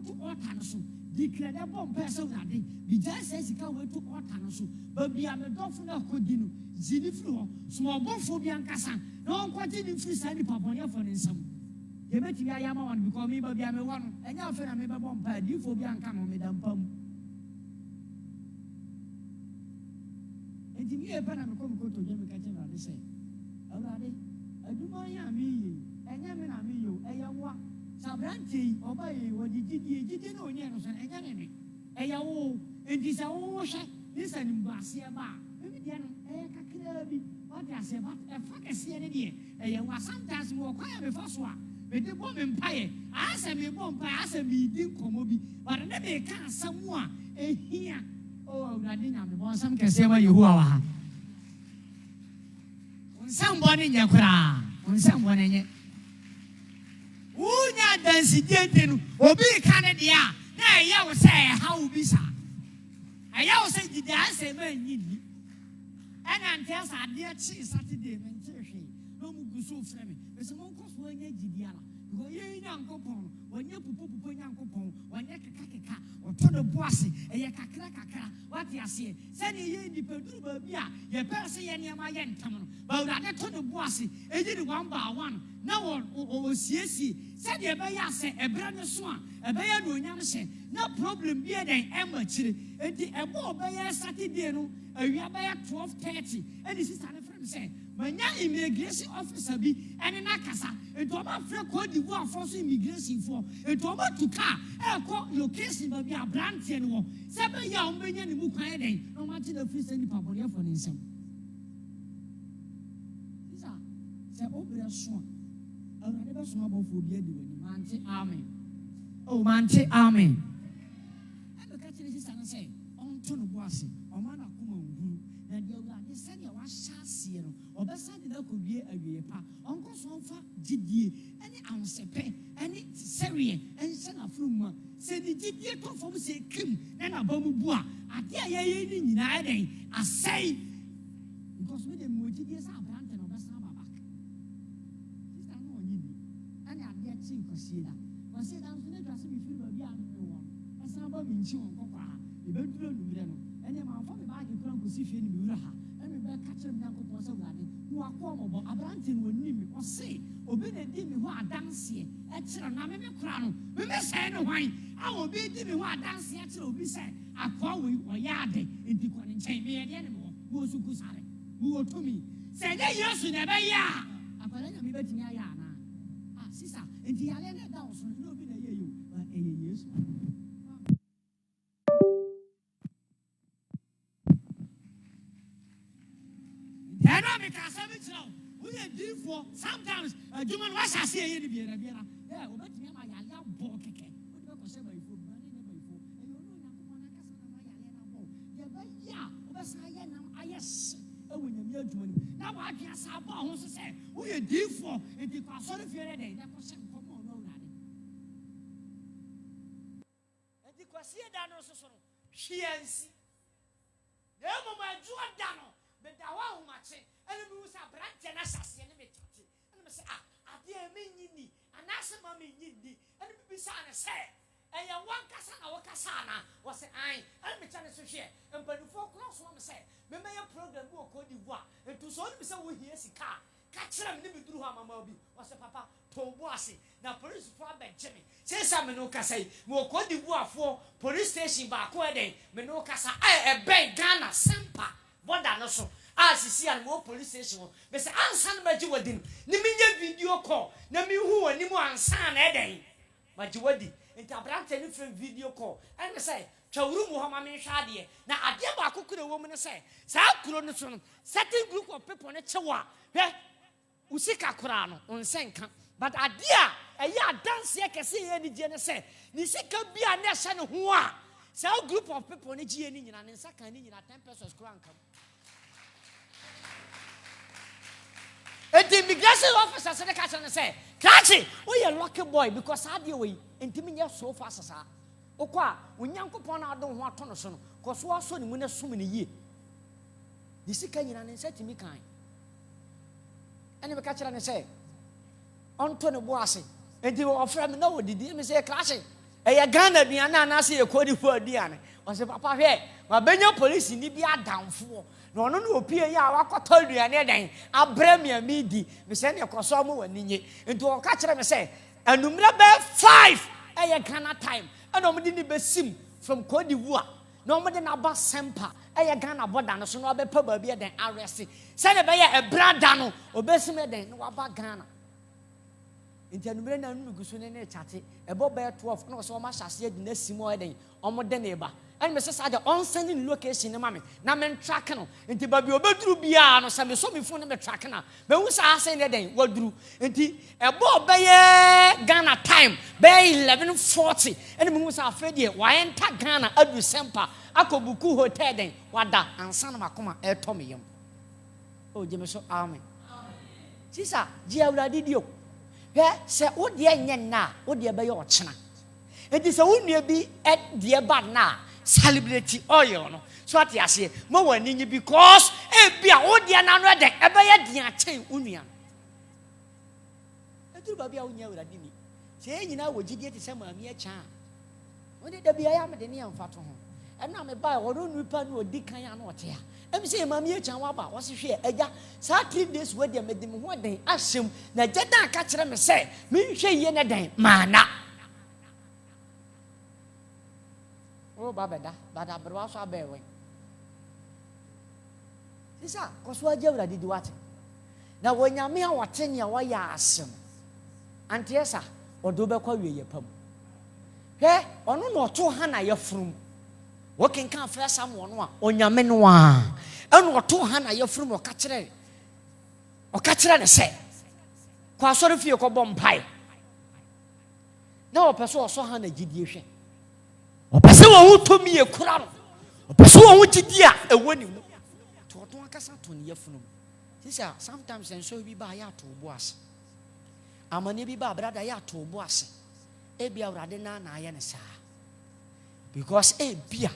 to altar so declare the bomb person that day be just says he can wait to altar so but be a medofuna kodino zini flu small phobia and kasa no quantity free sandy paponia for some you bet me I am one because me baby I'm one and your friend I may be bomb pad you phobia and come on me damn pum and if you a pen and come go to Jimmy Catcher and say already I do my me and yamin I mean you a young one Sabranti obey what you did know Yanos and Yanni a yaw it is a ocean listen in Basia bar maybe the Kakirabi what I say about a fucking CND a was sometimes more quiet before swap with the woman pie as a me bomb pie as a meeting comobi but I never can someone a here oh I didn't want some can say where you are someone in your crowd on someone in it. Unya dansi dentinu obi Canada na ya wo say how bi sa aya wo say didi ase ma nyini ana ntes ade chi Saturday men chehwe no mu guso frame be se mon koso anya didi ala go ye nyankopon wanya pupu nyankopon wanya keka oto do boase eye kakra what ya say say ye ni peduru ba bi a ye pese ye ne ma ye ntam no ba urade to do boase eji ni one by one na wo siesi said ye be ya se ebra ne so a ebe ya no nyam hye na problem bi e den ema chire enti ebo be ya Saturday no awia be ya 12:30 eni sister ne friend say manya immigration officer bi ene na kasa ento ma frɛ Cote d'Ivoire for immigration for ento ma to car e ko location ba bi abrantie no se be ya o menya ne mu kwan den no ma ti na free send paper ya for ne nsɛm isa se obere so already be so about for bi adi wani mante amen oh mante amen e be ka tiri sister na say on to no boase o ma na kuma ngu na dia ura de sɛ ya wa hyase no obesa de na ko wie awie pa onko so fa gidie ani ansepe ani serie en se na fruma se di gidie to fom se kim na ba mu bu a ade a ye ni nyina den asai because we dey mo gidie sa abrante no obesa ba back sister no onyi ni ani ade chi nkosie da o se dan so ne twase mi firi ba bi anu no asa ba mi nchi won kokwa e be duro numire no ene ma fa me ba ge kura nkosi fie ni mi wura ha ene be ka kire mi nyankopon se wurade no akọ abrante no ni mi o se obi na di mi ho adanse e kire na me kura no me se no hwan a obi di mi ho adanse e kire obi se akọ we o ya ade enti ko ne nchen me ye ne mo wo su ku sare wo to mi se de Yesu na be ya akwara nya mi betimi aya na ah sister enti ya le na da o so no obi na ye yo e ye Yesu sometimes a human was I see any beer. Yeah, but me, my yalla book. What do I say by food? And you know, yeah, that's I yes. Oh, when you're doing now, I can't say, who say, we are deep for it because sorry for your day. That was come on, no, and the question that also she is. The moment you are done, but the one much. And we was a branch and assassin. And I say, I dear me, and that's a mommy, and we beside a say, and your one Cassana or Cassana was an eye, and me trying to share. And but before close one say, remember your program will Cote d'Ivoire, and to so we hear a car. Catch them, never through her mobile was a papa, Toboasi. Now, police for Benjamin. Say some Menoka say, more Cote d'Ivoire for police station back where they Menoka say, I beg Ghana, Sempa, what I know so. As you see, and more police station. But say, answer my Juwadin. Niminya video call. Nami who and Nimo and San Eden. My Juwadi. And Tabrante different video call. And I say, Chawru Muhammad Shadi. Now, I never cook the woman say, South Kuronoson, certain group of people on a Chawa. Usika Kurano on Senka. But a dear, a ya dance here can see any general say, Nisika be a nation who are. So group of people on a GN and in second in a 10 pesos crank. And the immigration officer said, "I say, Catchy, we are lucky boy because I deal with intimate so fast as I. Okwa, when young upon I don't want to son, because we are so many so many years. The sick and said to me, kind. And the catcher and say, Antonio Boissy, and they were afraid no, did you say, Classy? Eya Ghana aduane anase ye kodi fo aduane. Ose papa hwe, ma benya police ni bi adamfo. Na ono no opie ya wakoto aduane den. Abrɛ me amidi. Me se ne koso mo wani nye. Nti o ka kire me se anumra be 5 eya Ghana time. Ana omde ni besim from Cote d'Ivoire. Na omde na ba sempa eya Ghana border no so no abepa ba bi den arrest. Se ne be ya ebrada no obesim den no waba Ghana. Nti anumre na nunu gusu ne chate ebo be 12 no so o ma hyase di na simo den omde na eba. And me say the on sending location na me na men track no nti ba bi obeduru bia no say me so me phone me track na me hu say say ne den waduru nti ebo be ye Ghana time be 11:40 and me hu say afre de wa enter Ghana adu sempa akobuku hotel den wada ansa na makoma e to me yam o je me so amen sisa ji awurade dio he se wo de nye na wo de be ye ochena nti se wo nua bi e de ba na celebrate oil no so at yase mo wani nyi because e bia wo dia na no de e be ye dia chen unua e duru ba bia wo nya awurade ni se nyina wo gidie te se ma mi e cha wo de da bia ya me de ne amfa to ho e na me ba wo no nipa no odi kan ya no ote a e mi se ma mi e cha wa ba wo se hwe agya sa 3 days we de me de me ho den ahyem na geda aka kire me se me hwe ye ne den mana oh babeda bada bro so abewe sisa koso aje wura didi wate na wonyame a wate ne wa ya asem antiesa odo be kwa wiye pam he ono no to ha na yefrum wokin kan fa sam wono a onyame no a eno to ha na yefrum o ka kire ne se kwa sori fie ko bompai na opeso so ha na gidie hwe opese wo to mi ekura no opese wo gidi a ewoni mu to to akasa to ne yafunu sisa sometimes en so bi ba ya to bo ase amane bi ba brada ya to bo ase e bia urade na aye ne sa because e bia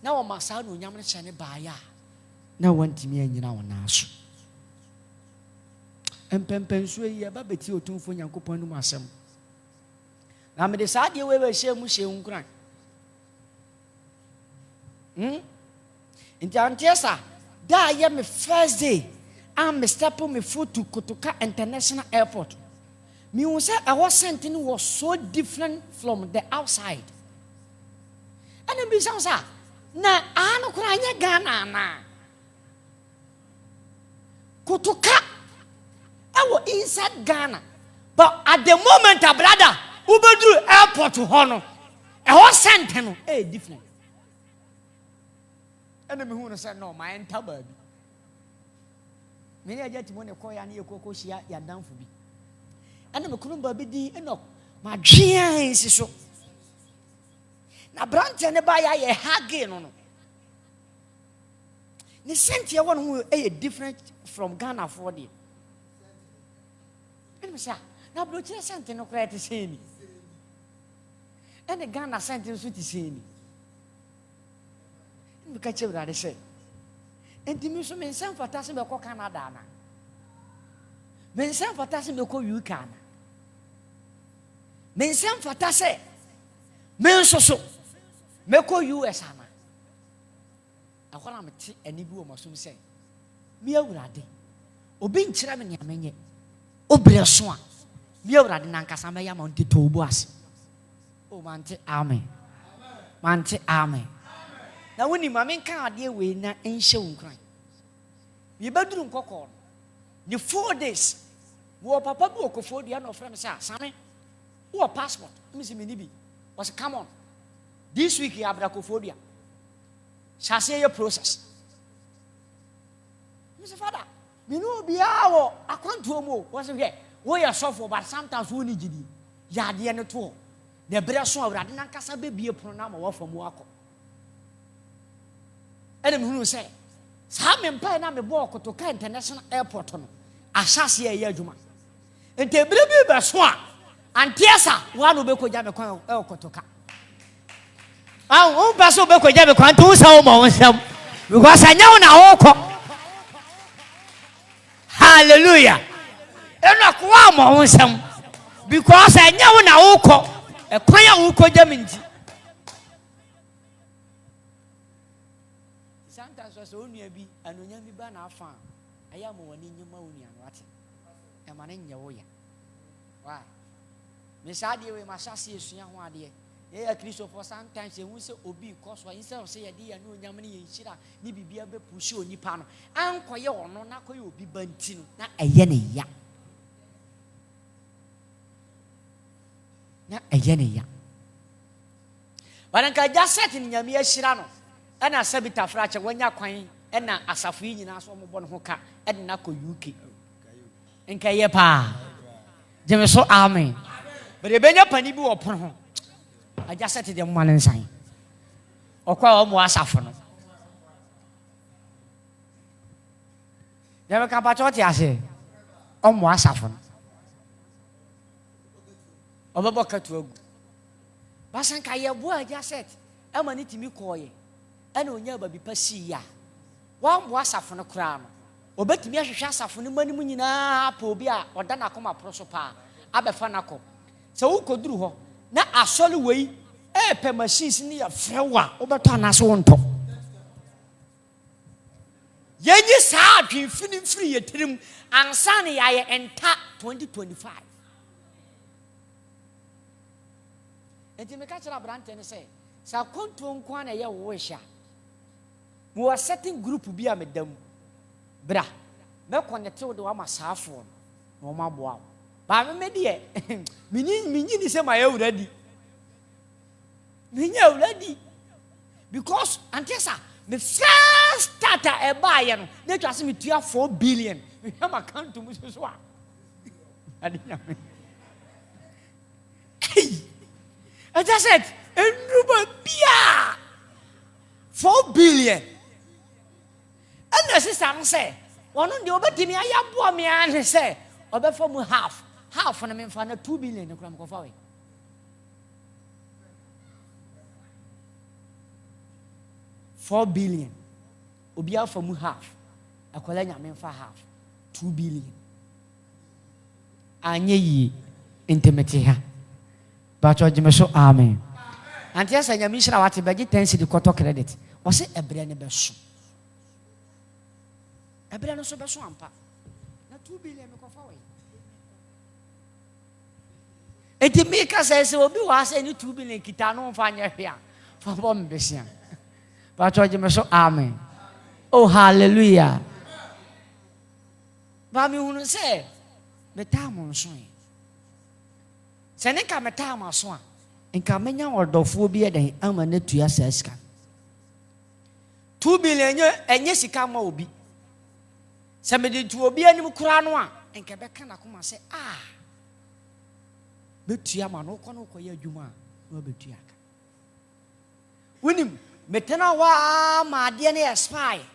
na wo masa no nyam ne chene ba ya na wantimi anyina wo na so empempen so yi ba beti otumfo nyankopon no asem na me de sa de we hye mu hye nkran Inti antiesa da ye me first day I'm step me foot to Kotoka International Airport. Me who say I was sent was so different from the outside. And then be sounds na ano kuranya Ghana na Kotoka I was inside Ghana. But at the moment a brother ubedru airport to hono I was sent no different. And me who say no my enter baby me ya jati mo ne ko ya na yekoko hia ya danfo bi and me kunu baby di eno ma dwia ensi so na branch ne ba ya ye hage no ni sent ya won who different from Ghana for the and me say na bro chire sent no kra te sei ni and Ghana sent so te sei ni me ka chewra de say enti mi so men san fata se be ko Canada na men san fata se be ko UK na men san fata se men so me ko US na akwara me ti ani bi o masom se mi awurade obi nkyira me nya menye obire so a mi awurade na nkasa me ya ma nti to bu ase o mante amen mante amen. Na woni mame kan ade we na enhye wonkran ye baduru nkokọ ni 4 days wo papa bi okofo dia no frem say asame wo passport me say me ni bi was come on this week ya abrakofo dia chase your process me say father me no bia wo akwanto mo wo say here wo ya sofo but sometimes wo ni gidi ya de ne to de bre so awrade na nkasa be bie pono na ma wo famu akọ and who say, Sam and na me walk to International Airport. A chassis a year juma. And te baby baswa. And Tiasa, one will be called Jamaica El Kotoka. I won't pass over Jamaica to some because I know now. Hallelujah. And not one more because I know now. kwan a wokɔgya me nti sometimes so onua bi anonya bi ba na afa aya mo wani nyima onua no ate e ma ne nyɛ wo ya why me sa de we ma hyase esua ho ade ya Kristo for sometimes e hu se obi cause wa instead of say ya de ya no onyam ne ye nhira ne bibia be pushi onipa no ankoye ono na koye obi banti no na eye ne ya na eye ne ya baranka jaset ni nyame ahira no ana sabita frache wanya kwan ana asafo yi nyina so mo bɔ no ho ka ɛde na kɔ UK nka ye pa jeme so amen but ebenya pani bi wɔ pono ho ajaset de mo man nsan ɔkwa mo asafo no dɛbɛ ka pa chɔti ase ɔmo asafo no ɔbɛbɔ katu agu basan ka ye bo ajaset ama ne timi kɔɔye ana onya ba bi pa si ya wa mo asafo no kra no obetimi ahwehwe asafo no mani mu nyinaa pa obi a ɔda na koma pro so pa abɛfa nakɔ sɛ wo koduru hɔ na asɔle wei pe machines ni ya frewa obeto anaso wonto yenyi saa adwemfini mfiri yetirim ansa ne yaye enta 2025 enti me ka kira brante ne se sa konto nko na ye wo hia mo wa setting group bi a medam bra me connect wo de wa masafo no ma boa ba me de minyi ni se ma ye wuradi minya wuradi because antesa the first starter e buy no na twa se me tua 4 billion me am account mu so a adinya me I just said enruba bia 4 billion and the sister say one on the obetimi ayabo me an say obefa mu half na me fa na 2 billion no kram ko fa we 4 billion obi afa mu half akola nyame fa half 2 billion anye yi intimate ha ba cho jime so amen anti asa nyame hira wate bagi 10 cedi koto credit o se ebre ne beso ebre no so beso ampa na 2 billion me ko fa we eti me ka se obi wa se ni 2 billion kita no fa nya hwe a fa bom besia ba cho jime so amen oh hallelujah ba mi hunu se metamo nso se ne ka metamo so a nka menya odofo bi eden ama na tua saska 2 billion enye sika ma obi se me de tu obi anim kura no a nka be ka na koma se betua ma no kɔ no kɔ ya adwuma no betua ka wonim metena wa ma de ne expire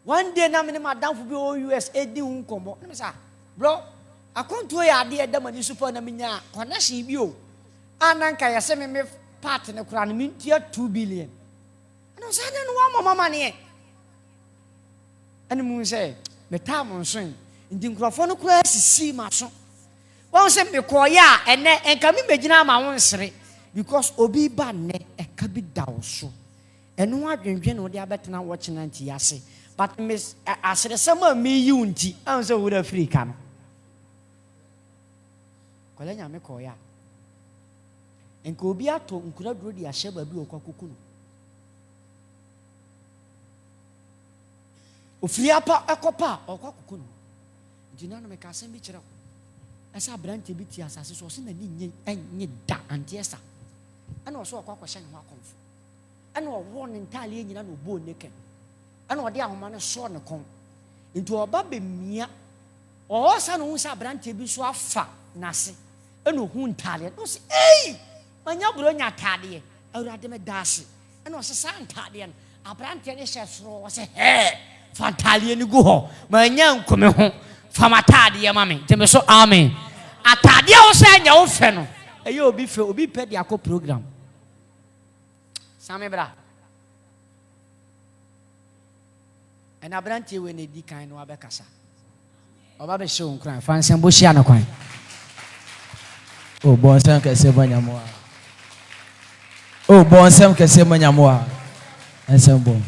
one day na me ne madam fu bi o US edi unkomo na me sa bro akonto ya de da mani super na menya connection bi o ananka ya se me part ne kura no mintia 2 billion ana sa de no wa mama ne ani mu se meta mo nso ndi nkrofo no kura sisi ma so won se me koya ene enka me megina ma won sere because obi ba ne eka bi dawo so eno adwenwe no de abetena watch na nti yase but miss asere sama me yi unti an so wura Africa no kola nya me koya enka obi ato nkura duro di ahye ba bi okwakuku no ofiri apa ekopa okwakuku no ntina no me ka asem bi kire esa brante bi ti asase so se na ni enye da antiesa ana so okwakwahye ne ho akonfo ana owo ne ntale nyina no bo neke ana ode ahoma ne so ne kon nti oba bemia o sa no sa brante bi so afa nase ana hu ntale no se manya bro nya tade awurade me daase ana o se sa ntade no abrante ne hye soro o se fa ntale ni gu ho manya nkome ho fa matade ya mame teme so amen atade o se nya wo fe no eye obi fe obi pe dia ko program same bra and abrante we ne di kan no abekasa oba be show nkran fa nsem bo hia no kwan Oh, bonsam kese banyamoa. Oh, bonsam kese banyamoa. Ensemble.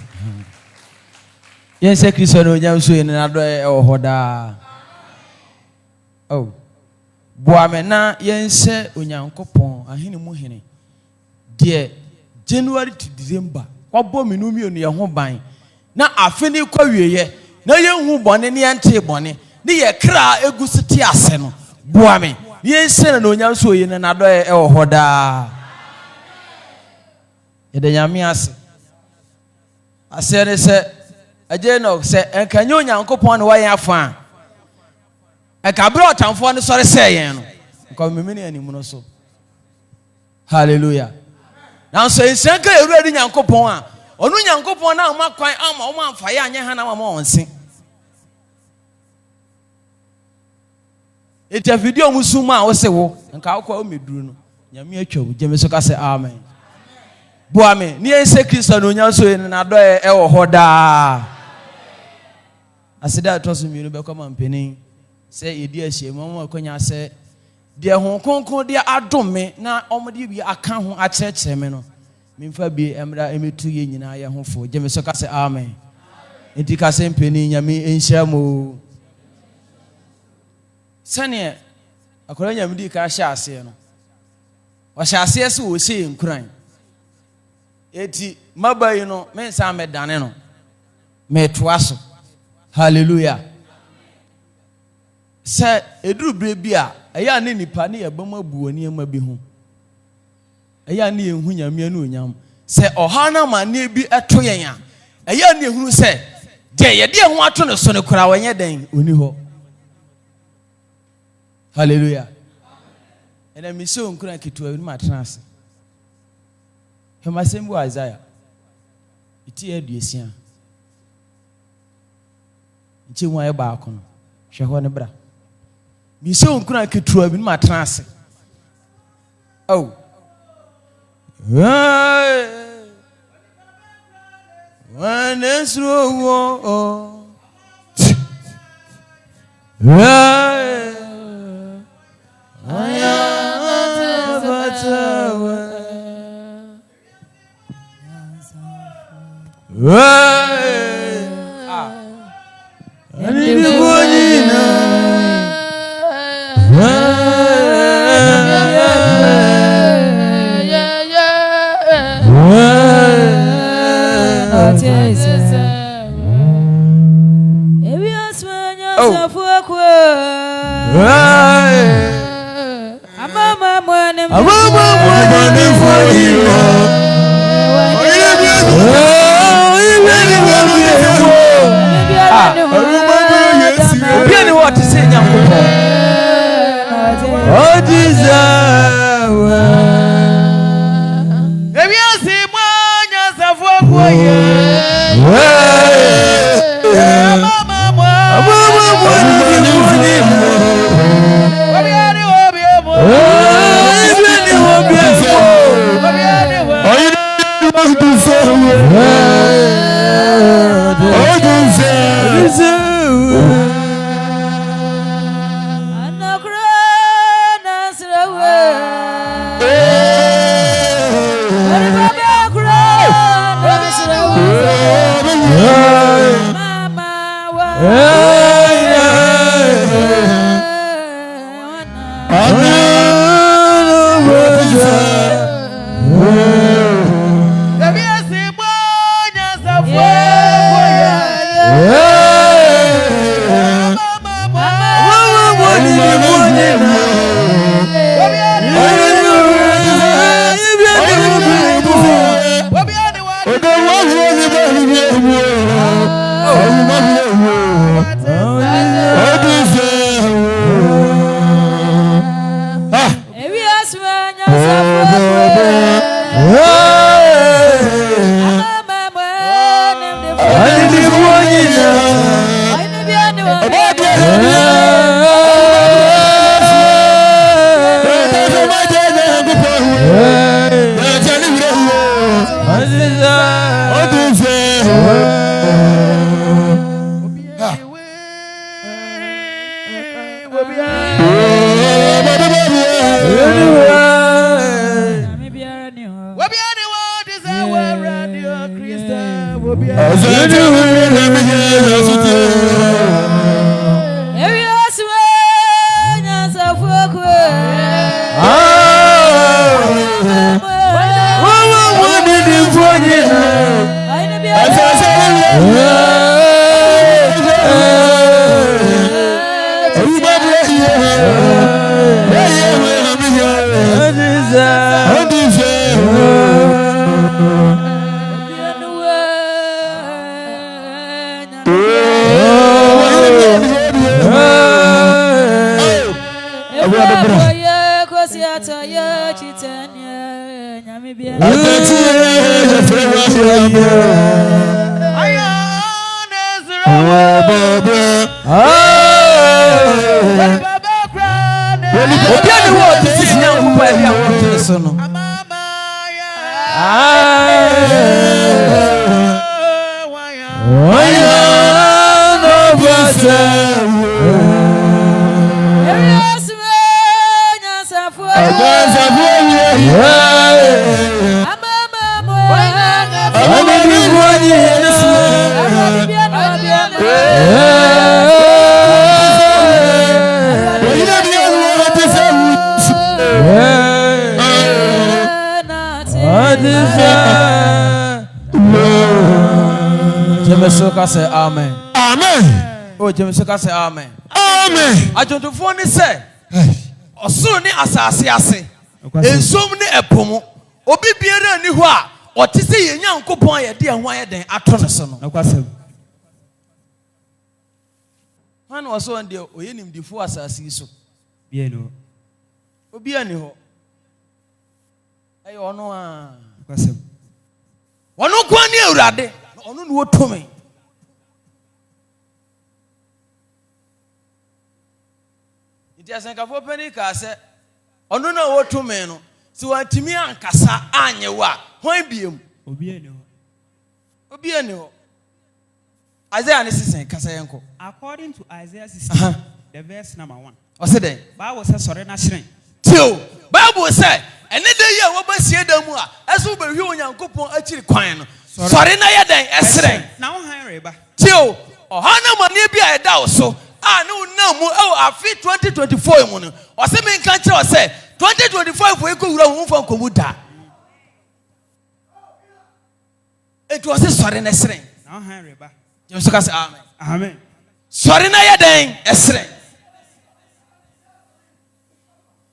Yes, Christian, no nyam so in another hoda. Oh, boame na yense onyankopon ahene mu hene. De January to December. Kwabo minumi onu ye ho ban. Na afeni kwa wieye. Na yenhu bone ne yente bone. Ne ye kra egusiti ase no. Boame. Yense na onyam so yin na do hoda. Yede nyame ase. Asere se ageno se enkanyo onyankopon ne wayen afa. Ekabro otamfo ne sore se yen no. Nko memeni animu no so. Hallelujah. Now so ensanka ewurade nyankopon a onu nyankopon na ma kwan ama o ma mfa ye anye ha na ma onse. Eta video musuma a wo se wo nka akwa o meduru no nyame atwa wo geme so ka se amen. Boame ni ense Kristo no nya so yin na do wo hoda. Asida to so mi no be kwa mampeni se yedi ahie mo akonya se de ho konkon de adome na omde bi aka ho a kyerɛkyerɛ me no memfa bi emra emetu ye nyina ye ho fo geme so ka se amen. Enti ka se mpeni nyame enhyia mo sane akora nyame di ka hye ase no wa hye ase se wo se enkuran eti mabai no me nsa medane no me toa so. Hallelujah. Se eduru bre bi a eya ne nipa ne yebam abu oni ema bi ho eya ne yehu nyame anu onyam se oha na ma ne bi eto yen a eya ne ehunu se de ye de ho ato ne so ne kura wanye den oni ho. Hallelujah. Ena mi so nkura kitu ma trans hema sembu Isaiah iti eduesia nchi nwa ye ba akono hwe ho ne bra mi so nkura kitu abi ma trans. Oh when is wo Wabiani what is our radio Christian? Jemesoka say amen. Amen. Oh, Jemesoka say amen. Amen. Ajonto ni say osoro ni asase ase. Ensom ni epomo. Obi biara ni ho a ote se ye Nyankopon ye de ho ayeden ato ne so no. Nokwasem. Han was so ande oye nimdifo asase so. Bie no. Obi ani ho. Ayo ono a. Nokwasem. Ono kwa ni Awurade. Ono no tumi. Iti asenkafo pani ka se ono na wo tumi no si wantimi ankasa anyewa hwan biem Obi ani ho Isaiah ne sisen kasa yenko. According to Isaiah 60, the verse number 1. O se den Bible says sorry na shren. Tio Bible say ene de ye wo ba sie da mu a eso be hwe Onyankopon akiri kwan no sorry na ye den esren Na wo han reba. Tio ohana mane bi a eda wo so a ne unam mu afi 2024 mu no o se me nka kire o se 2025 we ko wura hu fa nkomu da eto o se sorry na esren Na wo han reba. Jesu ka se amen. Amen. Sorry na ye den esren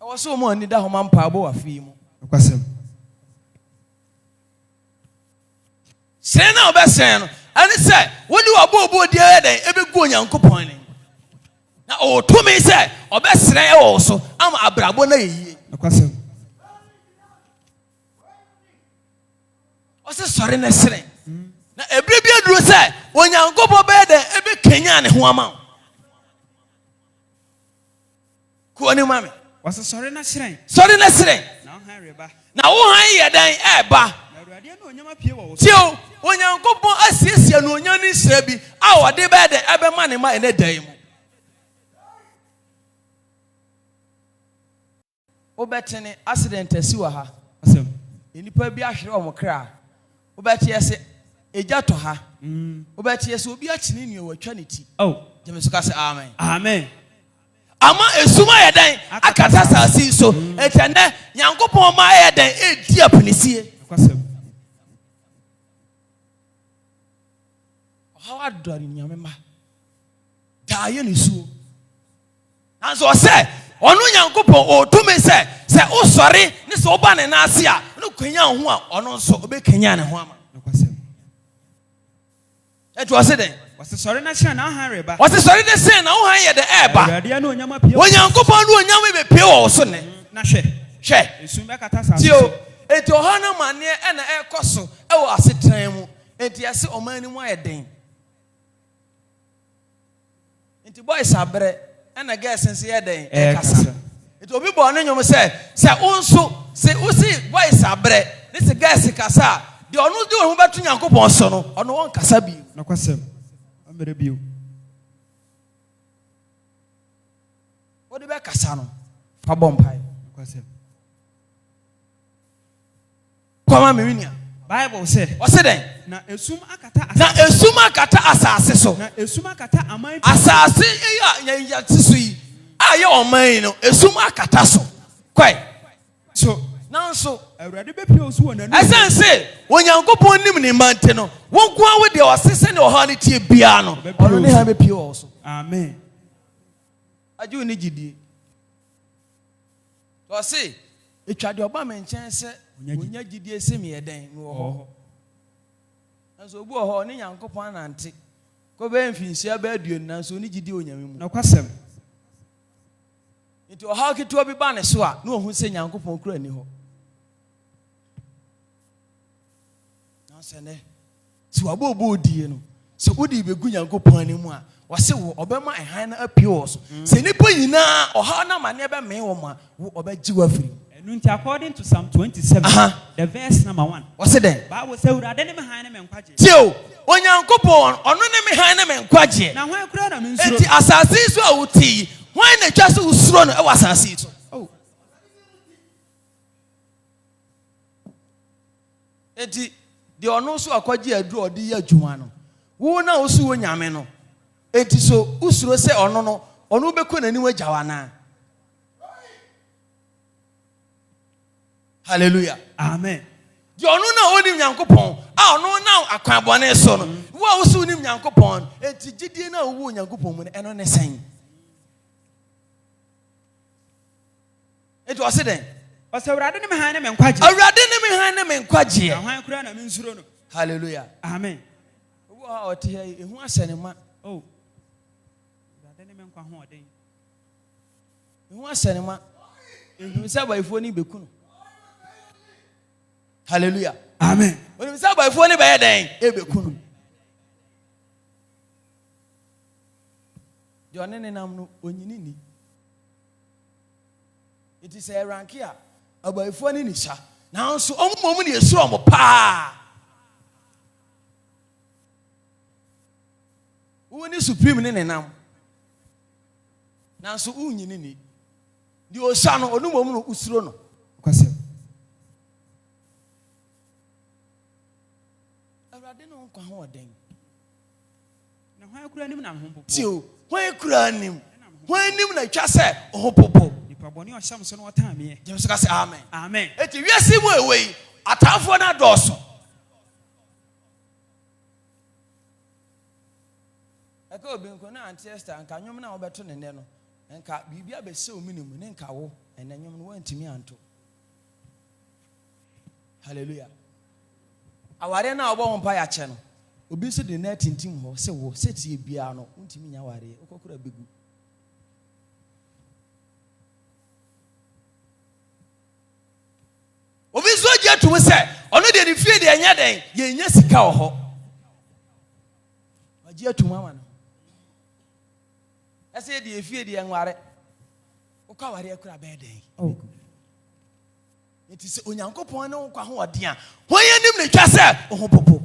e wo so mo ani da ho man pa abo afi mu. Nokwasem. Sren na obesen no ani se wodi obo di ye den ebe gu Onyankopon ni na o to me se obesren e wo so ama abrabo na yiye. Nokwasem. O se sorry na esren na ebre bi aduro se Onyankopon be den ebe kenya ne ho ama ko ni mame Was sorry na shren. sorry na esren Na wo han reba. na wo han ye den e ba Na Awurade na onyama pie wo. tio Onyankopon asiesie no onya ni sra bi a wo de be den ebe ma ne ma ene dan mu obetene accident asiwa ha Asem. enipa bi ahwere o mokra obeti ese eja to ha obeti ese obi akini ni watwa ne ti Oh. jemeso ka se amen Amen. ama esuma ye dan akata sasi so etene Nyankopon ma ye dan edi apinisie Nokwasem. how adori nyame ma da ye ne suo nanso se onu Nyankopon o to me se o sori ne se oba ne na ase a no kwanya ho a ono nso obekanya ne ho ama Nokwasem. eto se den Was sorry na shren na wo han reba. wase sori de se na wo han ye de eba Awurade na onyama pie wo. Onyankopon no onyame be pie wo so ne Na hwe. hwe Esum be kata sa. tio enti ohana mane e na ekoso e wo asetran mu enti ase omani mu ayeden enti boys abre e na girls nse ye den e kasa enti obi bo no nyom se unso se usi boys abre ne se girls kasa de onu de ho betu Nyankopon so no ono won kasa bi Nokwasem. Amere bio. wo de be kasa no fa bompai Nokwasem. kwama me winia Bible say. o se den Na esum akata asase. na esuma kata asase so Na esum akata aman. asase ya tisu yi aye oman no esuma kata so kwai So nanso Awurade be pio so wona. esense onyankopon nim ne mante no wonko awe de osese ne oha ne tie bia no ono ne ha be pio so Amen. aju ni gidie o se etwade oba me nchen se onya gidie se me yeden no ho nanso obu ho ne nyankopon anante ko be mfinsia ba aduon nanso ne gidie onyame mu Na kwasem. nti oha keto bi ba ne so a no ohun se nyankopon kura ni ho nanso ne si wabo obo odie no se odi begu nyankopon ani mu a wase wo obema ehan na apio so se nipa nyina oha na mane be me wo ma wo obaji wa firi Enunti according to Psalm 27, the verse number 1. wase den Bible say Awurade ne me han ne me nkwaje. tio onyankopon ono ne me han na me nkwaje Na hwan kura na me nsuro. enti asase so a wuti hwan na twa so usuro no e wasase so Oh. enti de ono so akwaje aduru odi ya adwuma no wo na osu wo nyame no enti so usuro se ono no ono beko nani wagyawa na hallelujah Amen. de ono na onim nyankopon a ono na akwabone so no wo osu nim nyankopon enti gidie na wo nyankopon mu eno ne sen enti o se den O say Awurade ne me han ne me nkwaje. awurade ne me han ne me nkwaje Na hwan kura na me nsuro no. hallelujah Amen. wo ha ote ha ehu asenema Oh. Awurade ne me nkwa ho oden. ehu asenema ehu se abaifo ni beku no hallelujah Amen. oni se abaifo ni be yeden e beku no de one ne nam no onyini ni iti se ranki a abaifo ni nisha nanso omumom ne esuro mo pa wo ni supreme ne nam nanso unyini ni di osha no onumom no usuro no Kwasem. awurade no nkwa ho oden Na hwan kura nim na ho popo. tio hwan kura nim hwan nim na twa se ho popo Nipa boni o sham so no tamie. je so ka se amen Amen. eti wiase mu ewei atafo na doso eka obi nko na Antiesta nka nwom na obeto ne ne no nka bibia be se ominimu ne nka wo enanyom no wantimi anto hallelujah aware na obo mpa ya che no obi so de na tintim ho se wo setie bia no untimi nya ware okokura begu obi so je atum se ono de ne fie de enya den ye nya sika wo ho oje atum ama no ese de fie de enware uka ware akura be den Oh. it is onyankopon ne nkwa ho ode a hon yanim ne twa se ho popo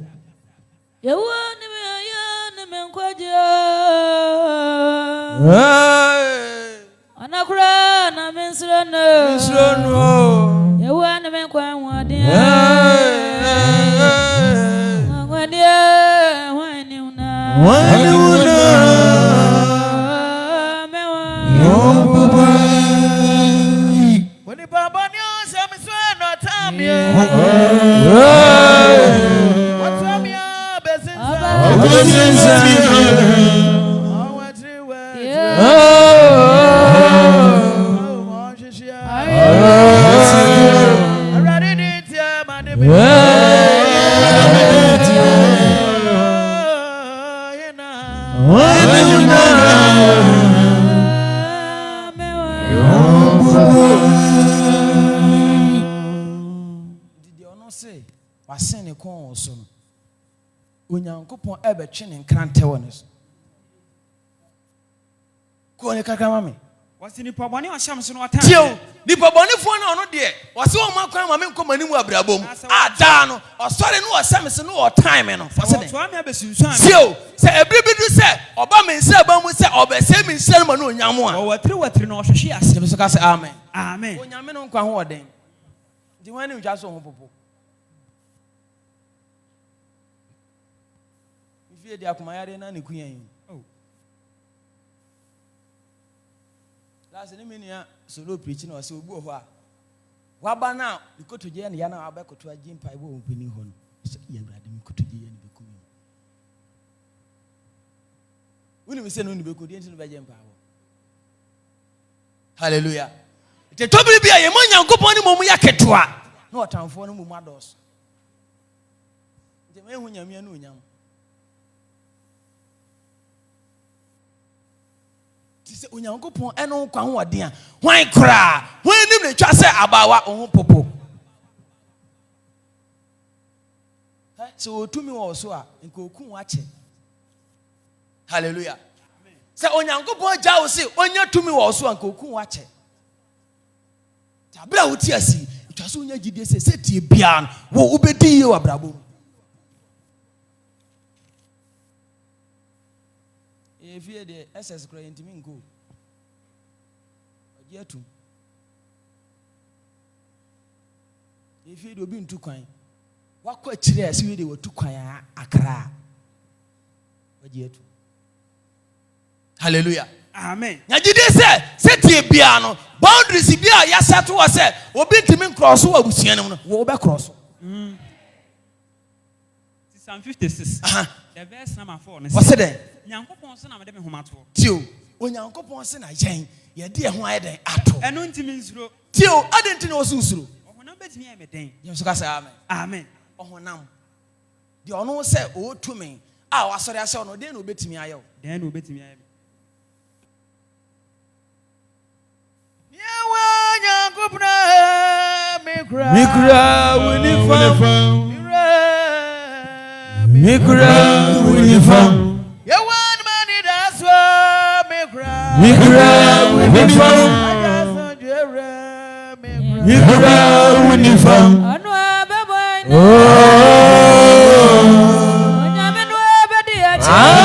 Yewo ni me nkwaje. Anakura na me nsuro no. Yewo ni me nkwa nwade. Nwade wani una. Woni baba ni o se mi so no time ye what time ya bezinza wasen ne kon so no onyankopon ebetwe ne nkrante woni so ko ne kaka mame Wasi nipa boni o sham so no tio tamie. nipa bonifo na ono de wase o makwan mame nkomani mu abrabom ada no osore no osamse no o time no wase de So am ya besunsuan. tio se ebribidu se oba mense aba mu se obese mense no no onyamo a O watiri no hwehwe ase. je so ka se amen Amen. onyame no nkwa ho oden di wani ntwa so ho popo If you are Kumayari na Nikuyan. Oh. Last minute, solo preaching or so. Waba now, you go to Jan Yana Abako to a gym pie opening home. So, yeah, Bradim go to Jan Bekuno. When we say no, we could enter the Jan Power. Hallelujah. The trouble be a young company Momuya Ketua. No time for no Mumados. The man who Yamian. Tise Onyankopon eno kwa ho ade a hwan kra hwan nim ne twa se abawa ohun popo so otumi wo so a nko okun wa che. Hallelujah. Se Onyankopon ja wo se onya tumi wo so a nko okun wa che tabra wo ti asi twa so onya gide se tie bia wo ubedi ye wa brabo if you the SS crying to me go. Yet, if you do be too kind, what quite serious they were too quiet, Accra. Hallelujah. Amen. Now, did they say, set the piano, boundaries, if you are yasat was said, or be to me cross over with Sienna, walk back cross. Psalm 56. The verse number 4. What's it? Nyankopon se na me dem homato. Tio, Onyankopon se na yen, ye de ho ayeden ato. Eno ntimi nsuro. Tio, adenti na osu nsuro. Ohonam betimi ya me den. Yem so ka say amen. Amen. Ohonam. De ono se o tumi, a wasori ase ono de na obetimi aye o. Den na obetimi aye. Yewa Nyankopon mikra winifam. Mikra winifam. Mikra winifam. Mikra winifam. Anu abeboy. Onyame no abedi achi. Anu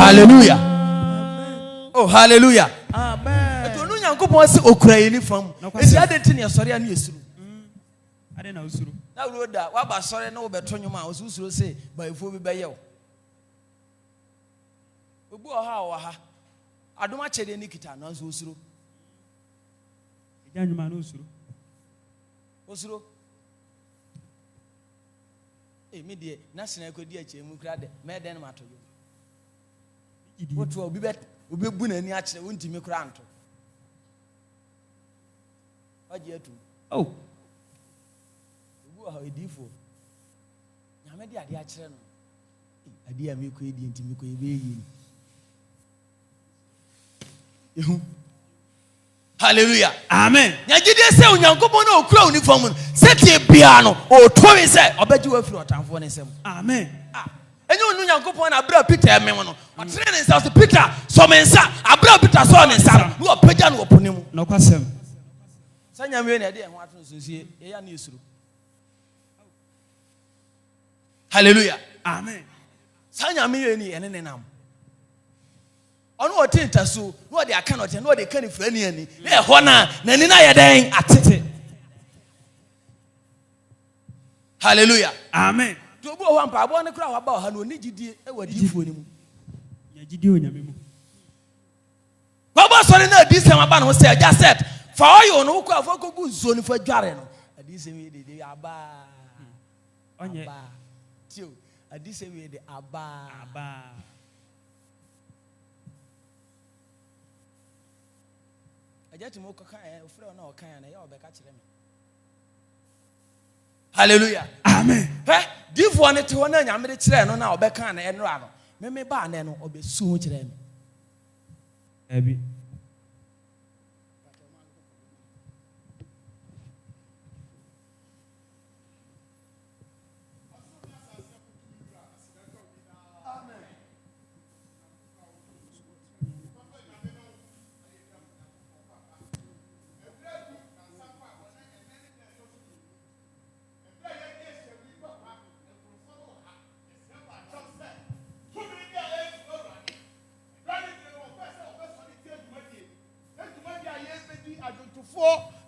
Hallelujah. Oh, hallelujah. Amen. Eto nu Nyankopon se okura uniform. Esi adenti ne sori anu esuru. Ade na usuru. Na roda wa ba sori na wo beto nwoma osusuro se ba efo bi beye wo. Obu oha oha. Adoma chede ni kita na nso osuro. Eja nwoma na usuru. Osuro. Me de na sena ko di ache mu kra de me den ma to. Wotu obi bu na ni a kire wontimi kra anto. Oje atu. Oh. Obu ha edifo. Nyame de ade a kire no. Ade a me ko edi ntimi ko ebe yi. Ehu. Hallelujah. Amen. Nyagide se onyankopon na okura uniform sete bia no o towe se obeji wa firi otamfo ne sem. Amen. Enyo onyankopon na abra Peter emem no. Otrene ne nsa so Peter so mensa abra Peter so ne nsa no opagya no oponimu. No kwasem. Sanya me na de ho ato nsosie ye ya na esuru. Hallelujah. Amen. Sanya me ye ni ene ne nam. Ono otinta so no de aka no te no de ka ni frani ani na e ho na nani na ye den atete. Hallelujah. Amen. To obo ho ampa abo ne kura ho ba ha no ni gidie e wadifuo ni mu. Nyagide onyame mu. Baba sorry na di sem aba no say just said for oil no kwa for kogu nsuo ni fa dware no adi sem we de aba Onye tio adi sem we de aba ajati mo kaka ofre na okan na ya obeka kire me. Hallelujah. Amen. Divo ne te ho na nyame de kire no na obeka na enra no me ba na no obesu ho kire me. Ebi.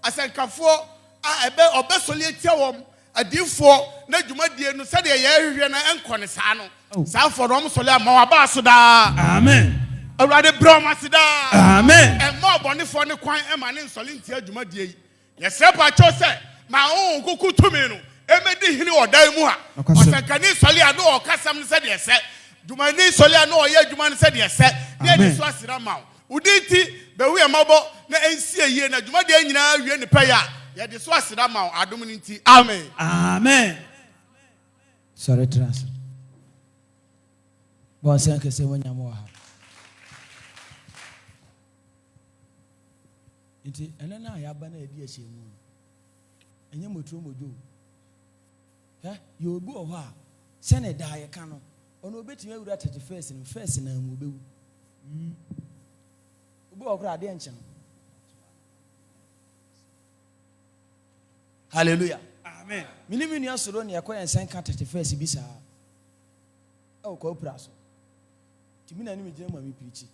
Asankafo ebe obesoli etia wom adifo na dwumadie no sade ye hwehwe na enkone saa no saa for no soli ama wa ba so da. Amen. Awurade brom asida. Amen. Emma obonefo ne kwan ema ne nsoli ntia dwumadie yi ye sepa cho se ma o kuku tumi no emedi hini odan mu ha osankani soli ado o kasam ne sade ye se dwumani soli ado o ye dwuma ne sade ye se ne di so asira ma udinti bewu e mabo na ensi eye na dwuma de nyina wie ne paya ye de so asira ma adom ni nti amen. Amen. Sorry trans. Bon sen ke se wonya mo ha. Nti ene na ya ba na edi a shemu. Enye motro mojo. Yo obi o ho a se ne da ye ka no. Ono obetimi awura 31st no first na mu obewu. Hallelujah. Amen. Minimini asoro ne yakoya nsan ka 31st bi saa. E o ko opra so. Timi na ni me gina ma mi preach.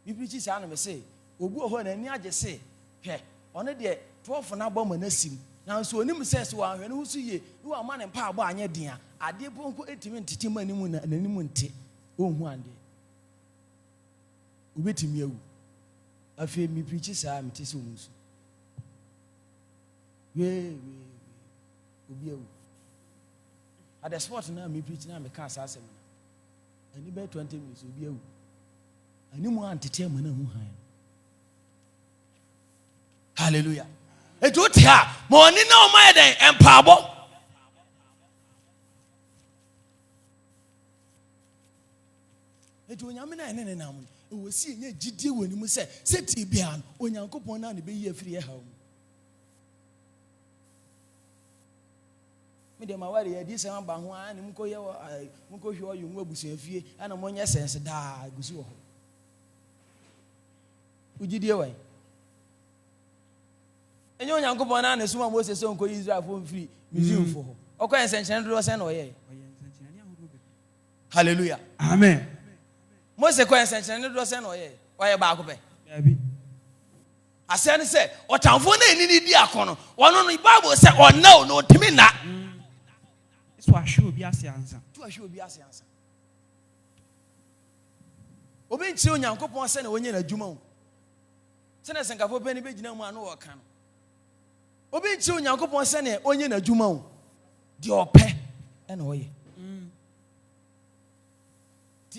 Mi preach saa na me say, obu o ho na ani age say, hwe, ono de 12 na agba ma na sim. Na so onim say so wa hwe ne husu ye, ni wa ma ne mpa agba anye den a, ade ponko etimi ntete ma ni mu na ni mu nte. O hu ande. Ubetimi awu. Afi mi preach saa mi tese omusu. We obi awu. At the spot na mi preach na me ka saa asem na. Ani be 20 minutes obi awu. Ani mu antete ma na hu han. Hallelujah. Eto tia mo oni na o ma den empabo. Eto nyame na ene na mu. We see nye gidie woni mu se seti bia no onyankopon na ne be yi afiri ha mu me de ma wari ya di se ba ho a ne mu ko ye mu ko hwe oyo mu abusu afie ana mo nye sense da gusi wo ho ugidie wai enye onyankopon na ne suma Moses on ko Israel fo mfiri museum fo ho okoye senchen do se na oye. Hallelujah. Amen. Mose ko ensenchen ne do se na oye ba ko be Abi. Asane se otamfo na enini di akono wono no Bible se ona no timi na So ahwe obi ase ansa. tu ahwe obi ase ansa obi nchi onyankopon se na onye na adwuma o se na senkafo pe ni be gina mu anu wo ka no obi nchi onyankopon se na onye na adwuma o di ope e na oye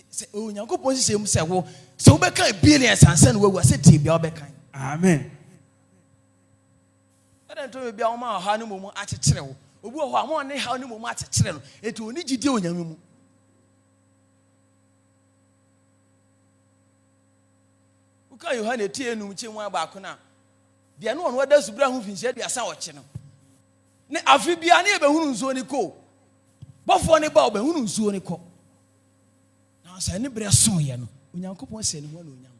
se onyankopon se mu se wo se wo be kan billions ansa na wawu ase ti bia wo be kan. Amen. Ada nto me bia wo ma ha no momu akekere wo obi wo ho a mo ne ha no momu akekere no eti oni gidie onyame mu uka Yohane tie enum che mu aba ko na de no ono da subra hu finhia de asa oche no ne afi bia ne be hunu nsuo ni ko bofo ne ba obe hunu nsuo ni ko na sa ne bre so ye no onyankopon se ne ho na onyam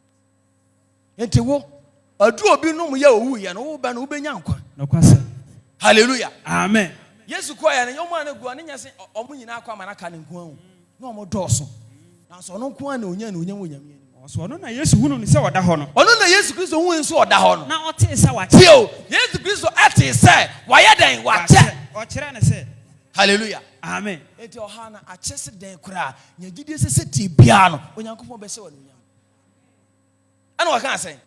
enti wo adu obi no mu ya owu ye no wo ba no wo benya nkwa no kwasa hallelujah amen Yesu kwa ya ne yomu ane gua ne nya se omo nyina akwa manaka ne nko hu na omo doso na so no nko na onya na onyam onyam ye so no na Yesu hunu ni se oda ho no ono na Yesu Kristo hu nso oda ho no na ote se wache tio Yesu Kristo ate se waye den wache o kire ne se hallelujah amen enti ohana ache se den kura nya gidie se ti bia no onyankopon be se wa onyam ana waka asen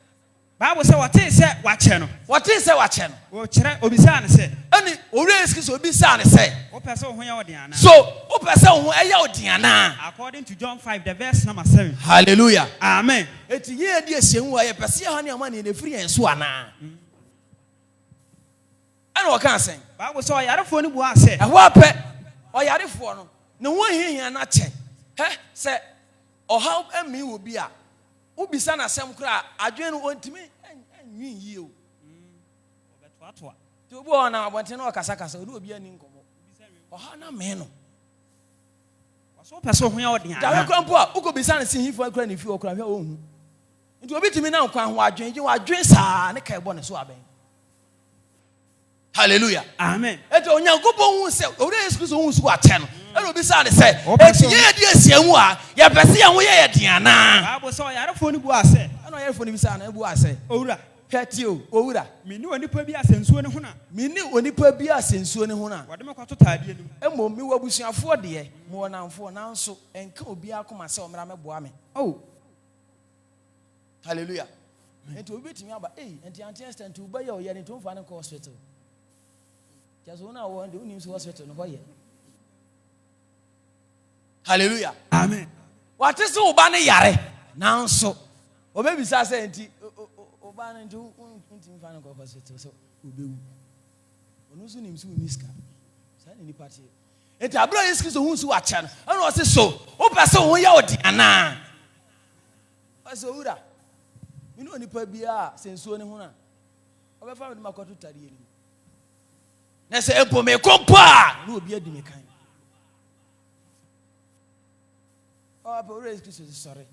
Bible say what is say wache no what is say wache no o kire obisa ne se ani ore Yesu Kristo obisa ne se o pese ho ya odiana so o pese ho eya odiana according to John 5 the verse number 7 hallelujah amen eti ye die asienwu aye pese ha ne amane ne firi enso ana ana waka asen Bible say oyarefo ni bu ase ehwo ape oyarefo no ne ho hihia na che he se oha emi wo bi a ubisa na sem kra adwen no ontimi anwin yi o obetoatoa ti obi ona abonte na okasakasa odi obi ani nkomo oha na me no waso pese ho ya odiana dawe krampo a ukobisa na sihifo kra ne fi okra hwe ohun nti obi timi na nkwa ho adwen je wadwen saa ne kai bo ne so aben hallelujah amen eto onyankopon hu se ore Yesu Kristo hu su ate no e obi sa ne se eti ye di asiamu a ye pese ye ho ye diana Bible say oyarefo ni bu ase ana oyarefo ni bi sa na bu ase owura Petio, owura. Mini onipa bi asensuo ne ho na. Mini onipa bi asensuo ne ho na. Wade me kwato taade nim. Emo mi wabusuafo de, mo nanfo nanso enka obi akoma se omra meboa me. Oh. Hallelujah. Enti obi timi aba, enti anti instant uba ye oye ne tonfa ne ko hospital. Jaso na wo de unim so hospital no hoye. Hallelujah. Amen. What is uba ne yare? Nanso obebi sa se enti oba ne ntu untim fa ne ko hospital so obewu. Onu so nim so uniska. Sa ne ni party. Enti abra Yesu Kristo hu so wa cha no. Ana o se so, o pese ho ya odi ana. O se owura. Mini onipa bia sensuo ne ho na. Obefa me de makoto tare ni. Na se empo me kompa na obi adi me kan. Oh, but Yesu Kristo is sorry.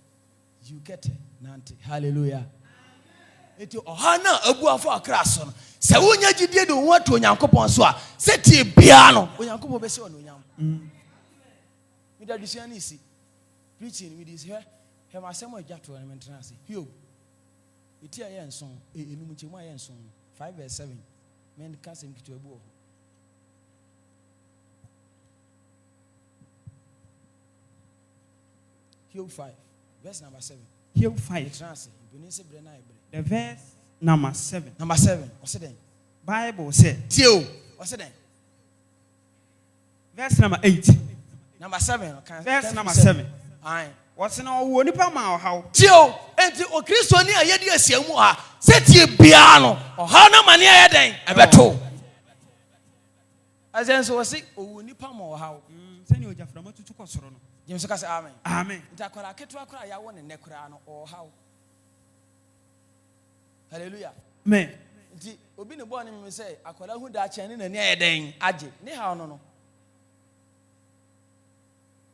You get it. Nante. Hallelujah. Eti ohana abuafo akraso no. Se wonya gidie de wo ato Onyankopon so a, se tie bia no, Onyankopon be se ono nyam. Mi da disia ni si. Preaching mi dis here. He ma semo ajato na mentena se. Hio. Eti aye nson, enum chemu aye nson. 5 verse 7. Men ka sem kitu abu. Hio 5 verse number 7. Hio 5. The verse number 7. Number 7. What's it then? Bible said. Tio. What's it then? Verse number 8. Number 7. Verse number 7. Aye. What's in our wonipa ma how? Tio. Enti o Kristo ni ayedi asiamu a se tie bia no. Oha na mane ayeden ebeto. Azenso wasi o wonipa ma how. Sani o jaframa tutu kosoro no. Jemso ka say amen. Amen. Ntakwara ketu akora ya wo ne nekora no o how. Hallelujah. Amen. Nti obi ne bo ne me say akwara hu da ache ne nani ayeden age. Ne how no no.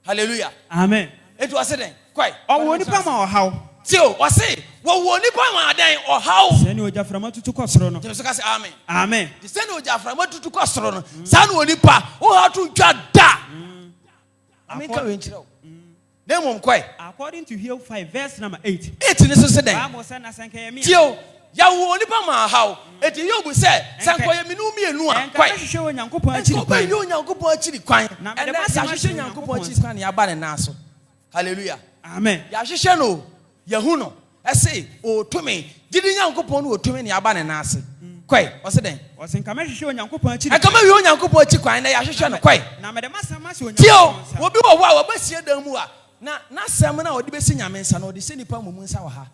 Hallelujah. Amen. It was then. Quite. O wonipa ma how? Tio, was say, wo wonipa ma den o how. Sani o jaframa tutu kosoro no. Jemso ka say amen. Amen. The send o jaframa tutu kosoro no. San wonipa o how to twa da. Amen ka we nchiro. Dem mom kwai. According to Hiob 5 verse number 8. 8 ni so say den. Bible say na sanka ye mi. Tio, ya wo wonipa ma how. Eti Hiob say, sanko ye minu mienu a kwai. Enka hwehwe Onyankopon akiri Ko ba yo Onyankopon akiri kwan. Na And me then de ya hwehwe Onyankopon akiri kwan ya ba ne na so. Hallelujah. Amen. Ya hwehwe no. Yahu no. Ese o tumi. Gidi Onyankopon no o tumi ne ya ba ne na ase. Kwai, wose den. Wose nka me hwehwe Onyankopon akiri. Aka ma wi Onyankopon akiri kwan na ya hwehwe no kwai. Na me de masama se Tio, Onyankopon. obi wo wa obasie dan mu a na sem na odi besi nyame nsa na odi se nipa mumu nsa wa ha.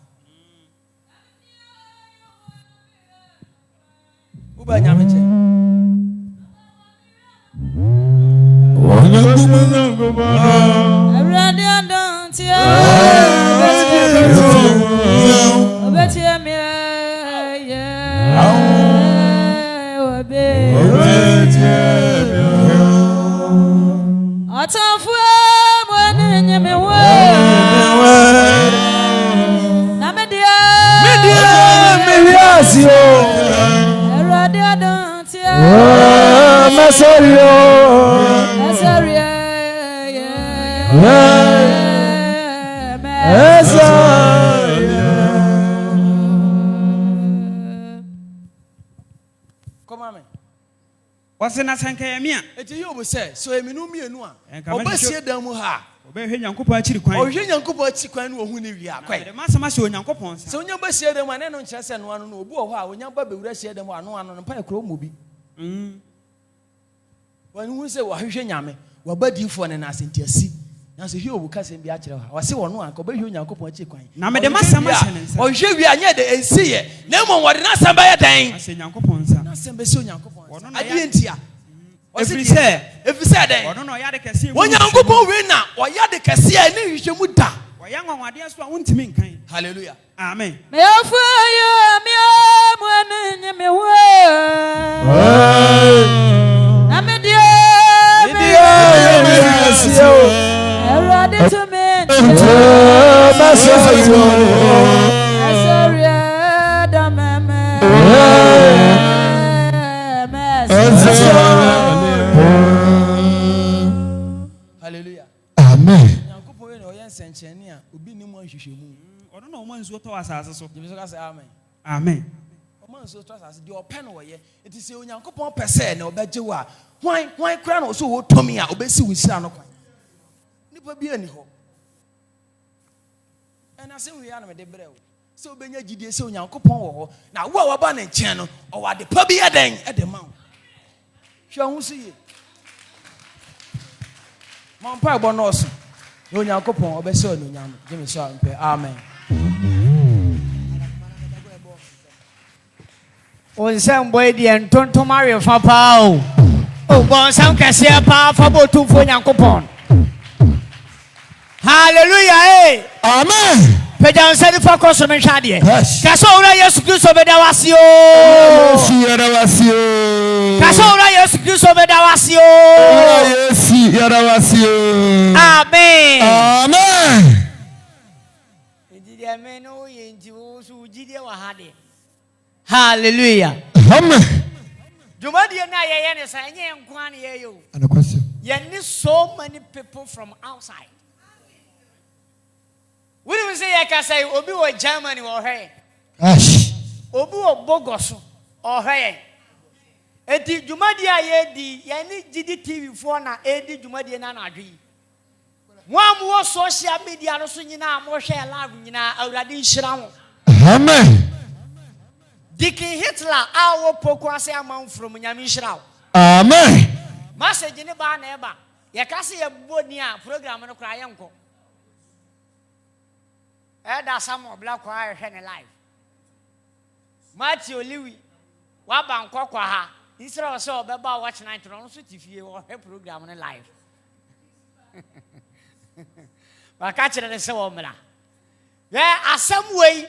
Uba nyame che. Everybody don't you? Obeti me, yeah. Wase na sanka ya mia. Eti Yobu say so eminu mienu a. Obasie dan mu ha. Obehwe Nyankopon akiri kwan. Ohwe Nyankopon akiri kwan no ohu ni wi akwai. De masama se Onyankopon sa. So onya basie dan mu ane no nkyere se no ano no obi wo ho a onya ba bewura sie dan mu ano no pa ekro mo bi. Wani hu se wa hwehwe nyame, wa badifo ne na asentiasi. Na so Yobu ka se bi a kyerɛ ha. Wa se wono anka obehwe Onyankopon akiri kwan. Na me de masama se ne nsa. Ohwe wi anye de ensiye. Na mo wode na asamba ya dan. Ase Nyankopon sa. Na asamba se Onyankopon. Adi entia. Efrise den. Ono no ya de kese. Onyankopon we na oya de kese a ne hwehwe mu da. Oya nwanwade so a wontimi nkan. Hallelujah. Amen. Me ofuyo me amwane me wo. Amedio. Erade to me. Asoria da meme. Hallelujah. Amen. Nyankopon we na oya nsenkyene a obi ni mo ahwehwemu. Ono no mo nsuo to asase so. Jesu ka say amen. Amen. Omo nsuo to asase de ope no woye. Enti se Onyankopon pese na obeje wo a hwan kra na so wo tomi a obesi wo sira no kwan. Nipa bi ani ho. Ena se wi ya na me de brɛ wo. Se obenya gidie se Onyankopon wo ho. Na wo a waba ne nkyɛn no, ɔwa de pa bi adan e de ma wo. Hwɛ ho so ye. Mampa ebo no so. Onyankopon obese o no nyam. Give so ampe. Amen. Onsam boy di entonto mare fa pa o. O bon sam kase pa fa botumfo Nyankopon. Hallelujah. Amen. Pejan sadi fa ko so menhwa de. Kaso ora Yesu Kristo beda wase o. Yesu yara wase o. Kaso ora Yesu Kristo beda wase o. Yesu yara wase o. Amen. Amen. Ejide ameno yenti wo so jide wa hade. Hallelujah. Amen. Jumadi na ye ne sa enye nkwa ne ye yo. And a question. You need so many people from outside. We don't say I can say Obi or Germany or hey. Ash. Obi or Bogos or hey. Eti Jumadia ye yani GDTV for na edi Jumadia na adwi. One more social media no so nyina mo share live nyina awrade nhira ho. Amen. Dickie Hitler awo poko ase amam from nyame nhira ho. Amen. Message ne ba na eba. Ye ka se ye boni a program no kra ye nko. Eda Samuel Black kwa hwe ne live. Matthew Lewi wa ba nkokwa ha. Instead of so obeba watch night no so tifie o he program ne live. Wa ka kire ne se wo mra. Ye asem wei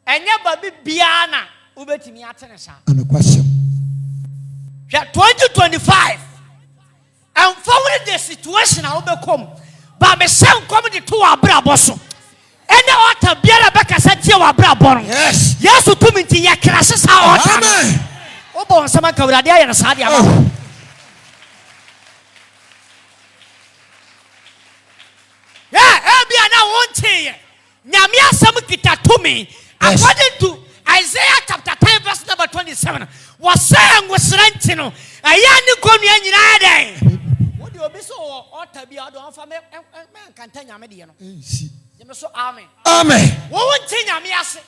enye ba bibia na ubetimi atene sa. And a question. 2025 and forward the situation I will come. But me same come the two abra bosso. And the water biara beka satie wa abra bon. Yes. Yes to me nti ye krase sa water. Amen. Obo nsama ka wurade aye na sa dia ba. Yeah, bia na wonte. Nyame asam kita to me according to Isaiah chapter 10 verse number 27. Was saying was rentino. A yani konua nyina den. What do obi so altar bia do anfa me kan tanya me de no. Yeme so amen. Amen. Wo wonte nyame ase.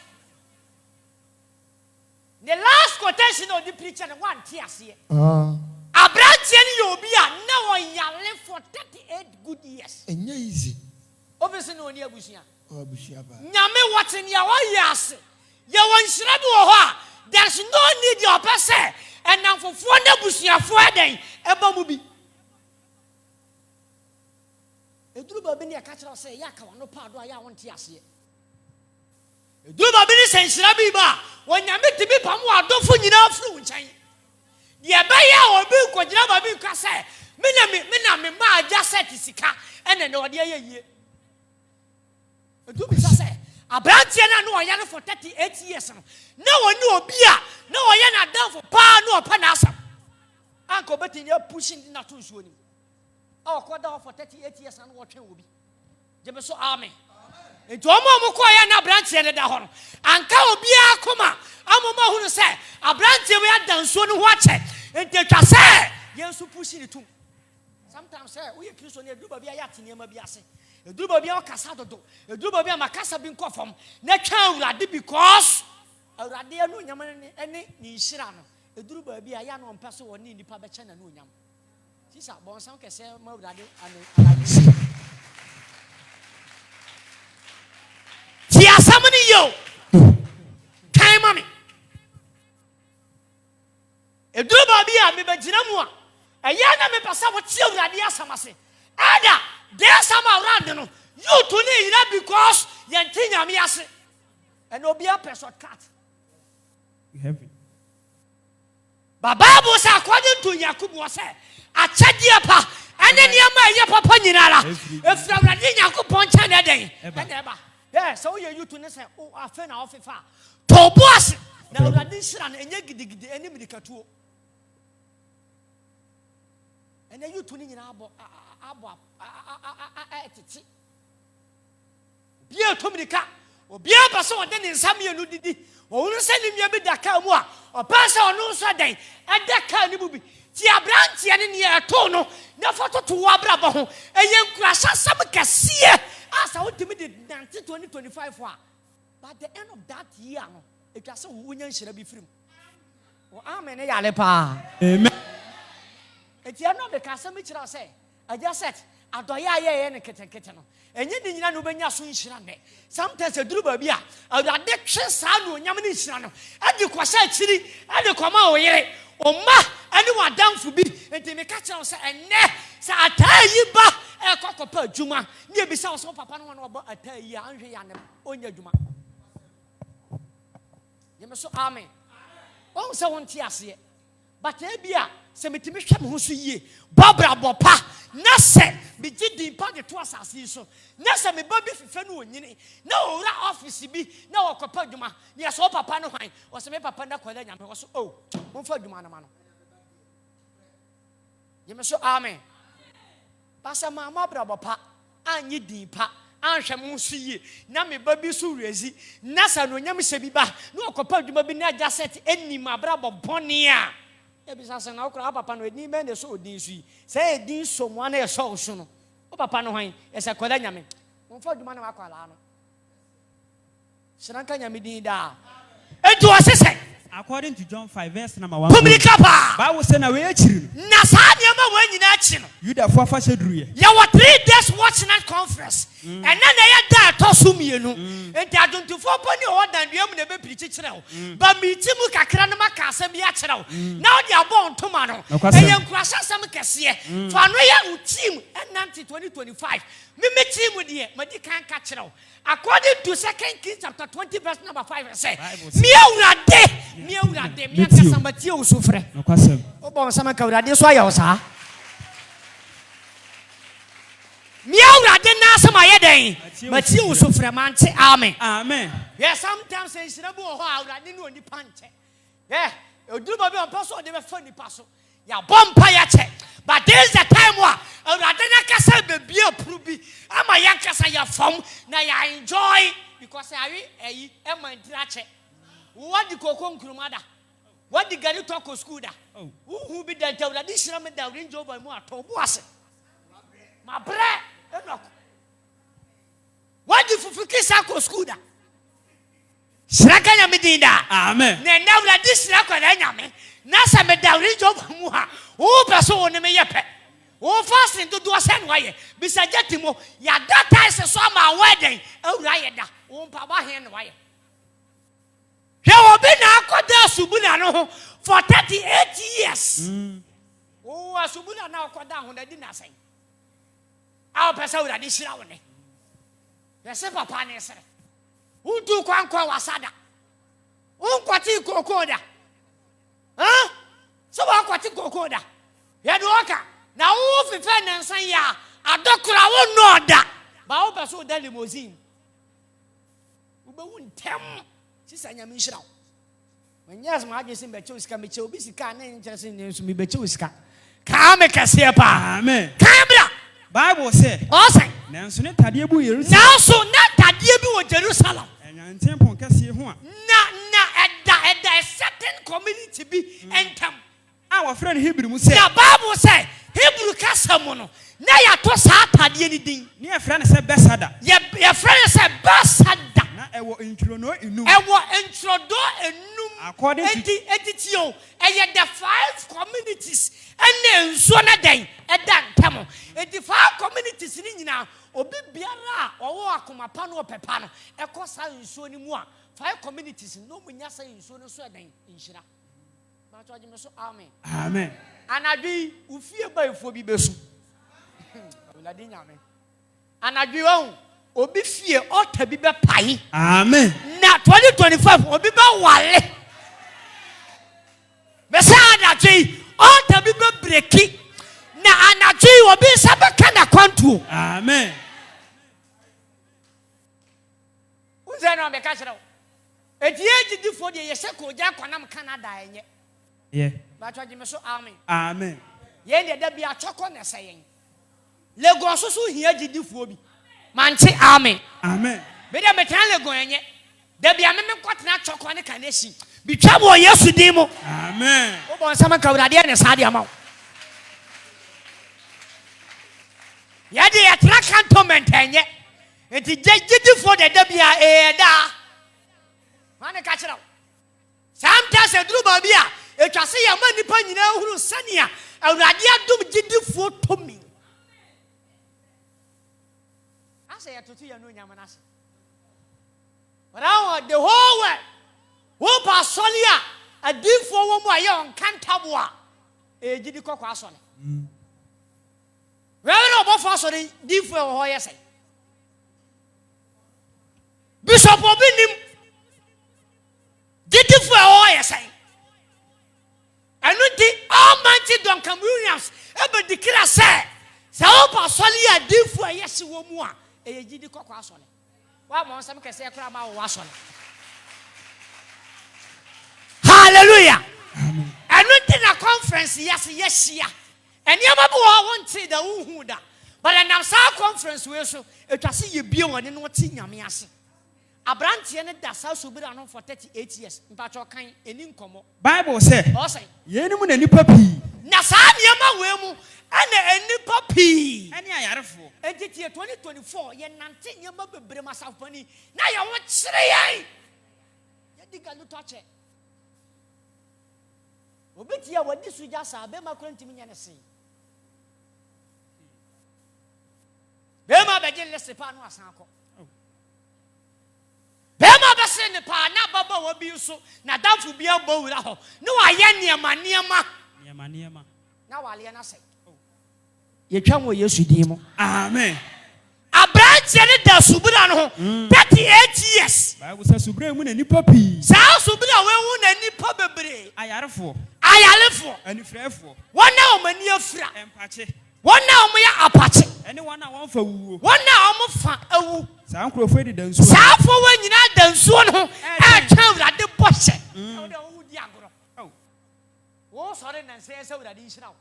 The last quotation of the preacher no one tie ase. Abrantie ni obi a na won yale for 38 good years. Enye easy. Obviously no oni abusia. Abusia ba. Nyame watin ya wa yase. Ye won hira bi wo ho a there's no need your person and now for na busuafo adan eba mu bi. Eduru ba bi ne ka kira say ya ka wono pa do a ya wonte ase. Eduru ba bi ne senhira bi ba wonyame tibi pam wa adofo nyina afru nkyɛn. Ye ba ya obi kogina ba bi ka say me na me ma aja set sika ene ne ode ayeye. Eduru bi say Abrantie na no oyane for 38 years no. Na woni obi a na oye na dan for pa no opa na asam. Uncle Betty, you're pushing not too soon. Oh, quarter for 38 years and what will be. Jemeso Army. Into a moment, quiet and branch and down. And cow be a coma. I'm a man who say, a branch we are done soon watch it. And take a say, yes, to push it too. Sometimes, sir, we accuse on a do baby yat in Yamabiase. A do baby Casado, a do baby Macassa being conform. Next because a radia no yaman any Nishirano. A do baby a young on person or need the public channel no yam. She's a bon some can say more radio and Tia somebody yo. Time mommy. A do baby a me Jinamua. A young me pass what children radia samase. Ada, there's some around no. You to need that because Yantina miase. And Obia person cut. We have it. But Bible says according to Yakub was said, a chadiapa, and then Yama Papa Ninala. If from Yaku Poncha that day. Yeah, so you to say, oh, I fell off if I. Tobos! Now that this run and the enemy catu. And then you to need abo. Bia Tominica, or Bia Basso, then in Samuel Nudidi, or send him your bid that Kamua, or pass on no Sunday, and that kind of be. Tia Branch and in your tono, no photo to Wabrabo, and young crash some cassia as I ultimated 2025 for. By the end of that year, it was a woman should be free. Oh, amen. Amen. It's not the Casamich I say. I just said, I do ya and a kitten. And you didn't know when you're so shirande. Sometimes a drubber beer, a addiction sound, Yamanishan, and you quasai city, and you come away. Oh, ma, anyone down for me, and they may catch us and ne, so I tell you, ba, a cockle Juma, near beside so papa, no, I tell you, Andre and on your Juma. You must so amen. Oh, so one tears yet. But there be a cemetery who see ye, Barbara Bopa, Nasa, be did the party to us as you so. Nasa, me baby fenu, no, that office be, no, Copajuma, yes, all papa no wine, or some papa Quadam was oh, one for Jumana man. You must so amen. Passa my Barbara Bopa, and ye deepa. Ansha musi na me baby so rezi nasa no nyam sebiba no okopa dwuma bi na just eni mabra bobone a e bi sasa na okra papa no eni me ne so odin su say edin so mo na e so so no o papa no hwan e se koda nyame mo fa dwuma na wakwala no siranka nyame din da etu asese. According to John 5 verse number 1. Bible says na we achiri. Na sa niam we nyina achi no. Yuda fo afa shedruye. Ya wa 3 days watching that conference. And then ya da tosu mienu. Enti aduntifo boni o dan duam na be pirichi kire o. Ba miti mu kakra na maka asem ya kire o. Na o dia bon toma no. Eya nkurasa asem kese. Fa no ya team and 2025. Me team die madi kan ka kire o. According to 2 Kings chapter 20 verse number 5 it say, "Mi awurade, mi akasa mati o sufre." No kwasem. O bon sama ka awurade so aya o sa. Mi awurade na sama ye den. Mati o sufre mante. Amen. Amen. Yes, sometimes say sirabu o ho awurade ni oni panche. Yeah, oduru ba bi on paso de be fa ni paso. Ya bompa ya che. But there is the time wa awurade na kasa be bia prubi. Ama ya kasa ya fam na ya enjoy because ayi e ma ntrache. What the kokon krumada? What the gari talk school da? Who be that awurade shira me da range over mu ato bo ase. Ma bre enok. What the fufuki sako school da? Shira kanya me din da. Amen. Na awurade shira kwa da nyame. Na sa me da range over mu ha. O person won me yepe. O fasting to do asen waye. Bisa jetimo ya data is so ma wedding. Awura da. O mpa ba hen waye. He will be now Koda Subuna no for 38 years. Oh, Subuna now Koda on the dinner say. Our person that is shrouded. The simple panis. Who do Quanqua Wasada? Unquati Kokoda. Huh? So Aquati Kokoda. Yadoka. Now, if you and say, ya, a doctor, I won't know that. But our person that limousine. We won't tell. Sanya mishra when yes ma agesi becho iska mecho bisika na interest in me becho iska Kame kase pa. Amen. Kamera. Bible say. Ose. Nanso ne tade bu Jerusalem. Nanso na tade bi wo Jerusalem. Enyanten pon kase ho a. Na a certain community bi entam. Our friend Hebrew mu say. Na Bible say Hebrew kasa mo no. Na ya to sa tade ni din. Ne a friend say Besada. Ye friend say Besada. Na ewo introno enum. Ewo introdo enum. According to editio eye the 5 communities ene nso na den eda ntamo. The 5 communities ni nyina obi biara owo akoma pa no opepa no ekosa nso ni mu a 5 communities no munya sa nso no so den nhira. Ma to agye me so amen. Amen. Anadwi ufie baifo bi besu. Olade nyame. Anadwi won obi fie ota bi be pai. Amen. Na 2025 obi be wale. Besa anadwi ota bi be breki. Na anadwi obi sabe kana kwantu. Amen. Unze no me ka kire wo. Etiye gidifo de ye se ko ja kwanam Canada enye. Yeah. Ba to agye me so amen. Amen. Ye ne da bi atwoko ne seyen. Lagos so hia gidifo bi. Manche amen. Amen. Me da me tan Lagos enye. Da bi ameme kwatena atwoko ne kanesi. Bitwa bo Yesu din mo. Amen. Wo bon sama ka wurade ne saade ama wo. Ya de ya tra cantonment enye. Enti gidifo de da bi a da. Mane ka kira wo. Sometimes eduru ba bi a etwase ya ma nipa nyina huru sania awurade adom gidifo tomi. Asa ya tutu ya no nyama na ase. But the whole world wo pa solia adifo wo mu aye on kantabo a gidi kokwa asole. Reverend obofo asole difo wo ho yesai. Bishop obinim gidifo wo yesai. Anu di Almighty Duncan Williams ebe declare say sa wo pa solia difo yesi wo mu a gidi kokwa asole. Wa mo nsam kese kura ma wo asole. Hallelujah. Amen. Anu di na conference yes ya. Eniama bo wo wonte da uhu da. But na sa conference we so etwase ye bie woni no ti nyame ase. Abrantie ne da sa so bi no for 38 years. Mpacho kan eni nkomo. Bible say. O say. Yenimu na nipa pi. Na sa niama we mu ana enipa pi. Ani ayarefo. Entitie 2024 ye nante niama bebre masafani. Na ye wo kire yan. Ye diga lu toche. Obetia wadi suja sa be ma kwantimi nya ne se. Be ma be je lese pa no asan akọ. Be ma be se ne pa na baba wo bi so na danfo bi abo wura ho. Ne wa ye niema. Na wale na se. Ye twa wo Yesu din mo. Amen. Abranche ne da subura no ho 38 years. Bible say subura mu na nipa pi. Sa subura we hu na nipa bebre. Ayarefo. Anifrefo. Wona o mani afura. Empache. Wona o mo ya apache. Ene wana won fa wuwo. Wona o mo fa awu. Sa nkrofo di dansuo. Sa fo wa nyina dansuo no e twa urade bɔhyɛ. O de wo di agoro. Wo sɔre na nse sɛ urade nhira wo.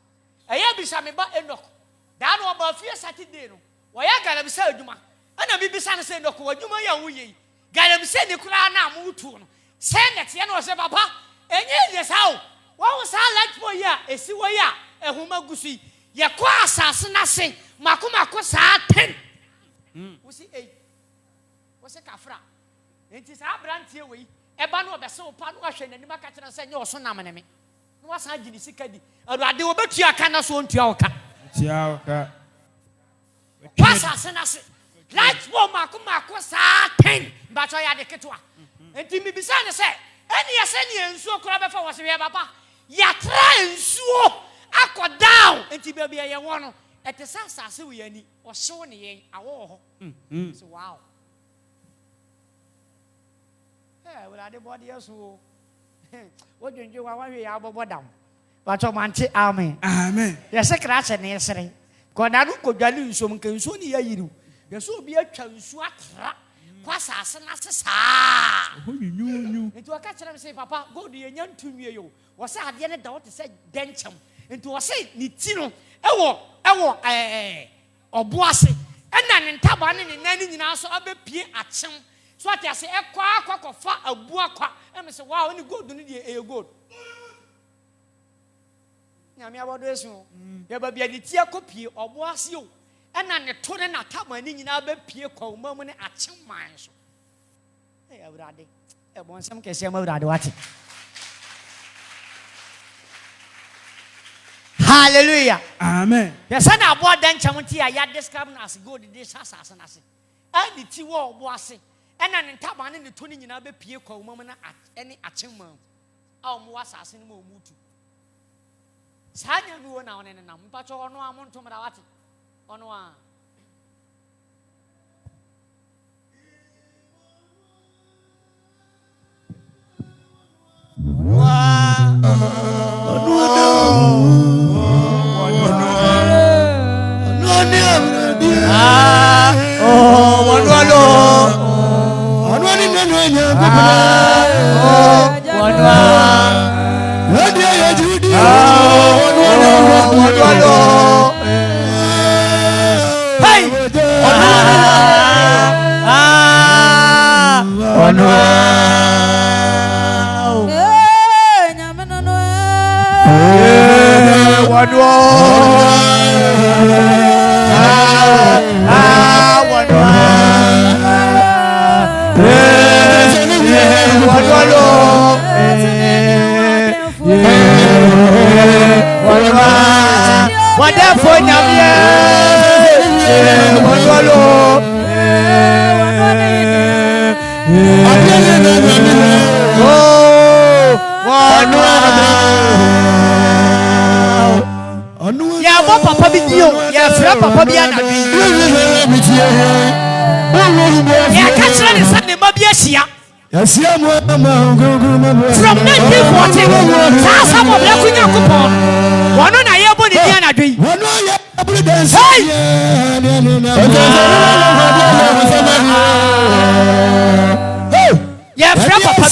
Ɛyɛ bisa me ba Enoch. Da no ba fie Saturday no. Wo ya galam sɛ adwuma. Ana bi bisa ne sɛ Enoch wo adwuma ya wo yi. Galam sɛ ni kura na mo tu no. Sɛ net ye no sɛ papa. Enye ye sa wo. Wo sa light boy ya esi wo ya ehuma gusu ye kwa asase na se makomako saa 10 wo si 8 wo se kafra enti saa brantie we eba no obese wo pa no ahwe nanim aka kyerɛ sɛ nye oso nam ne me no wasa gini sika di awurade wo betua aka na so ontua wo ka tia wo ka kwa asase na se light boy makomako saa 10 ba cho ya de ketwa enti mi bisa ne sɛ eni ye sɛ ne ensuo kora befa wo se we baba yatra ensuo akọ down enti baby ye wo no ete sasase we ani o hyew ne yen awo ho so wow we la de body yeso wo dwendwe wa hwe ya bobo dam ba cho manche amen amen ye se kra che ne sere ko na no kodwale nsuo mka nsuo ne ya yiri ye so obi atwa nsuo atra kwa sase na se saa ho nyunyu enti waka kire me se papa god ye nya ntumwie yo wo se ade ne da wo te se denchem Into was say Nitino, Ewo, Obuase, and then Taban and Nanny Naso Abe Pie at some. So I say, a quack of fat, a buaka, and I say, wow, when you go to the good. Yamia, what is you? There will be a tia copy or was you, and then the total not Taban in Abe Pie call moment at some miles. Hey, I would add it. I want some case I'm out what. Hallelujah. Amen. The son of what then Chamunti, I had described as good this assassin. I did tea war was it. And then Taban in the Tony in Abe Pie call moment at any achievement. Our more assassin will move to. Sanya no now and then, but you no amount to Marawati. On one. Papa Biana. Yeah, catch the Sunday Mabia. From 1940, some of the coupon. One on a year body Diana Dree. Yeah, from Papa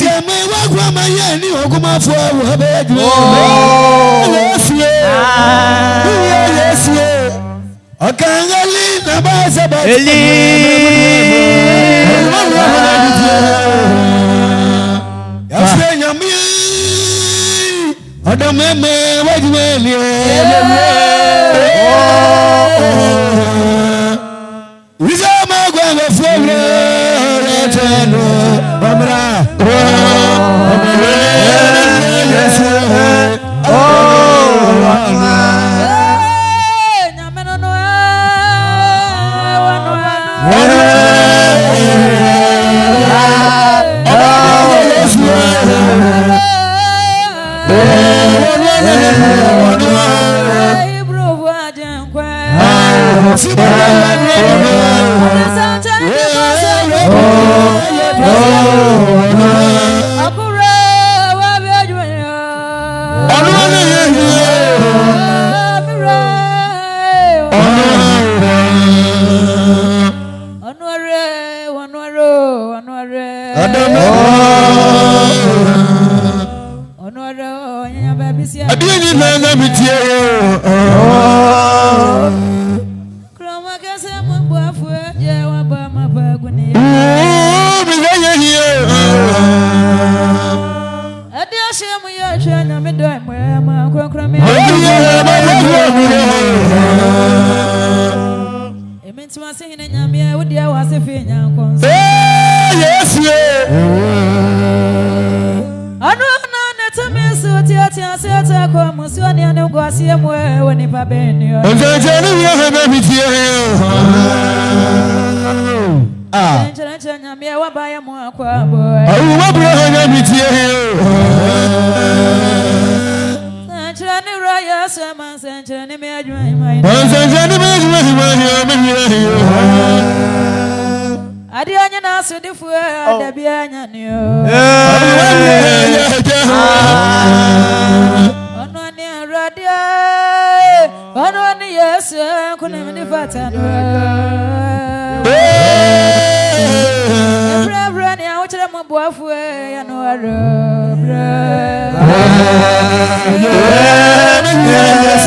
Yeah.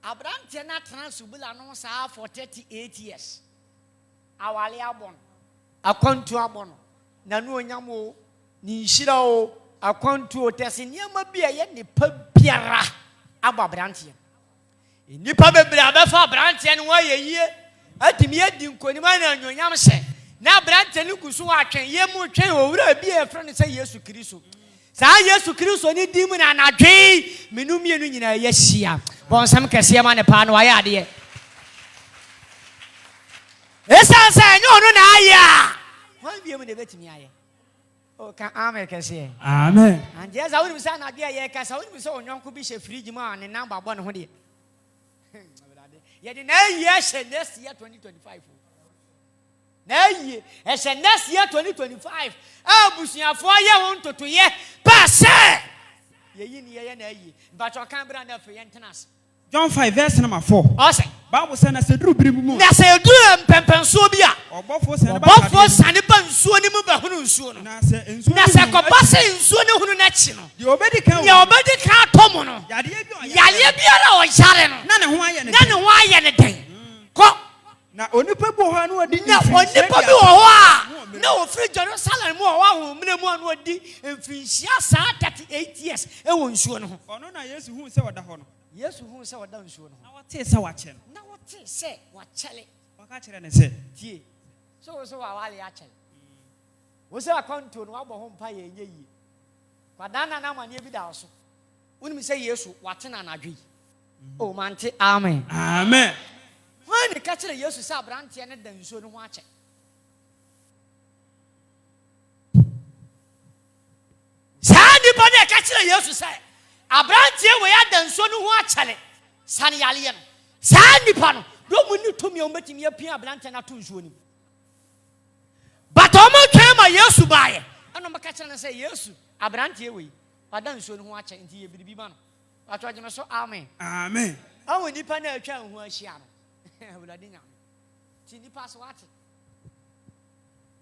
Abrante na transubula no sa for 38 years. Awale abon. Akwantu abon. Na no onyamo ni nhira o akwantu o tese niam bia ye nipa biara aba abrante. Nipa bebre abefa abrante no wayeyie atimi edi nkonima na anyonyam hye. Na abrante ni kusu atwen ye mu twen owura bia efre ne se Yesu Kristo. Sa Yesu Kristo ni dimu na anadwe menumie no nyina ye hia. Bonsam kese ma ne pa no aye ade. Esa se nyo no na aya. Wan bia mu de betimi aye. O ka amen kese. Amen. Anje za woni sa na ade aye ka sa woni so onwonko bi she fridge ma ne namba bo ne ho de. Ye de na ye she next year 2025. Na ye she next year 2025. Abusuafo ye won totoye pa se. Ye yi ni ye na ye. But you can brand up for yentenas. John 5 verse number 4. Ose. Bible say na se duru biri mu. Na se duru mpempenso bia. Obofo se ne ba. Obofo sane ba nsuo ni mu ba hunu nsuo no. Na se nsuo. Na se kobase nsuo ni hunu na chi no. Ye obedi kan. Ye obedi kan tomo no. Yade bi o. Yale biara o yare no. Na ne ho aye ne. Na ne ho aye ne den. Ko. Na onipa bi ho anu odi. Na onipa bi ho a. Na ofri Jerusalem mu o wa ho mne mu anu odi emfinhia sa 38 years e wo nsuo no ho. Ono na Yesu hu se wada ho no. Yesu hu se wada nsuo no. Na wote se wache no. Na wote se wachele. Waka kire ne se. Tie. So wa wale achele. Wo se akwanto no abo ho mpa ye enye yi. Kwadana na mane bi da so. Woni se Yesu wate na anadwe. O mante amen. Amen. Wani ka kire Yesu se abrante ne da nsuo no ho ache. Sani bode ka kire Yesu se abrante we ya da nsuo no ho achele. Sani yale ye no. Sani pa no do mu ni tomi o metimi apia abrante na to nsuo ni. But omo twema Yesu baaye. Ano maka kire na se Yesu abrante we wada nsuo no ho ache nti ye biribi ma no. Atwa je me so amen. Amen. Awo nipa na atwa ho ahia no. Wulade nya. Ti nipa so ate.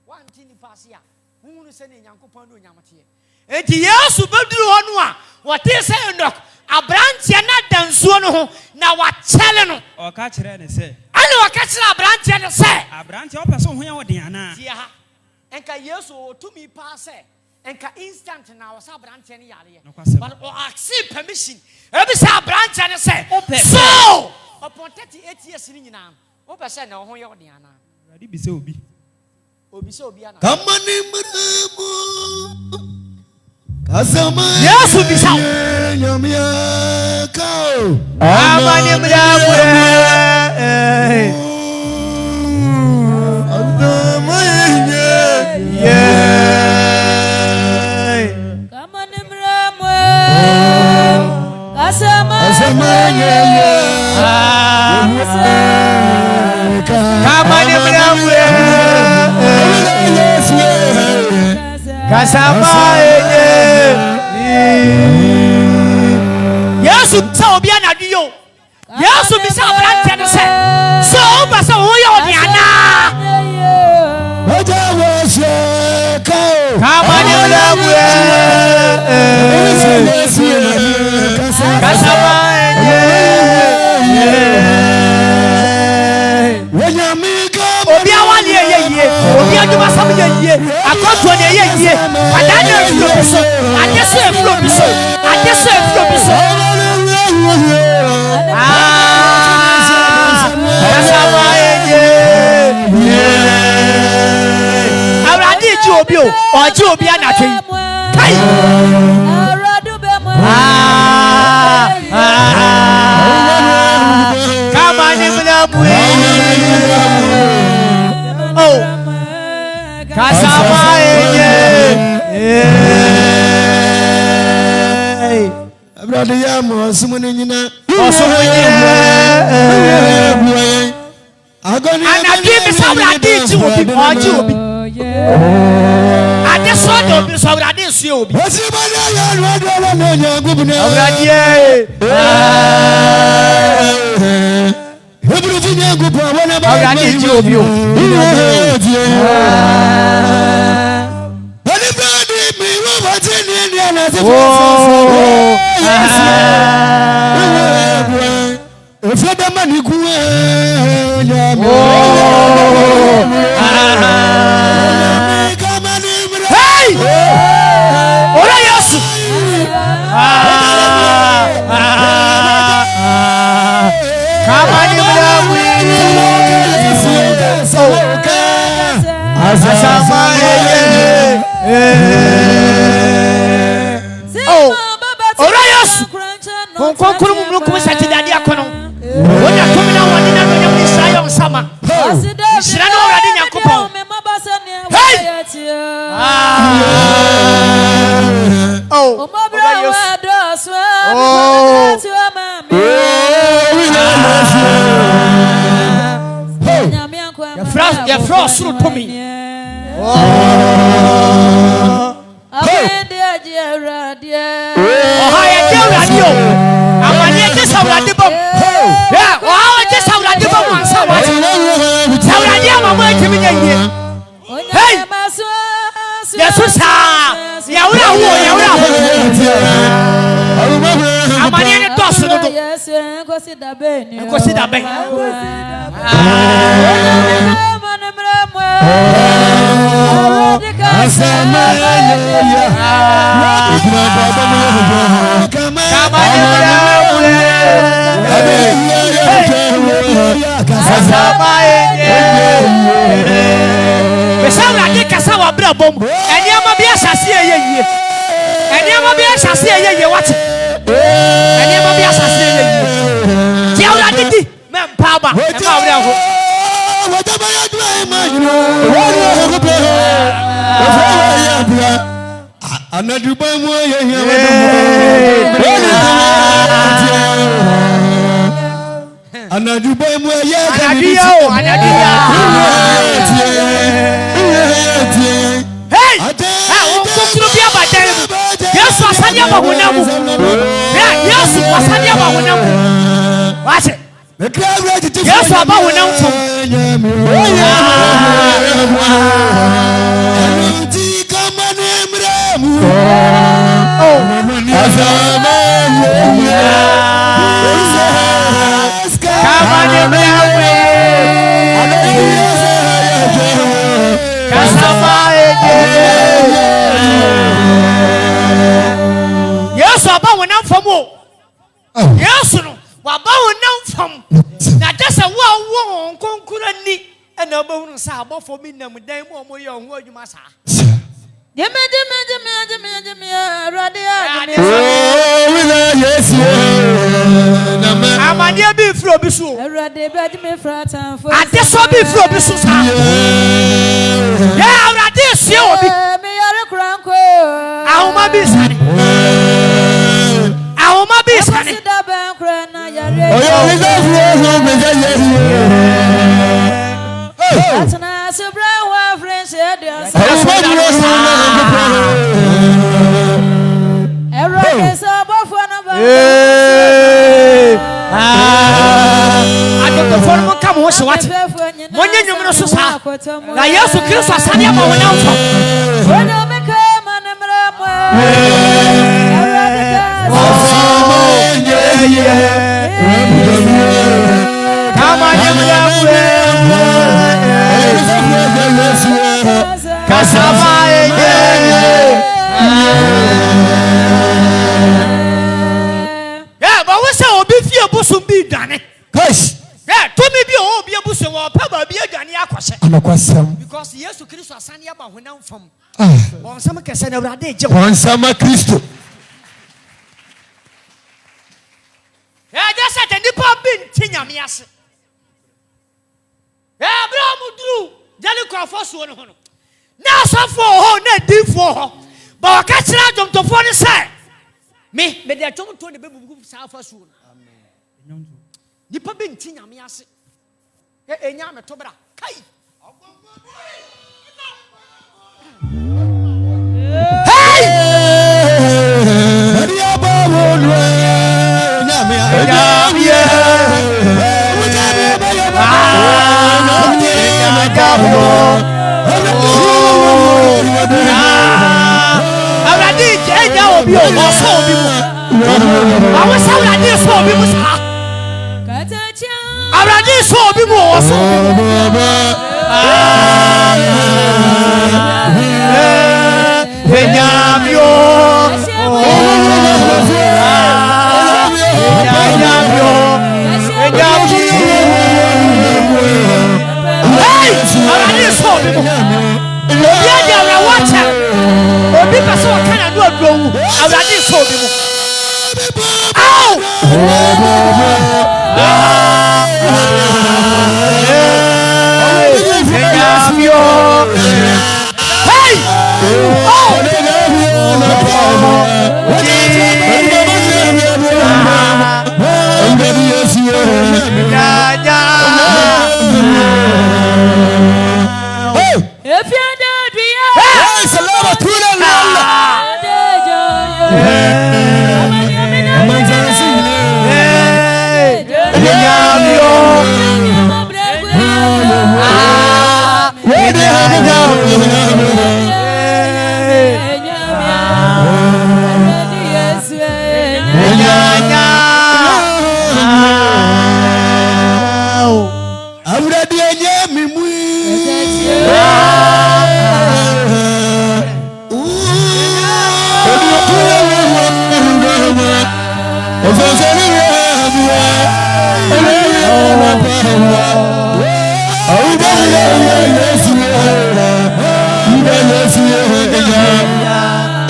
Wan ti nipa se a. Hunu se ne Nyankopɔn do nyamte. Enti Yesu beduru ho no a, wote se ndok abrante na dansuo no ho na wachele no. O ka kire ne se. Ani waka kire abrante ne se. Abrante o pese ho ya wode ana. Ti ha. Enka Yesu otumi pa se. Enka instant na wasa abrante ne yare. But o ask permission. Ebi se abrante ne se. So, upon 38 years ni nyina. O pese na ho ya wode ana. Radi bi se obi. Obi se obi ana. Kamani mramu. Kasama Yesu bisa. Nyamia kao. Amani mramu. Adama ye. Kamani mramu. Kasama ye. Kamani mramu. Kasama Yesu bisa obi anadu yo. Yesu bisa abrante ne se. So o ba se wo yo ni ana. Oja wo se kao. Kamani mramu. Kasama Obi awali ye. Obi aduma sam ye. Akonto ne ye. Adana efro biso. Adeso efro biso. Adeso efro biso. Kasama Awurade ji obi o. Oji obi anatwe. Kai. Oh, Kasama enye. Brother Yamo, someone in you. I'm going to give you some of these to be more Juby. I just saw them, so I didn't see you. What's your Your frost through to me. Because yes, Christ was sending about when I'm from. On some occasion, I did. On some Christ. I just said, and the pop in Tinyamias. Abraham drew Jericho for so no. Now so for ho na di for ho. But ka kira dom to for ni say. Me dey chom to the baby sa for so. Amen. Nipa be nti nyame ase. Enya me to bra. Kai.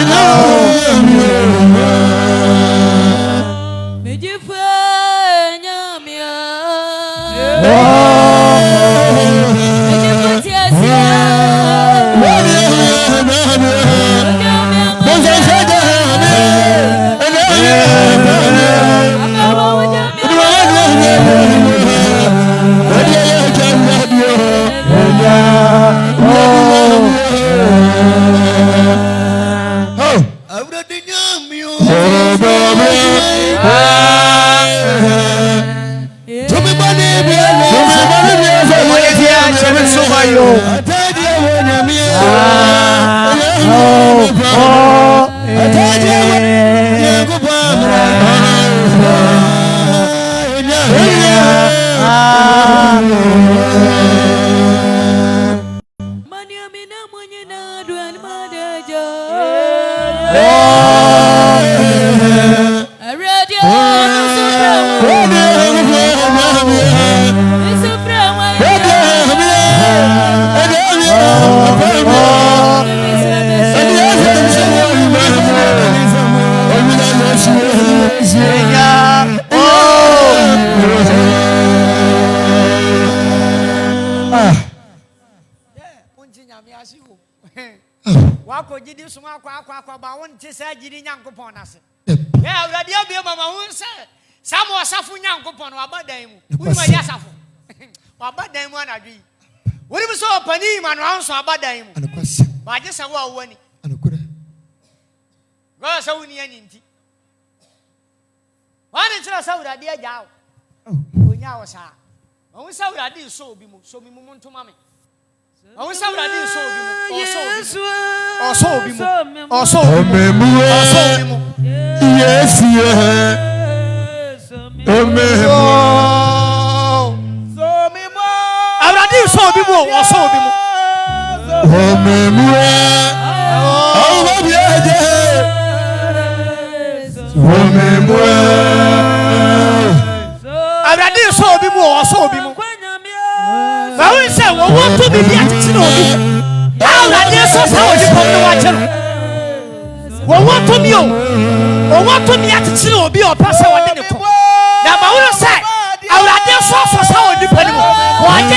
Now,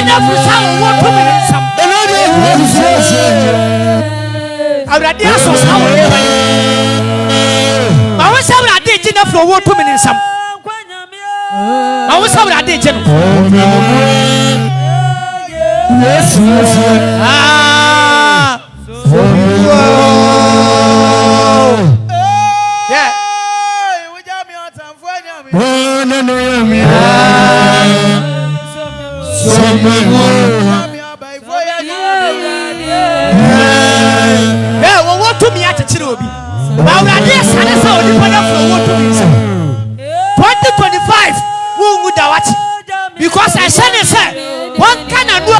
Gina for some what 2 minutes. Already I saw some. I was out there Gina for what 2 minutes. I was out there Gina. Yeah. What to me at a chirobi? Now, I guess I saw the mother for what to me. 2025, who would I watch? Because I said it, sir. What can I do?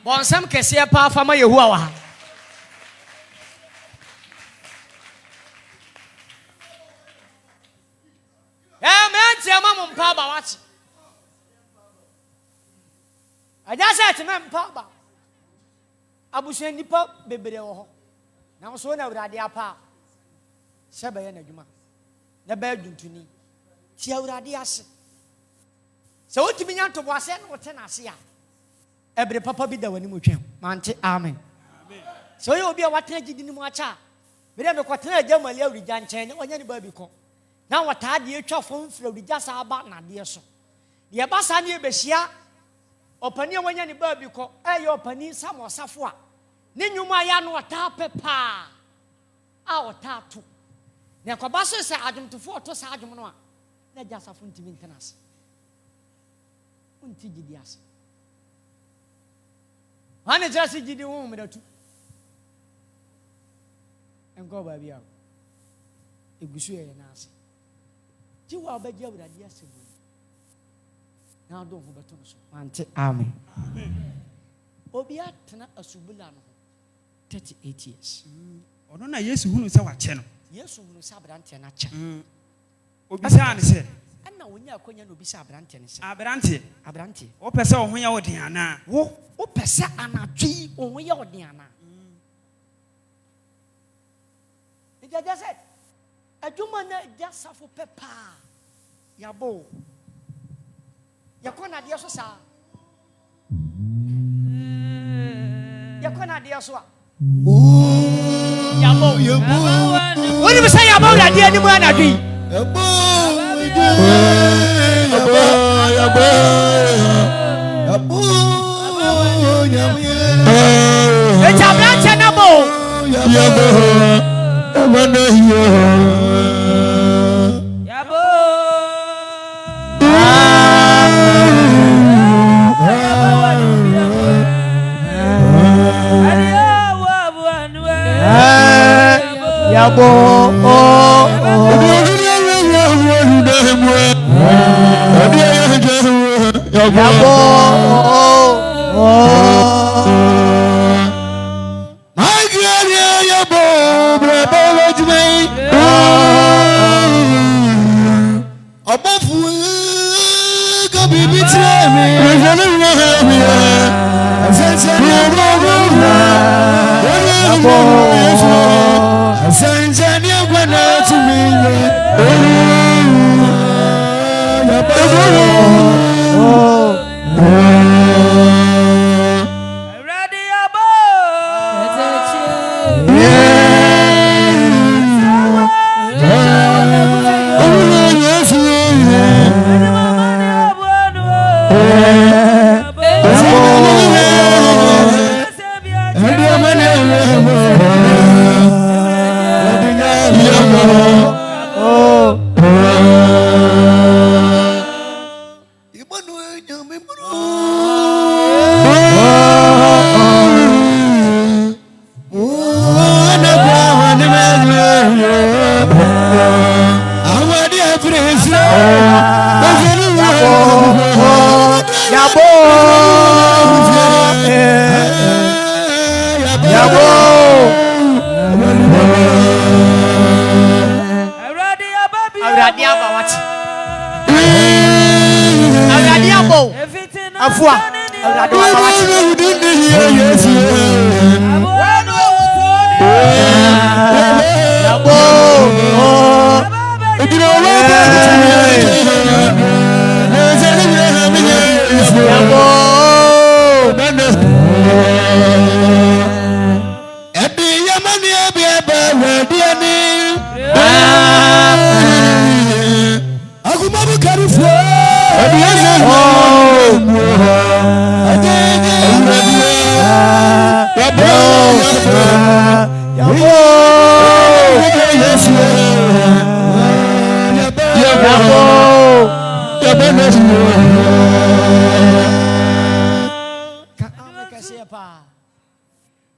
Bonsam kesiya pa fama Yehowa wa. Menti ama mpa ba wachi. Aja se ti mpa ba. Abusuan nipa bebere wo ho. Na so na awurade apa. Se ba ye na adwuma. Na ba aduntuni. Ti awurade ase. Se wotimi nya to bo ase na wote na ase ya. Every papa be the one you can. Mante, amen. So you will be a what tragedy in Macha. We have a quarter Germany every Jan Chen or any baby con. Now what had you chop from the just about not dear so. The Abbasani Bessia open your one any baby con, your penny some or Safwa. Ninu Mayan or Tapepa. Our tattoo. Nakabasa said Adam to 4 to Sergeant Noah. Let just a funti maintenance. Untidias. Ana just did the woman or two. And go by the hour. It was swear and ask. You are better than yesterday. Now don't go back to us. Amen. Obia Tana a Subulano 38 years. Or no, yes, who knows our channel. Yes, who knows Abrante and Acha. Obisan said. And now when you are going to be Sabrante, Abrante, or person when you are Diana. O pesa anatwi onwe ya odiana. Ija just said, aduma na just safo pepa. Yabo. Yakona dia so sa. Yakona dia so. Yabo. What do you say about that dia ni mo anadwi? Yabo. It's a branch and a bow. Afua. Awurade wa ma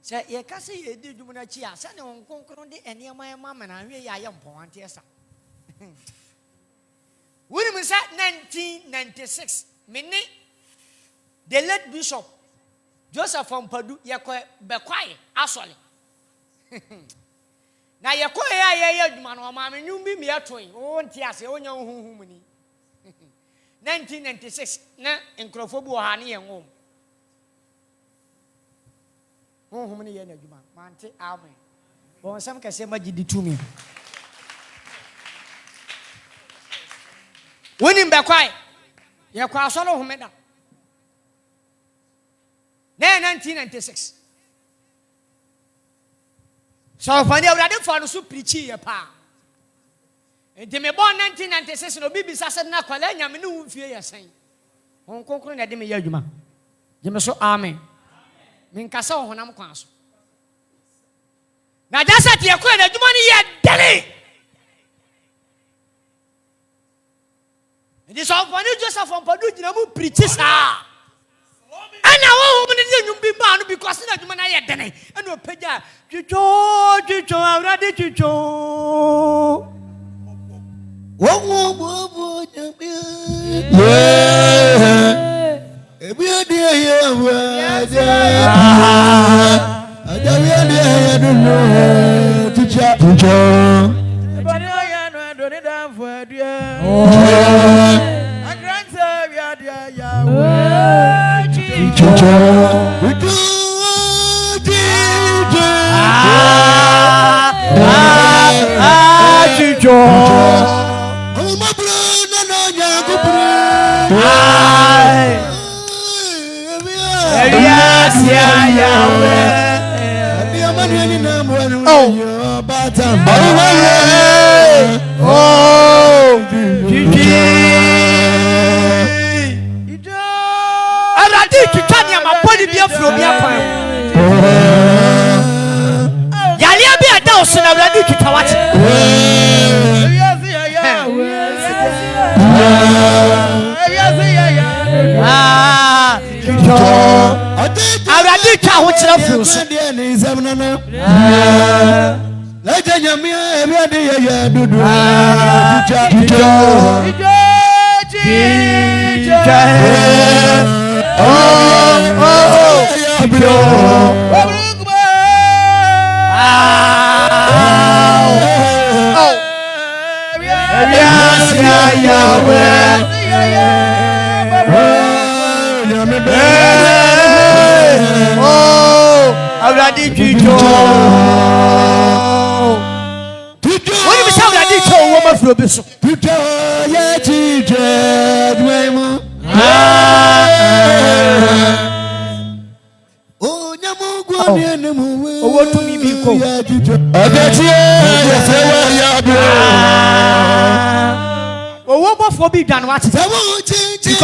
Say ye kasi ye di jumuna chia sa ne on konkron de eniema e mama na hwe ya ye mpon esa. When we say 1996 mini the late bishop Joseph Ompadu ye ko be kwai asole. Na ye ko ye adwuma no ma me nyum bi me atoin o nti ase onya huhum ni. 1996 na enkrofo bu ha ne ye ngom. Huhum ni ye na adwuma mante amen. Bon sam kase magidi tumi. Winning be kwai ye kwa so no humeda. Na 1996 so fani awrade fa no so preachi ye pa. Enti me born 1996 no bibi sase na kwala nyame ne hu fie ye sen. Hon konkoro na de me ye adwuma. Je me so amen. Min kasa honam kwa so. Na jasa tie kwa na adwuma ni ye dele. Enti so fani Joseph Ompadu gina mu preachi sa. Ana wo mu ne nyum bi ba no because na adwuma na ye dele. Ana opagya twitwo awrade twitwo. Wo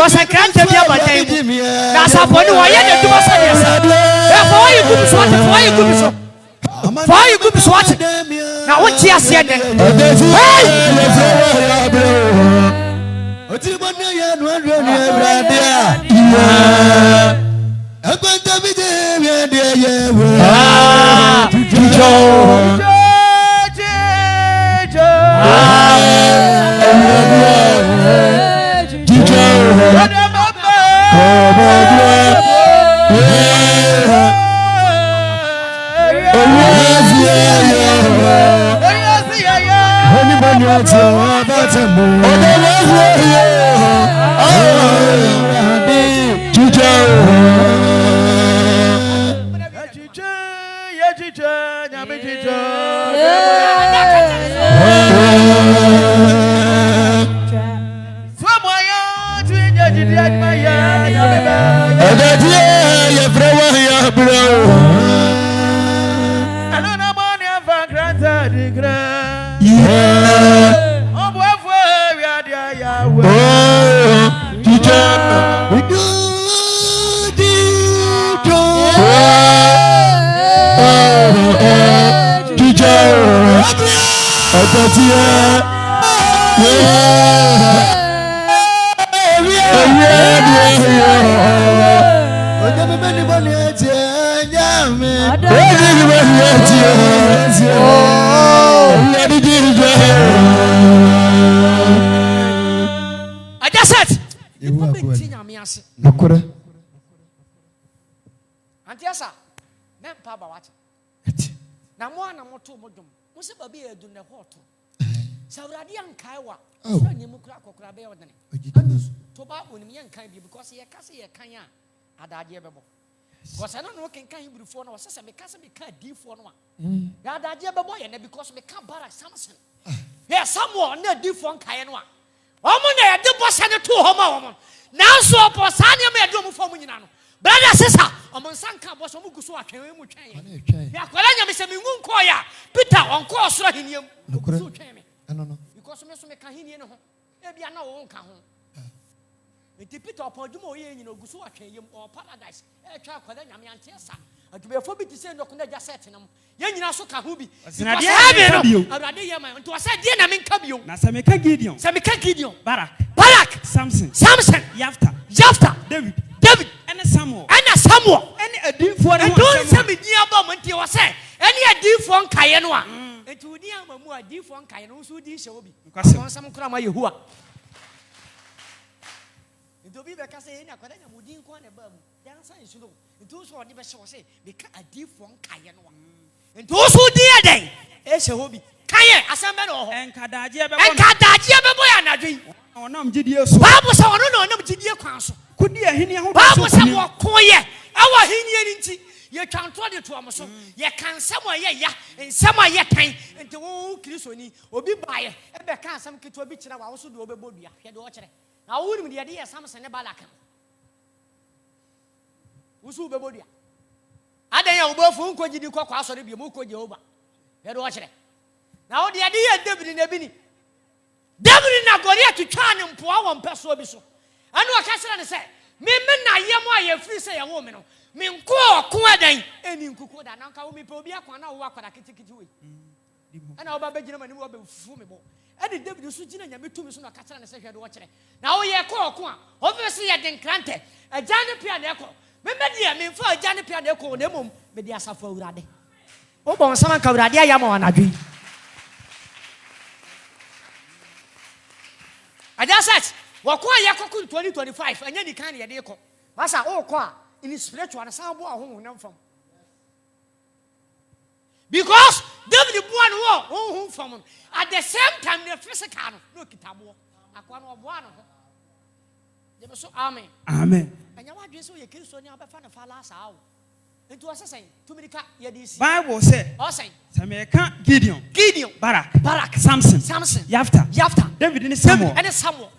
because I can't tell you about them. That's how funny why you do us. Why you could be swatted? Why you could be so? Why you could be swatted? Now what you said then? Antiasa, men paba wacha. Na mo na moto modum. Mo se baby edu ne hoto. Sawradi ankai wa. So ni mu kura kokura be odane. To ba onim ye nkan bi because ye kase ye kan a adade bebo. Because I don't know can Hebrew for no se me kase me kan di for no a. Ya adade bebo ye na because me kan Barak Samson. Here someone na di for nkai no a. Omo na ye de bossa ne to ho ma omo. Now so for sanya me do mu for mu nyina no. Brother sister, omo sanka boss omo guso atwen mu twen. Ya kwala nya me se me ngun ko ya. Peter on ko soro hiniam. Guso twen me. No. Because me so me kan hinie no ho. E bia na wo nka ho. Enti Peter upon dwuma oye nyina guso atwen yem or paradise. E twa kwala nya me ante sa. Adubefo bi ti se ndoko na ja set nam. Ye nyina so ka ho bi. Na de ya Awurade ye man. Nti wasa de na me nka bio. Na se me ka Gideon. Se me ka Gideon. Barak. Samson. Yafta. David. And Samuel. And a deep for and don't say me near bomb until I say any a deep for Kayanoa. And to near Mamma deep for Kayano, so this shall be because some crama you who are. It will be the Cassina, Cadena, would you want a bum? Dance and should those who are never shall say, become a deep for Kayanoa. And those who dear day, Eshahobi, Kaye, Asamano, and Kadajia, and Nadri. Oh, no, Gideon. Bible saw no Gideon council. Could be a Hinia. Bible said, walk quiet. Our Hinian. You can't try it to Amazon. You can somewhere, and somewhere yet time, and the old Christian will be by and there can some kid to a bitch and I also do a body. Now, wouldn't the idea Samson about like him? Who's who body? I don't know who could you cock us or be more could you over. You're watching it. Now, the idea David in the Bini. David in a Goria to Chan and Power and Pesso. I know a Castle said, me men I am free say a woman. Me ko dan eni nkuko da na nka wo me pe obi akwa na wo akwada kitikiti we ana oba be gina mani wo be fu me bo e de David so gina nyame tumi so na ka kira ne se hwede wo kire na wo ye ko ko a obviously ye den krante agya ne pia na ekọ me dia me mfa agya ne pia na ekọ na emom me dia asafo awurade wo bon sama ka awurade ayama wanadwi agya set wo ko ye kokun 2025 anya ni kan ye de ekọ masa wo ko a in spiritual and some boy from because David born from at the same time the physical no kitabo akwa no boa no they so amen and you want so you can so nya be fa na fa last hour into assassin to me ka ye this Bible say Sameka Gideon Barak Samson Yafta David and Samuel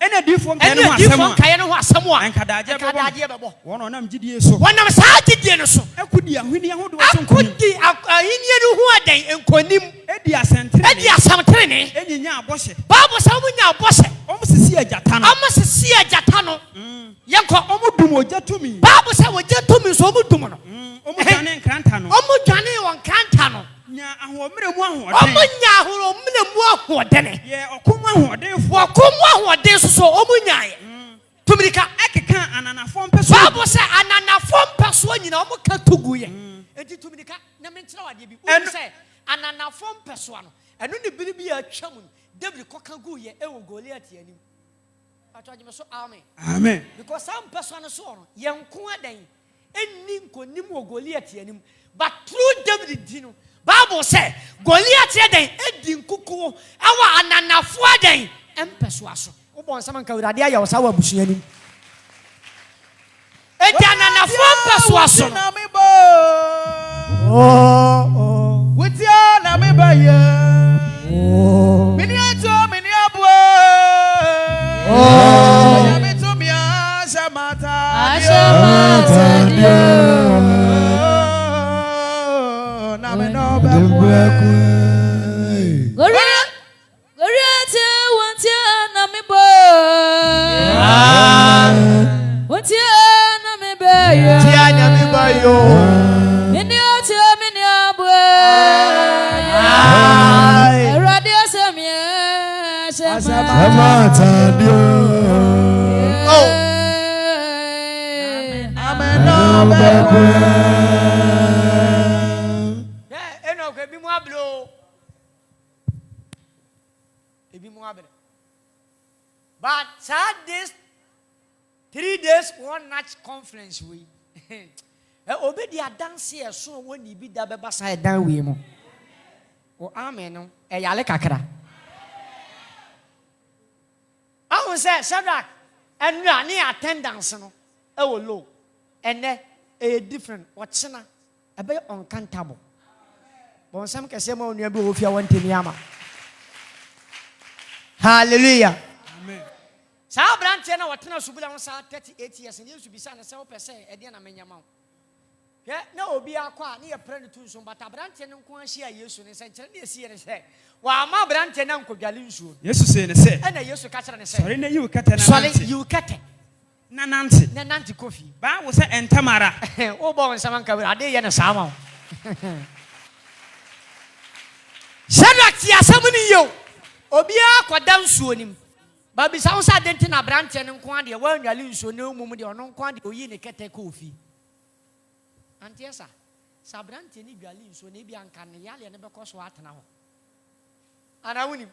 and a different kind of Samuel and Kadaje bebo one on Gideon so one of sa Gideon so akudia hwini ho do so akudi ahini hu adan enkonim edia santre ne enyinya aboshe Bible say omunya aboshe omsisi agata no yenko omudum ojetumi Bible say ojetumi so omudum no omudwane nkranta no omudwane won kranta no nya ahomere mu ahoden omunya ahomere mu ahoden ye okomu ahoden so omunyae tumirika ekeka ananafo mpeso Bible say ananafo mpeso nyina omuka tuguye enti tumirika na menkyira wade bi o say ananafo mpeso no eno ne biribi atwam David koka guye ewo Goliath anim atwaje so amen because some person so no yenko adan enni nkonim wo Goliath anim but through David dino Bible say Goliath adan edi nkuku awa ananafo adan empeso aso wo bon sama nka urade aya wo sa wa busu anim edi ananafo empeso aso na me bo wutia na me ba ye mini ato mini abo ya me to mi ashamata dio na me no ba Goriate wantia na me bo wantia na me ba yo tia na me ba yo mini ato mini abo radio se mi But sad this 3 days one night conference we. Obedi dance here so when you be da beba side down we mo. O amen no. Yale kakra. I will say Shadrach and you are near attendance no. Low. And then a different what's na a bit uncountable. But some can say more near if you want to Yama. Hallelujah. Amen. Sa branch na watena subula on sa 38 years and used to be son and 7% edian amenya ma. Ke na obi akwa na ye pray to nso but branch no nko ahia Yesu ne senche na esi ne se. Wa ma branch na nkodwale nsuo. Yesu se ne se. Na Yesu ka kire ne se. Sorry na you kete na. Sorry you kete. Na nanti. Na nanti kofi. Ba wo se entamara. O bo nsama nka we ade ye ne sama. Shadrach ti asam ni yo. Obi akwa nsuo nim. Baby sounds identity na branch and quantity when you lose so no moment or no quantity or you get a coffee. And yes, sir. Sabrant any galin so maybe and can yally and never cost what now. And I win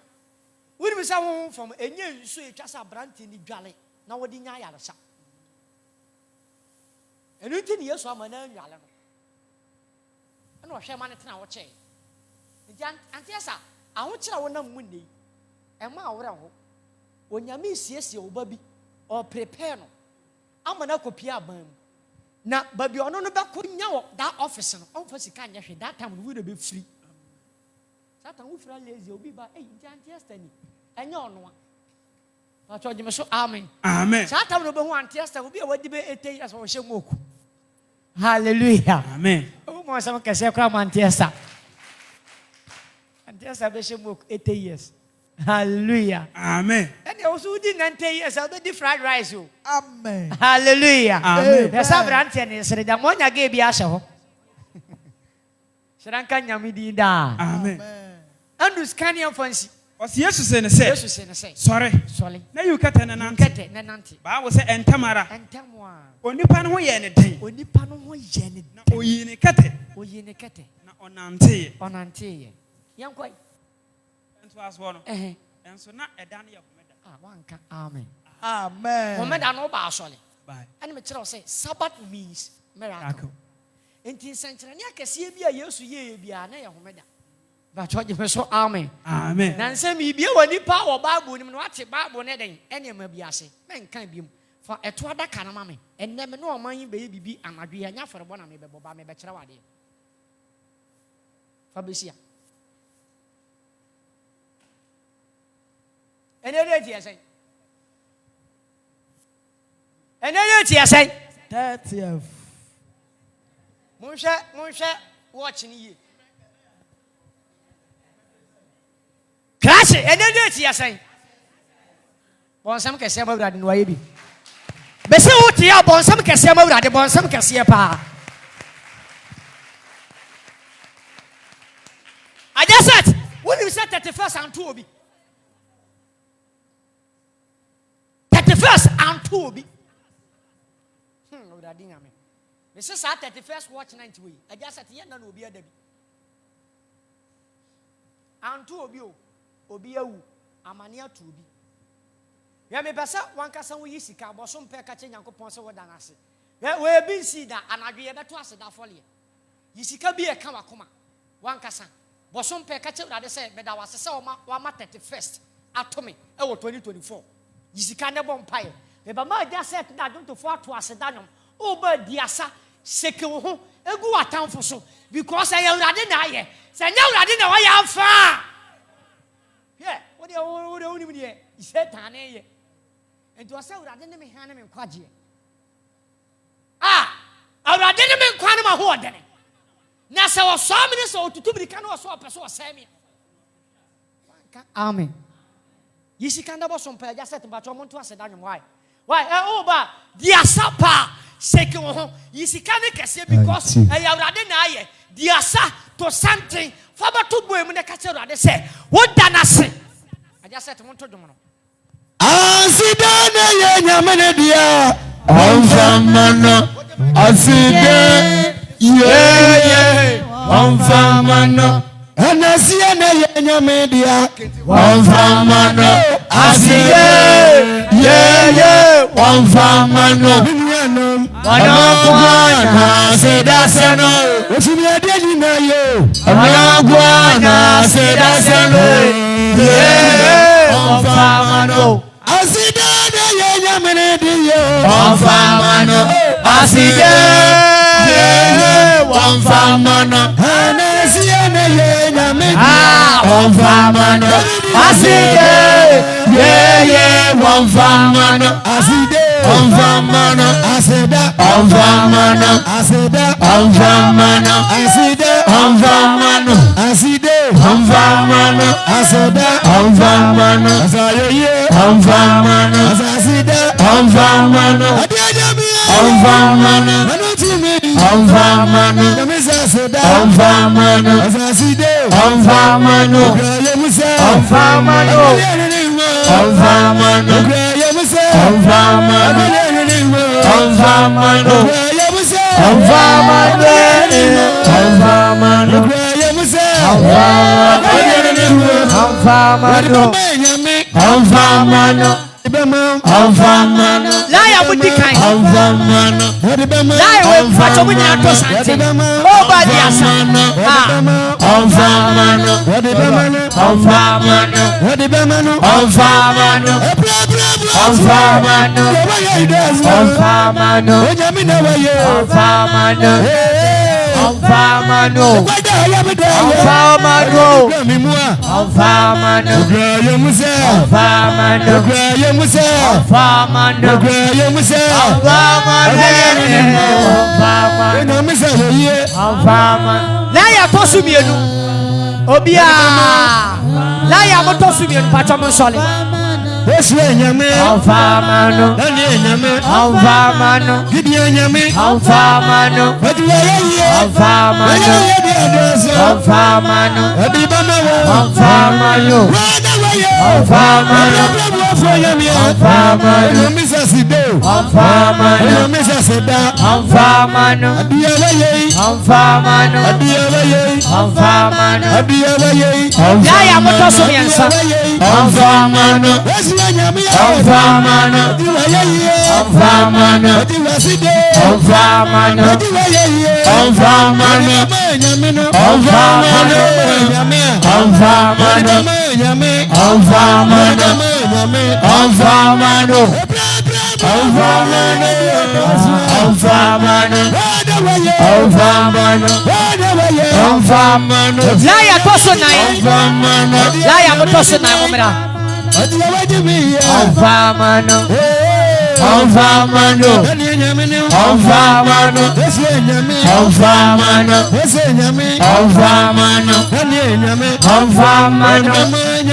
we someone from a new so just a branch in the galley. Now what did I say? And you think yes, I'm an annual. And what share money now? What say? And yes, sir. I want you to know Monday. And my around. Onyame siesie wo babi or prepare no amana kopia ban na babi ono no bekonya wo that office no on fa sika nya hwe that time we be free satan wo free lazy obi ba nti yesterday enya ono a cho jime so amen Amen. satan no be hu anti yesterday obi a wadi be 8 years wo hye moku hallelujah Amen. o mo sama kase kwa anti yesterday be hye moku 8 years. Hallelujah. Amen. And they also did 90 years. I'll be fried rice. Amen. Hallelujah. Amen. The Sabrantian is the Monia gave Yasho. Sharanka Yamidi da. Amen. And do scanning fancy. Was Yesu se ne se. Yesu se ne se. Sorry. Sorry. Na you kete na nanti. Kete na nanti. Ba wo se entamara. Entamwa. Onipa no ho ye ne den. Onipa no ho ye ne Na oyi ne kete. Oyi ne kete. Na onante. Onante. Yankoi. As one. And so now a Daniel. Wanka. Amen. Amen. Woman, I know about Solly. Bye. And me tell say Sabbath means miracle. In teen century, I can see be a years ye be a nay homeda. But what you so amen. Amen. Nancy me be when you power Bible and watch it Bible netting, any may be a say. Men can't be for a twada can mammy, and never know money baby be and agree enough for one of me, Boba me better. Fabricia. And then say. And then say. 30th. Monsha, watching you. Crash it, and then say. Bonsam can say about that in Waibi. Bessa Utia, Bonsam can say about that, the Bonsam can see a pa. I just said, when you said 31st and 2 be. 31st and 2 be. This is our 31st watch night we. I just at the end will be a Debbie. And 2 of you, Obiawu, Amania 2 be. Yami Bassa, one castle we use, was some pear catching Uncle Ponce or Danasi. There will be seen that and agree that was that for you. You see, can be a Kamakuma, one cassan. But some pear catcher that they said, but I was a summer 31st at me, 2024. You see, can never umpire. The Bama just said that don't to fall to us a danum. Over Diasa, Seko, a go at town for so. Because I already know. Say, no, I didn't know I am far. Yeah, what do you only mean? He said, Tane. And to us, I didn't mean Hannah and Quaji. Ah, I didn't mean Quanama who are then. Nasa was so many so to be canoe swap as well, Sammy. Amen. You see, can't have some pay just set about your to us a danum. Why? Why, over dear supper, second, you see, can't say because I already know, dear sir, to something, Father to boy when the catcher, they say, what done I say? just said, "Want to do Asidane ye nyamene dia onfamano aside ye onfamano anasiane ye nyamene dia onfamano aside ye onfamano wanogwana sedaseno osumia dedi na yo wanogwana sedaseno ye onfamano Asidane ye nyamene diyo onfamano aside ye onfamano anasiane ye nyamene onfamano aside ye onfamano aside onfamano asida onfamano asida onfamano aside onfamano aside onfamano asida onfamano asaye onfamano asaside onfamano adiadami onfamano manutimi onfamano namisasida onfamano asaside onfamano yemusa onfamano onfamano yemusa onfamano onfamano yemusa onfamano onfamano yemusa onfamano onfamano onfamano Liar with the kind. onfamano Liar with what you want to say. Nobody has onfamano onfamano onfamano onfamano onfamano onfamano onfamano onfamano onfamano onfamano onfamano Liar to Sumienu. Obia. Liar to Sumienu. Patron Solid. onfamano onfamano onfamano onfamano onfamano onfamano onfamano onfamano onfamano onfamano onfamano onfamano Liar to Sumiensa. onfamano onfamano onfamano onfamano onfamano onfamano onfamano onfamano onfamano onfamano onfamano onfamano Liar to Sunai. Liar to Sunai. Omra. onfamano onfamano onfamano onfamano onfamano onfamano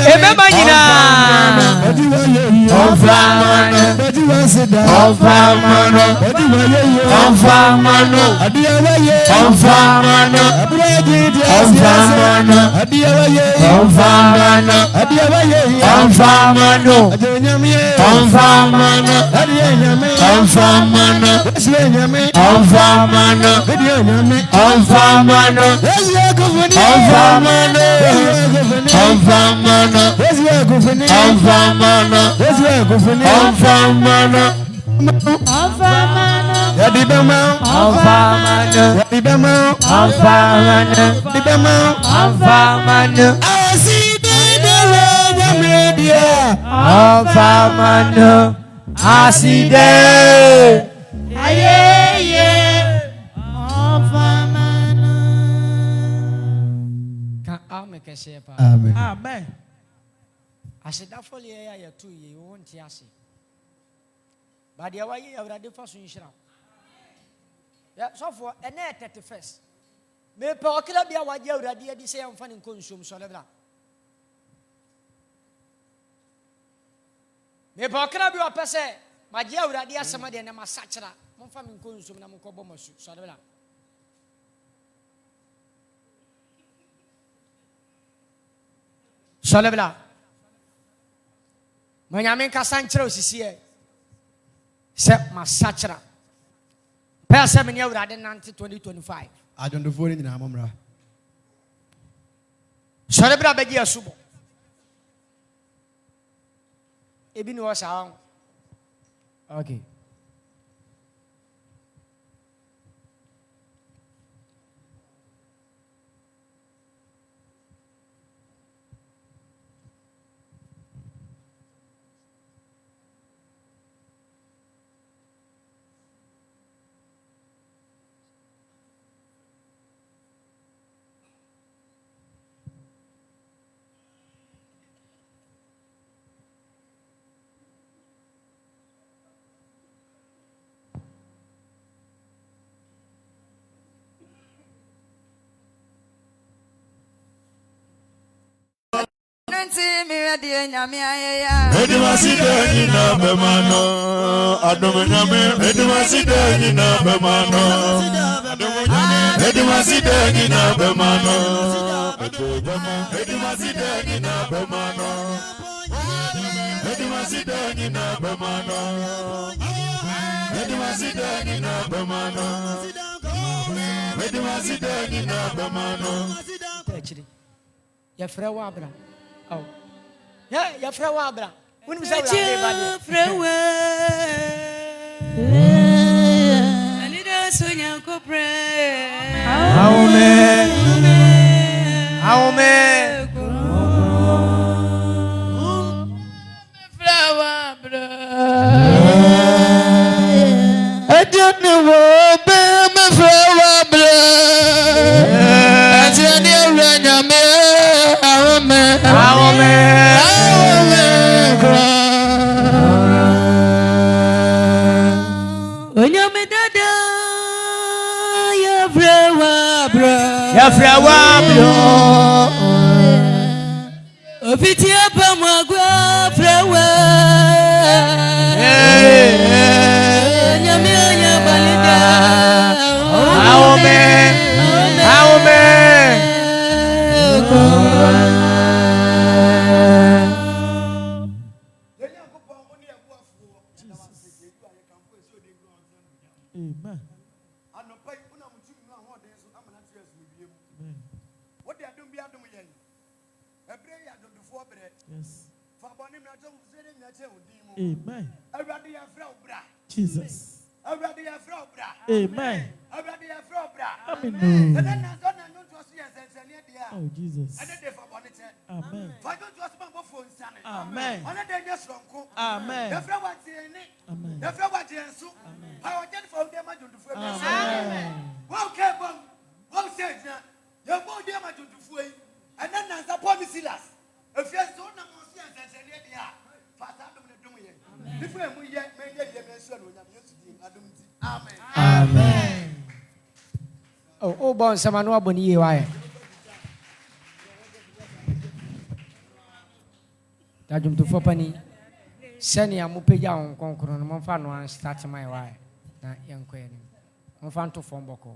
Remember Nina. onfamano onfamano onfamano onfamano onfamano onfamano onfamano onfamano onfamano onfamano onfamano onfamano onfamano Yadibama onfamano onfamano onfamano aside media onfamano aside ayeye onfamano. Ka ame kese pa. Amen. Asedafo le ya ya tu ye wonti ase. Ba de wa ye awrade fa so nhira. Ya so for ene 31st. Me pe okra bia wa je awrade adi se yamfa ne konsom so lebra. Me pe okra bia opese ma je awrade asema de na ma sachira. Momfa me konsom na mko bomasu so lebra. So lebra. Manyame kasa nkyerɛ osisi ɛ sɛ masakyera pɛ sɛ me ne awurade nante 2025 adwondofoɔ no nyinaa mommra sɔre bra bɛgye asubɔ ebi ne wɔ saa okay Edwasideni na bemano adomanyame Edwasideni na bemano Edwasideni na bemano Edwasideni na bemano Edwasideni na bemano Edwasideni na bemano Edwasideni na bemano ya frɛ wa abra oh ya frɛ wa abra woni bisa wura ba de frɛ wa alida sonya ko pre Amen Amen frɛ wa abra adwane wo be me frɛ wa bra adwane awura nyame Amen Amen onyame dada ya frɛ wa abra ofiti apa magwa frɛ wa onyame anya balida Amen Amen Amen. Jesus. Amen. Amen. Oh, Jesus. Amen. Amen. Amen. Amen. Oh, bon, sama no aboni ye wae. Da jum to fopani. Sani amupeja on konkoro no momfa no an start my wae. Na yenko ye ni. Momfa to fom boko.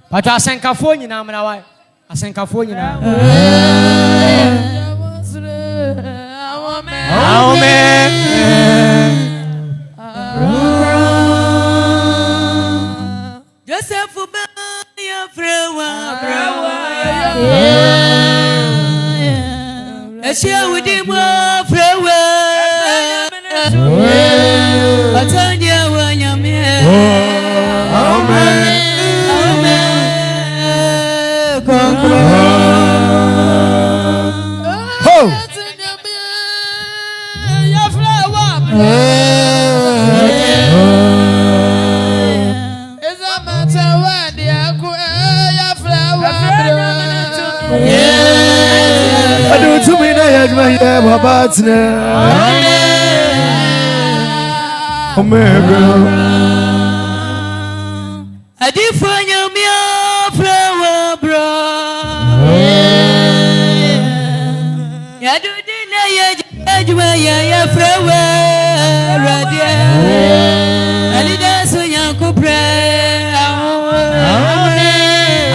Pato asenkafo nyina mra wae. Asenkafo nyina. Amen Joseph ya frewa Eshia wudi mo frewa Atanya wa nyame Amen Adifanya mia flower bro Ya dudina ya flower radia Alida sonya kupre Amen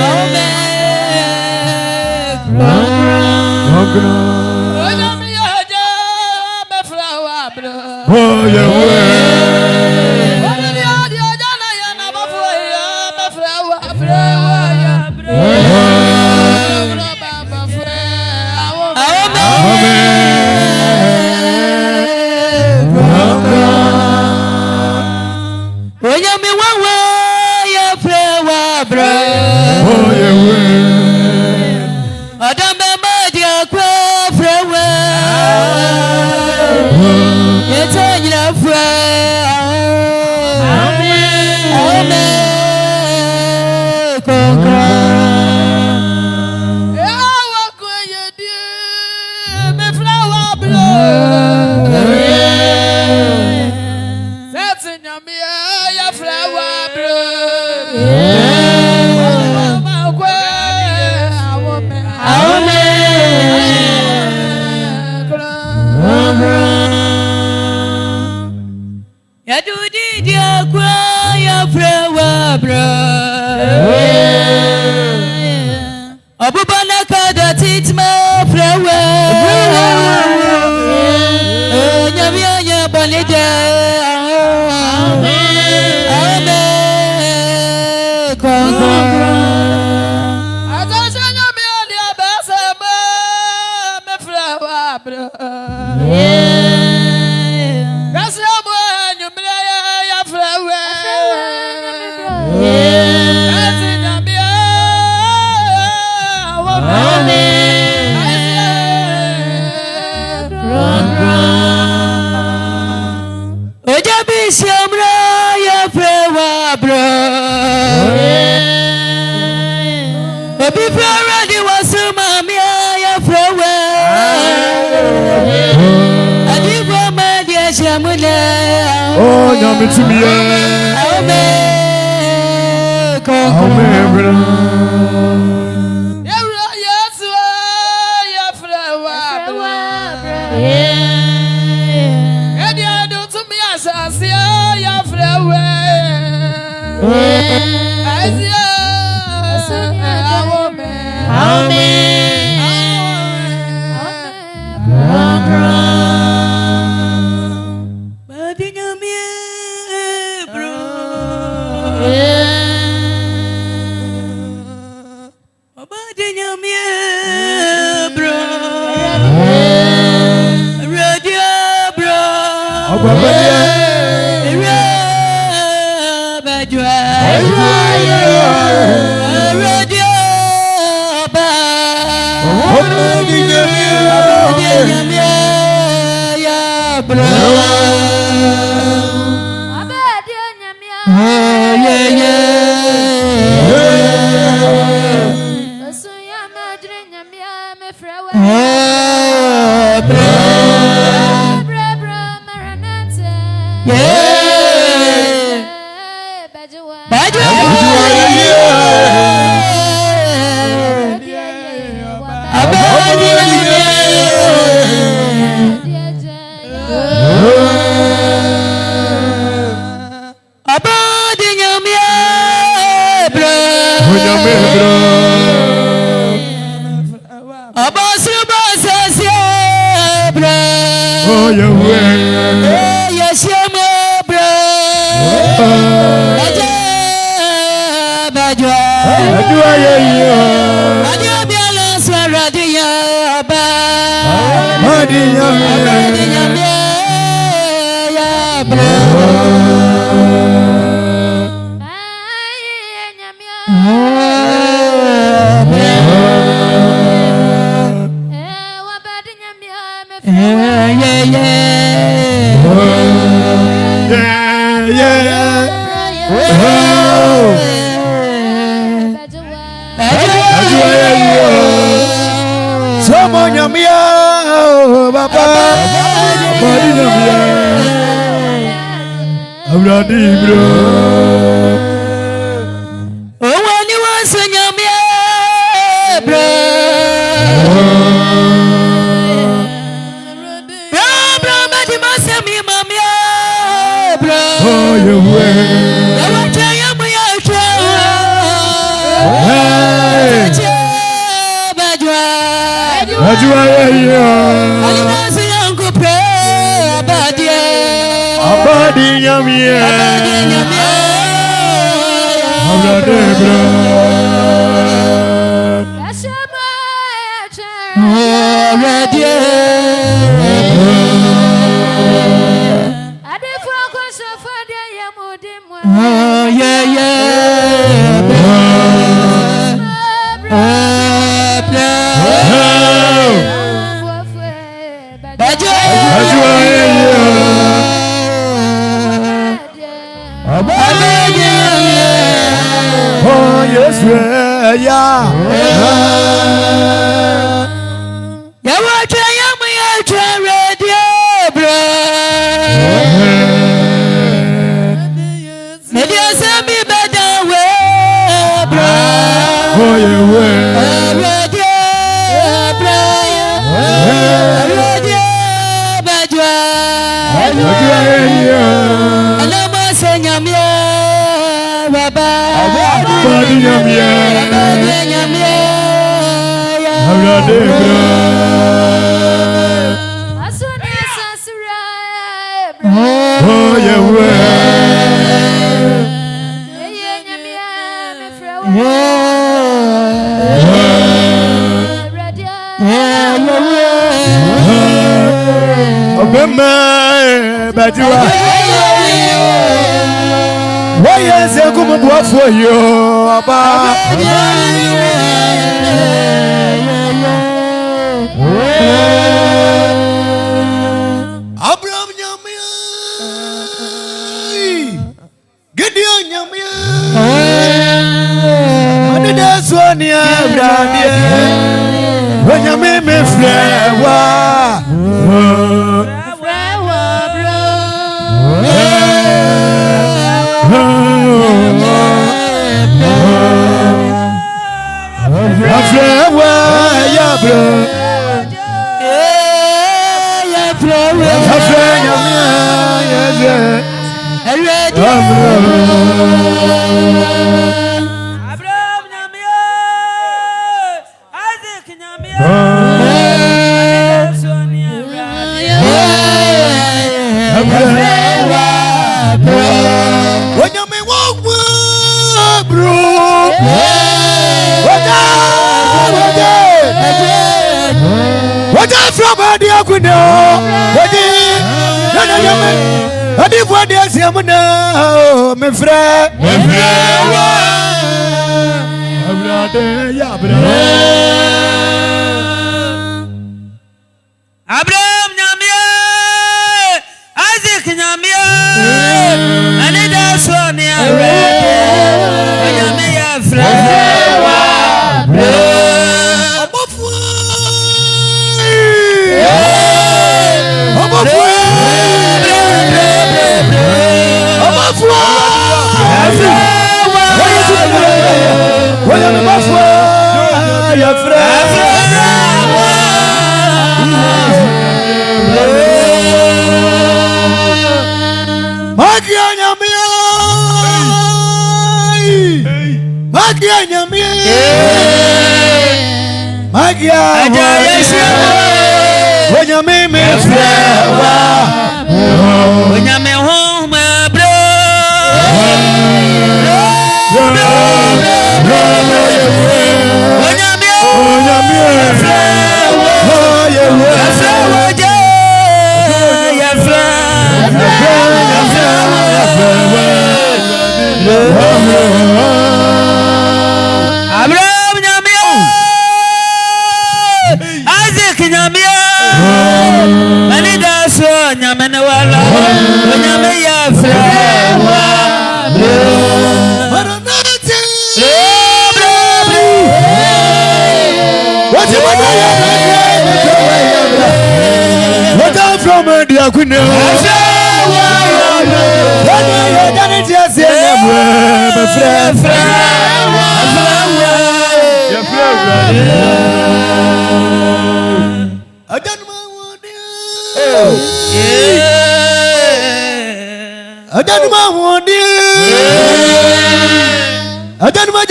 Ajanuma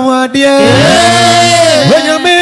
wadia. When you me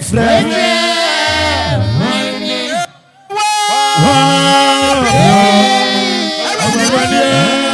friend. Yeah.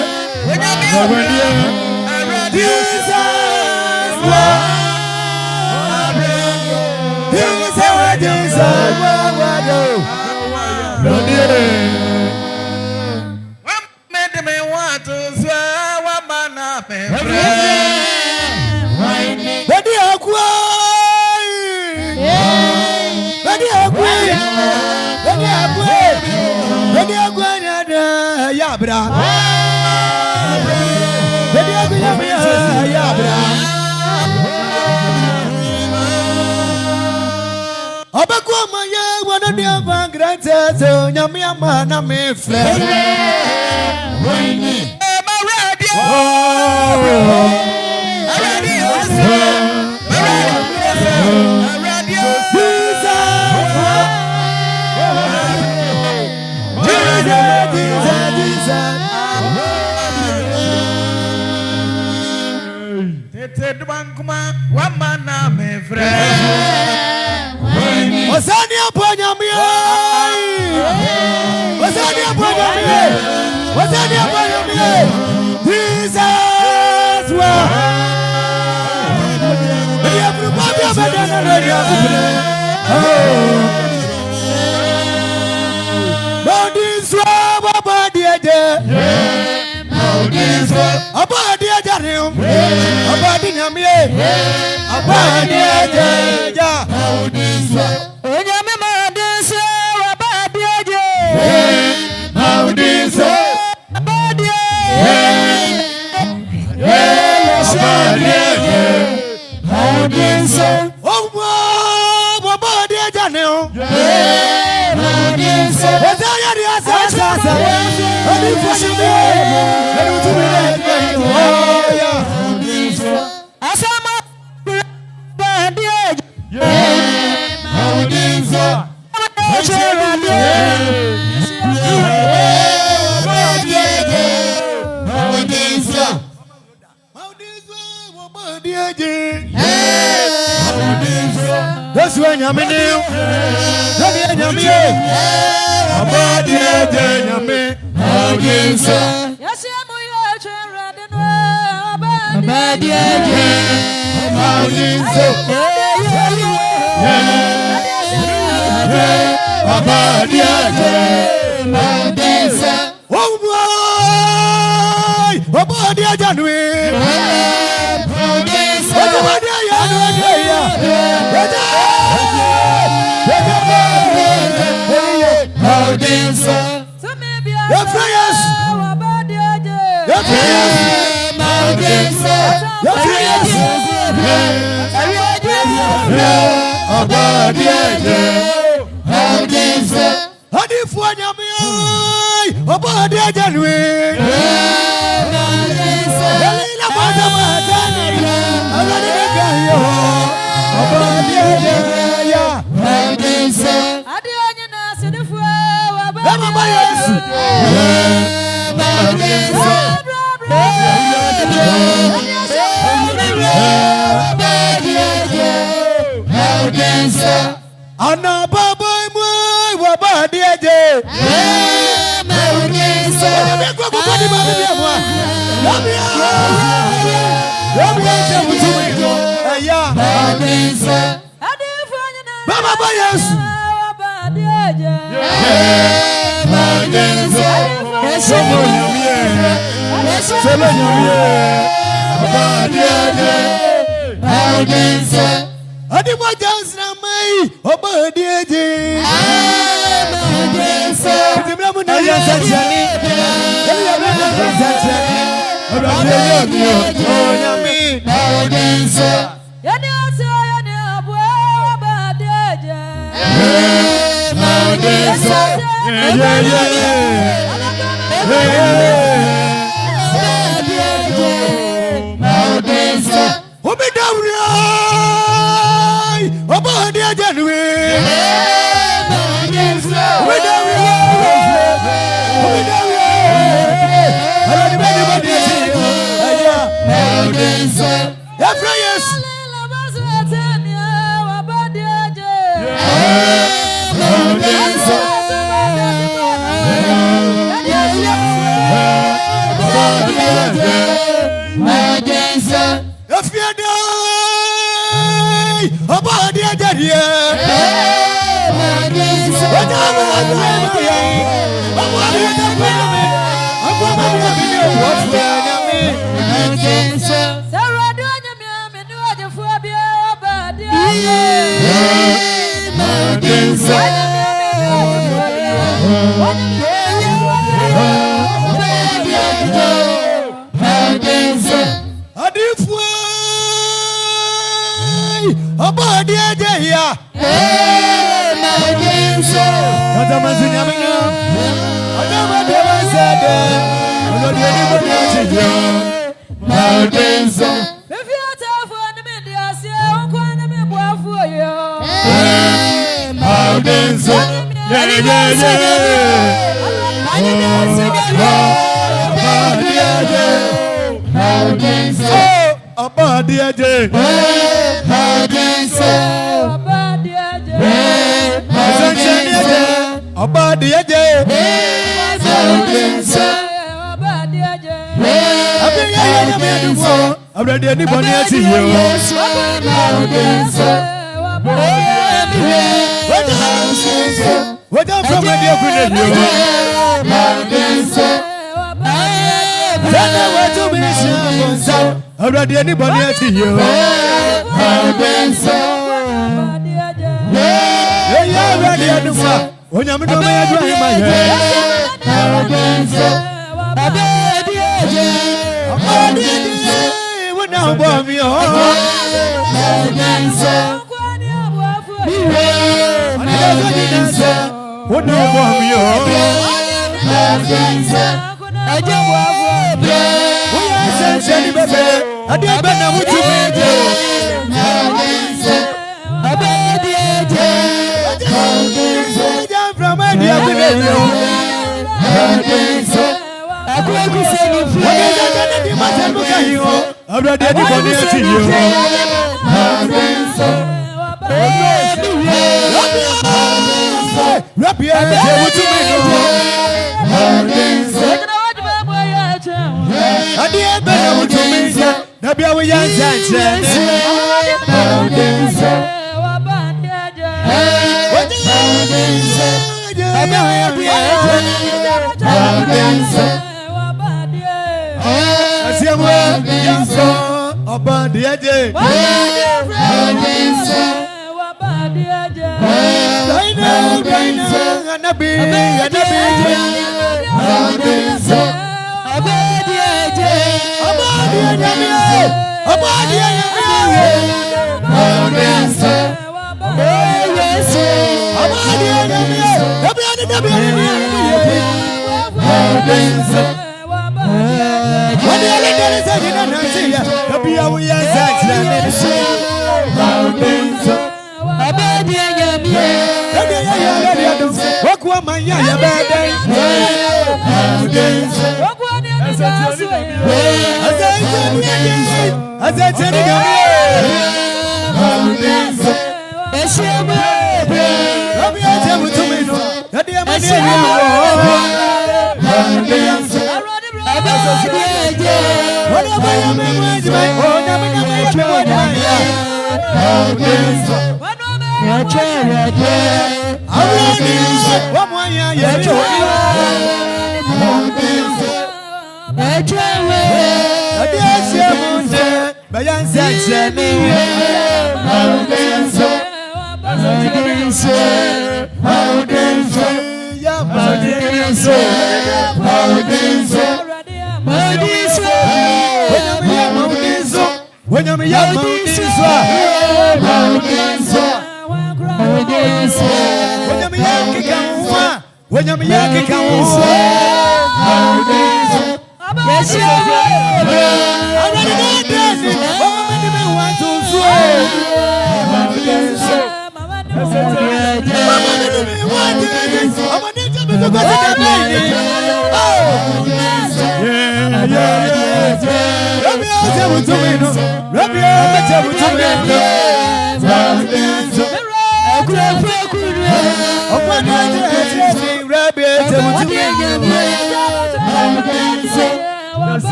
Yeah.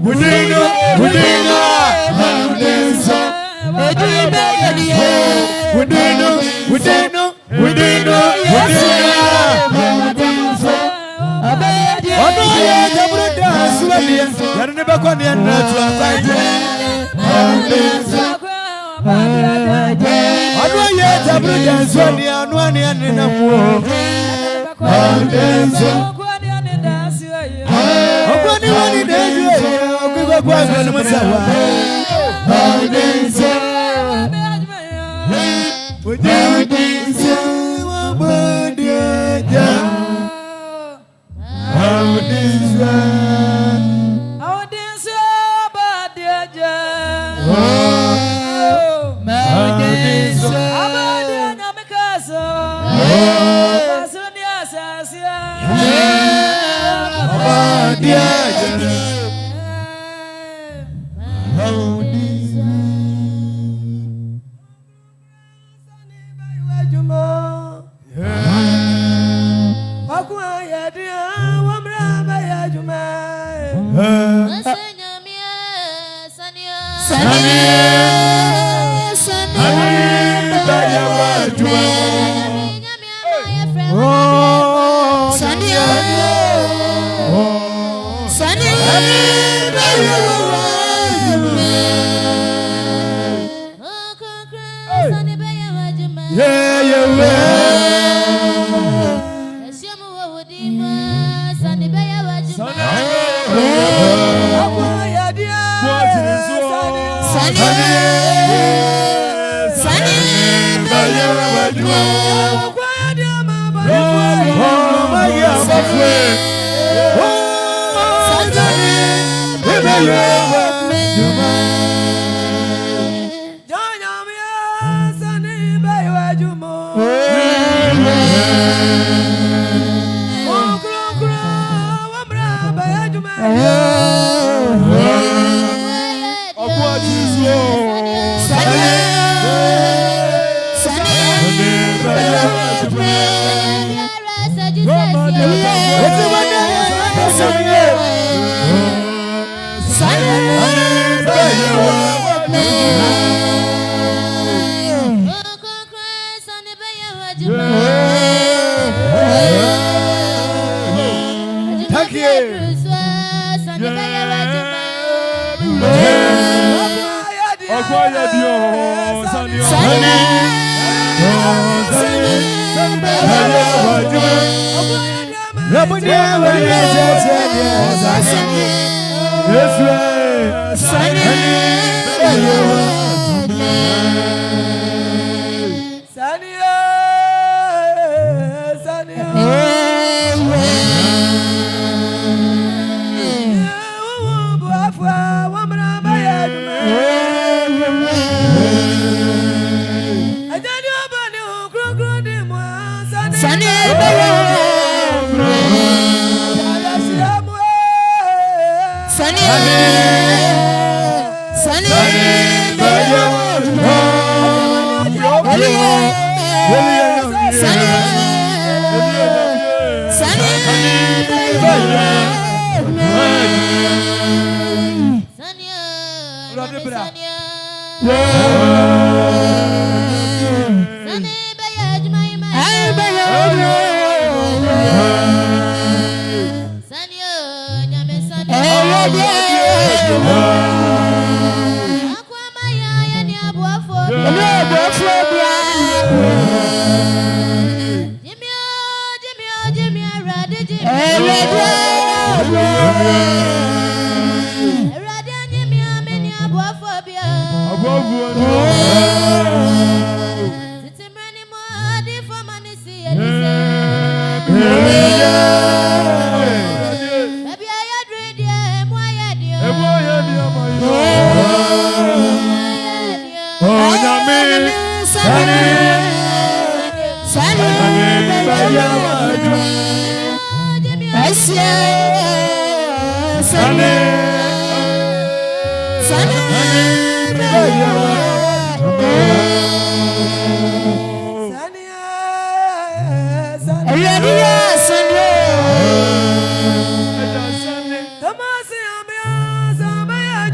Udino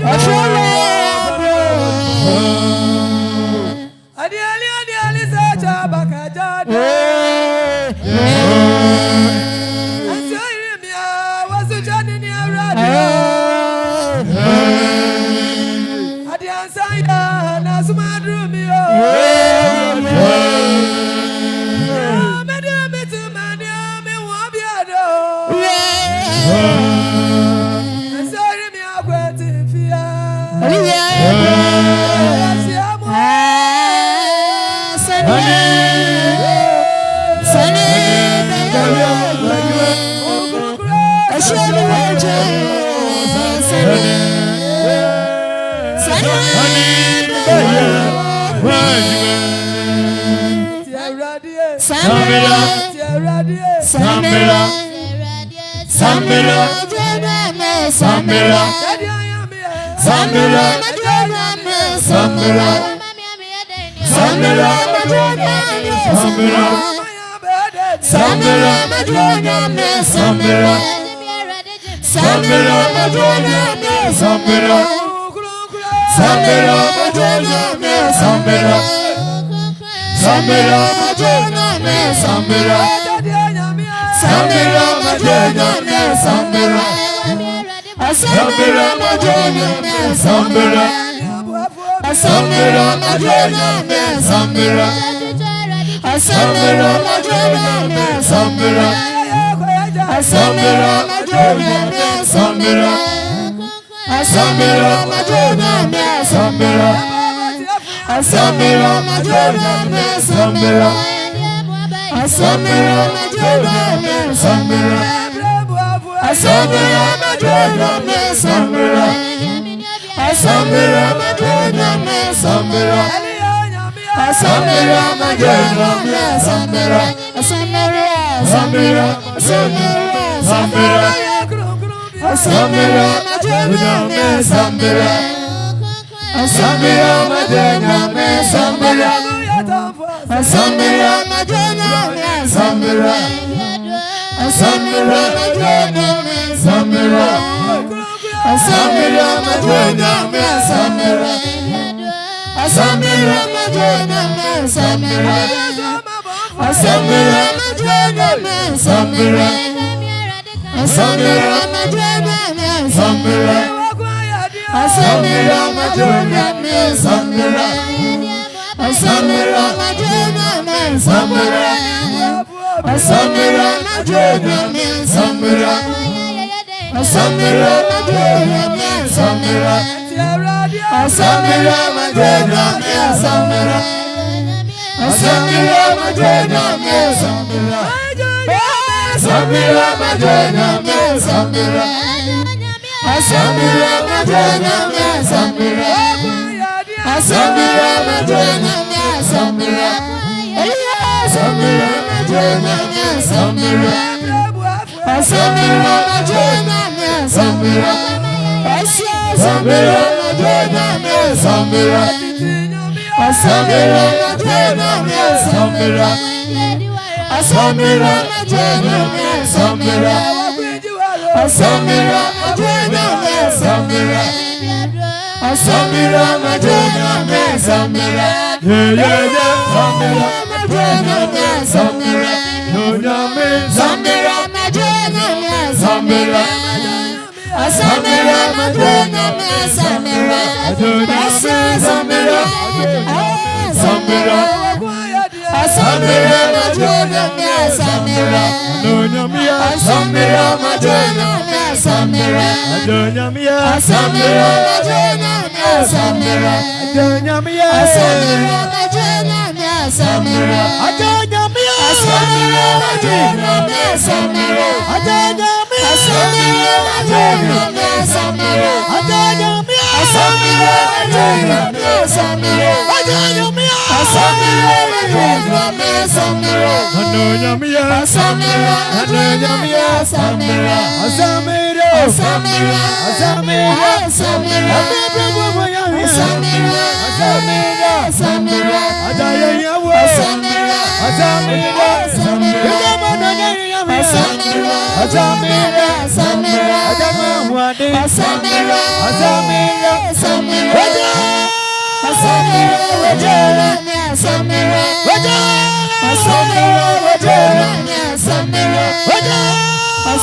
Yes,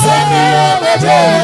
Samira, Yeah.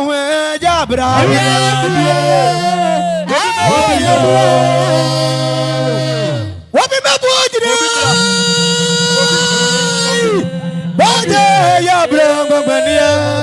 we jabra. What be my boy? Bade ya bra babania.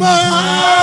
Mama,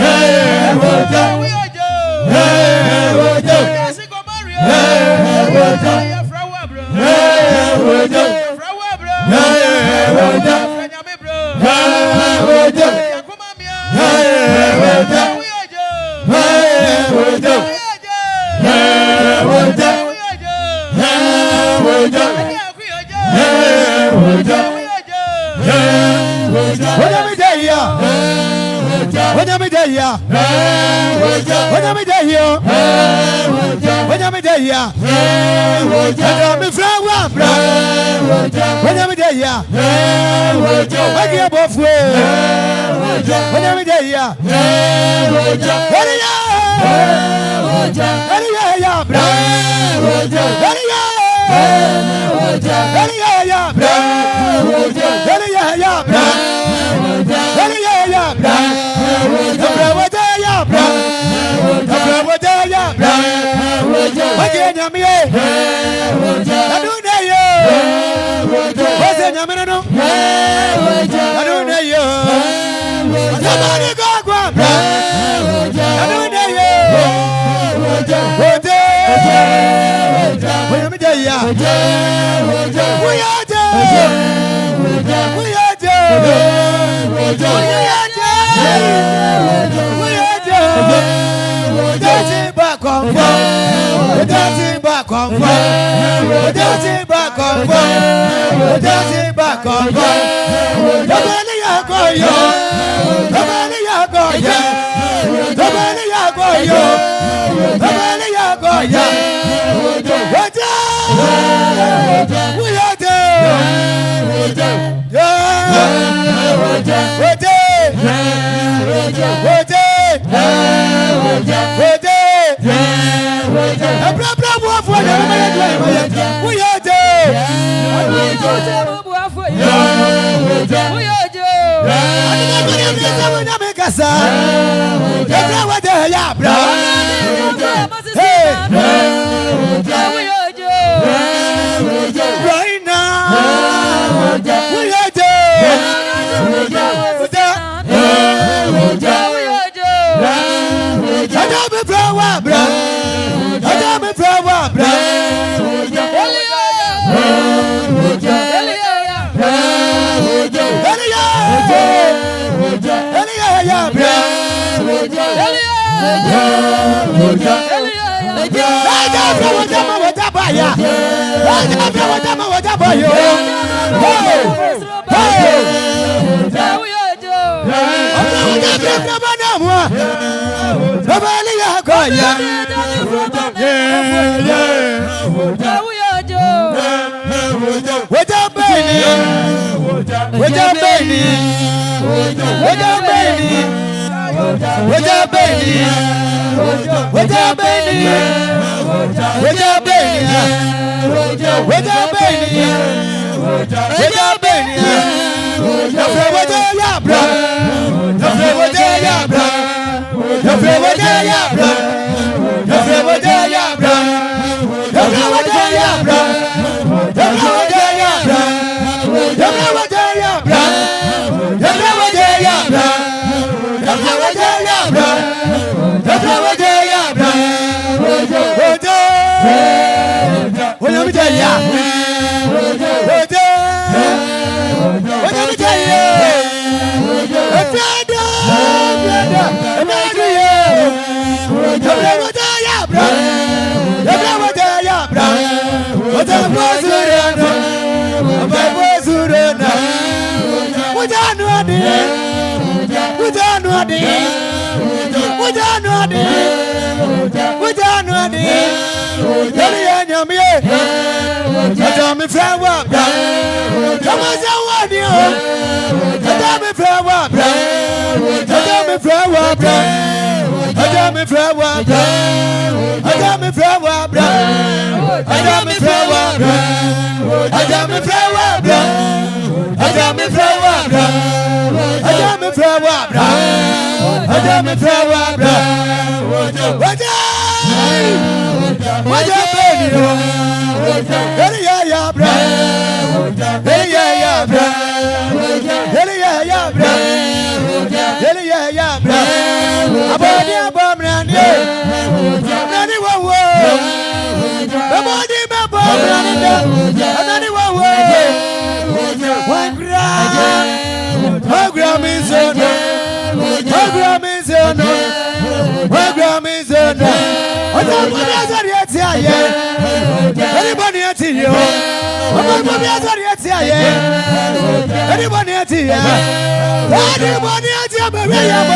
Hey, me there here. When I'm there here. When I'm there here. I'm in flower. When I'm there here. I get above way. When I'm there here. Anybody yo. Anybody else here? Anybody else here? Anybody else here? Baby, yeah,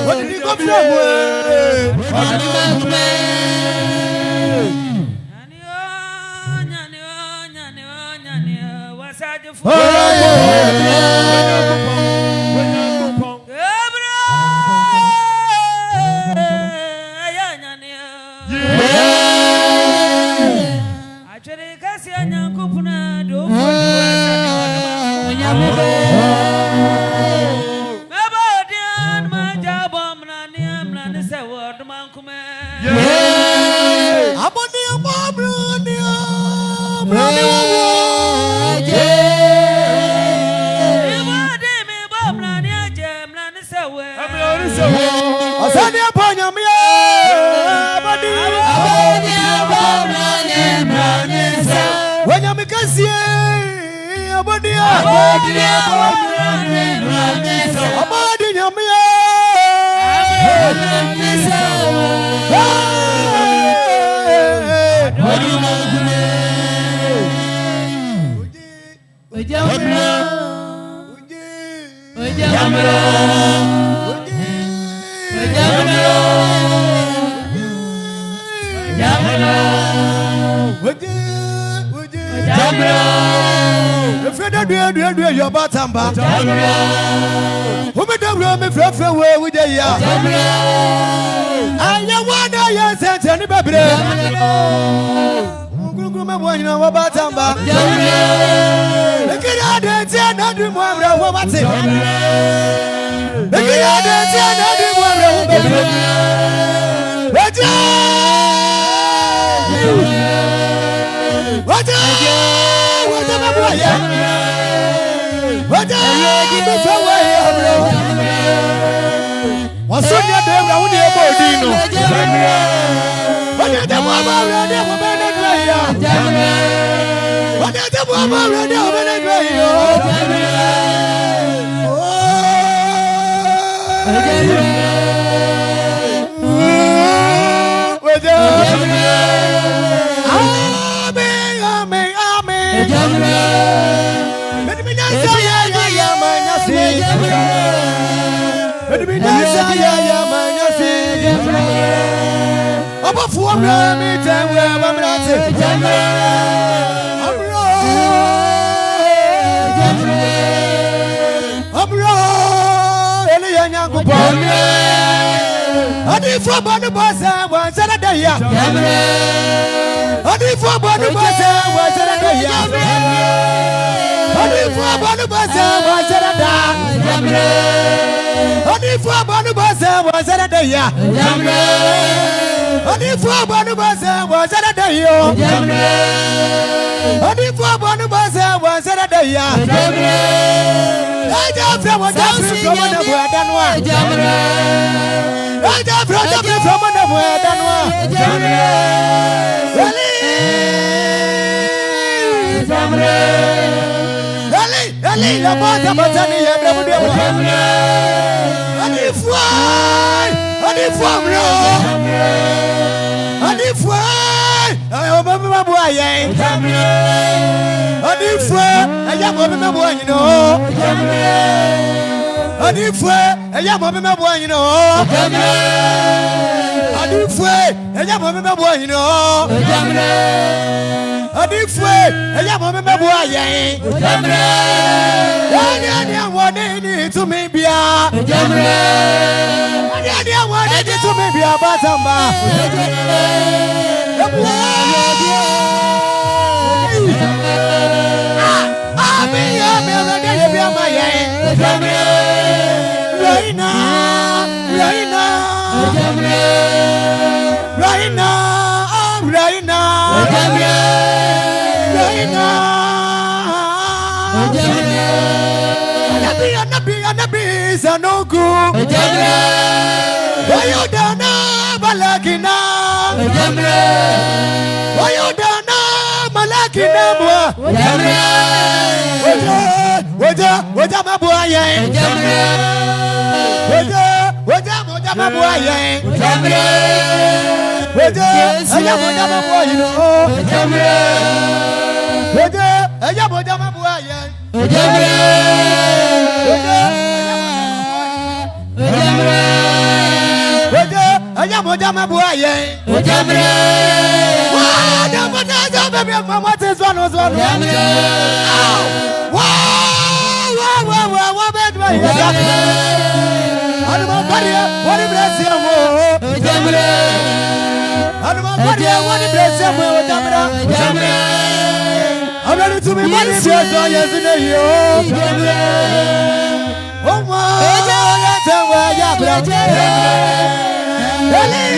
What did Oja moja mabuaye. Ojamre. Wa moja baby mama tezwano zwano. Wa bedwa ya. Anuma baria wani bless mo. Ojamre. Anuma baria wani bless mo ojamra. Ojamre. Amelu tumi mani bless o yezine yo. Ojamre. Oma ya tewa ya bra. Eli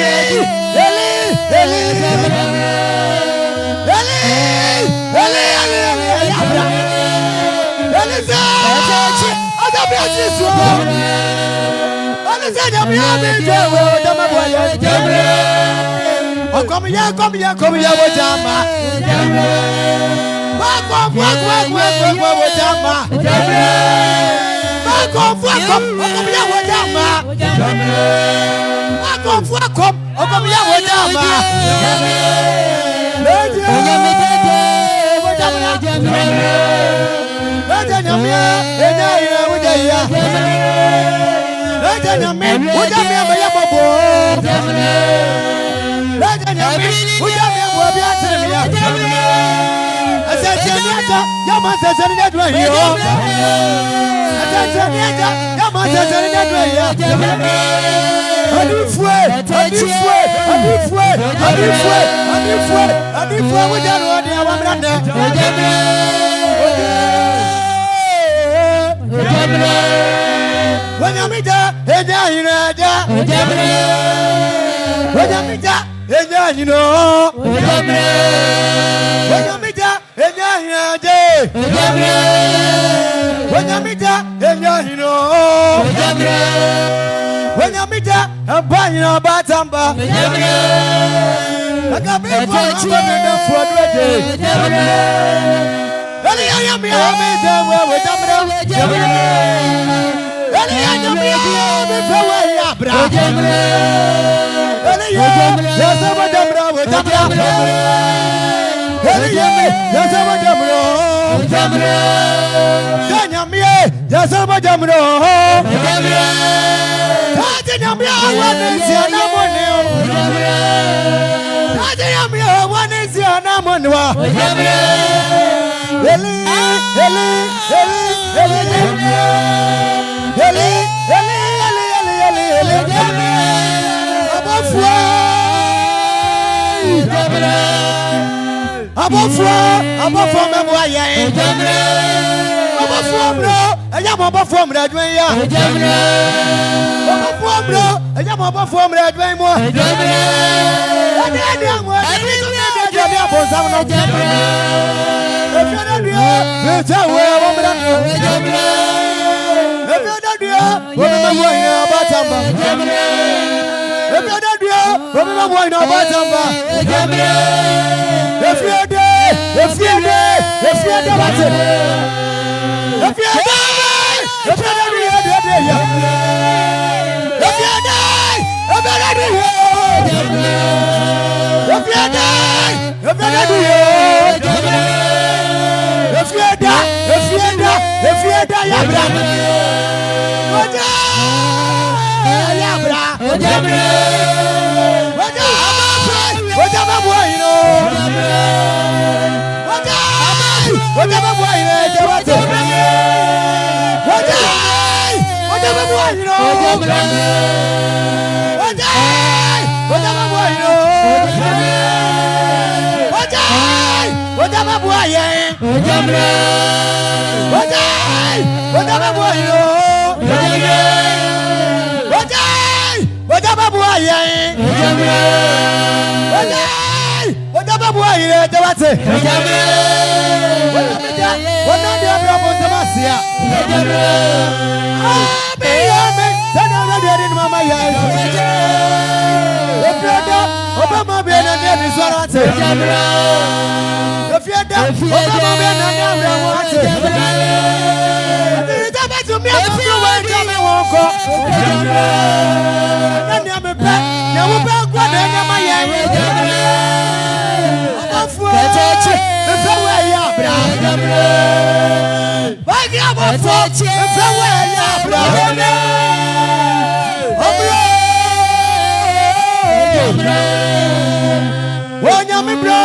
Wonyame bra,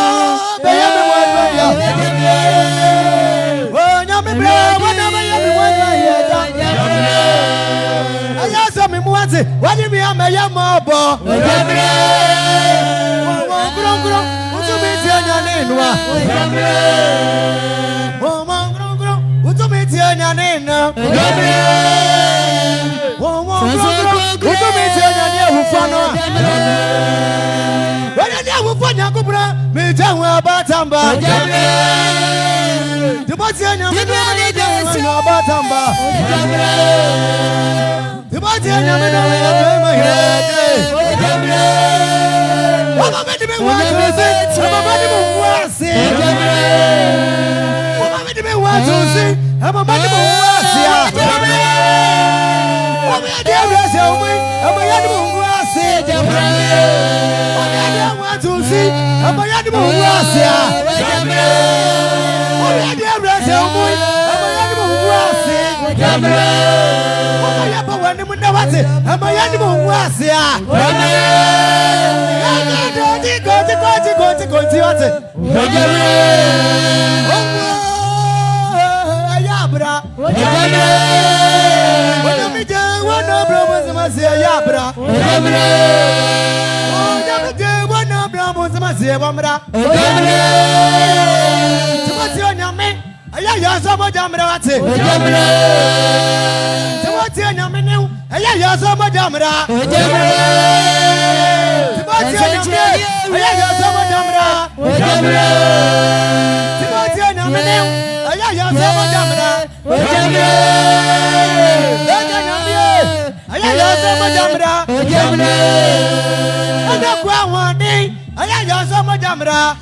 bayame wanya. Wonyame bra, wonyame wanya. Ayasa mi muanze, wani mi amaya mabo. Wongro, utumi tianya nenwa. Wongro, utumi tianya nenwa. Wongro, utumi tianya nenwa. Wufanya kubra mijawa batamba Tibatia nyamena batamba Tibatia nyamena Wama medi watuzi Wama medi mwasi Wama medi watuzi Wama medi mwasi Wama medi mwasi Wama medi mwasi Tusi, amayadi mo wasia. Amayadi abrasa omui, amayadi mo wasia. Amayaba wani munawati, amayadi mo wasia. Konti wati. Ayabra. Wana mija, wana broma zamasi ayabra. Zebamra, Timothy Yame, Aya Zama Jamra, Timothy Yame, Aya Zama Jamra, Timothy Yame, Aya Zama Jamra, Timothy Yame, Aya Zama Jamra, Aya Zama Jamra, Aya yaza majamra,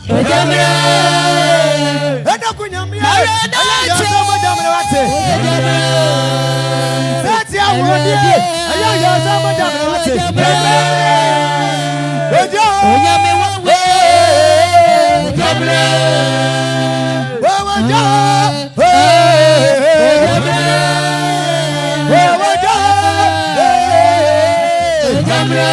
enda kunyamia. Aya yaza majamra wate. Sati awodi. Aya yaza majamra wate. Ojo. Onyame wawe. Jamra. Wawajo. Wawajo. Jamra.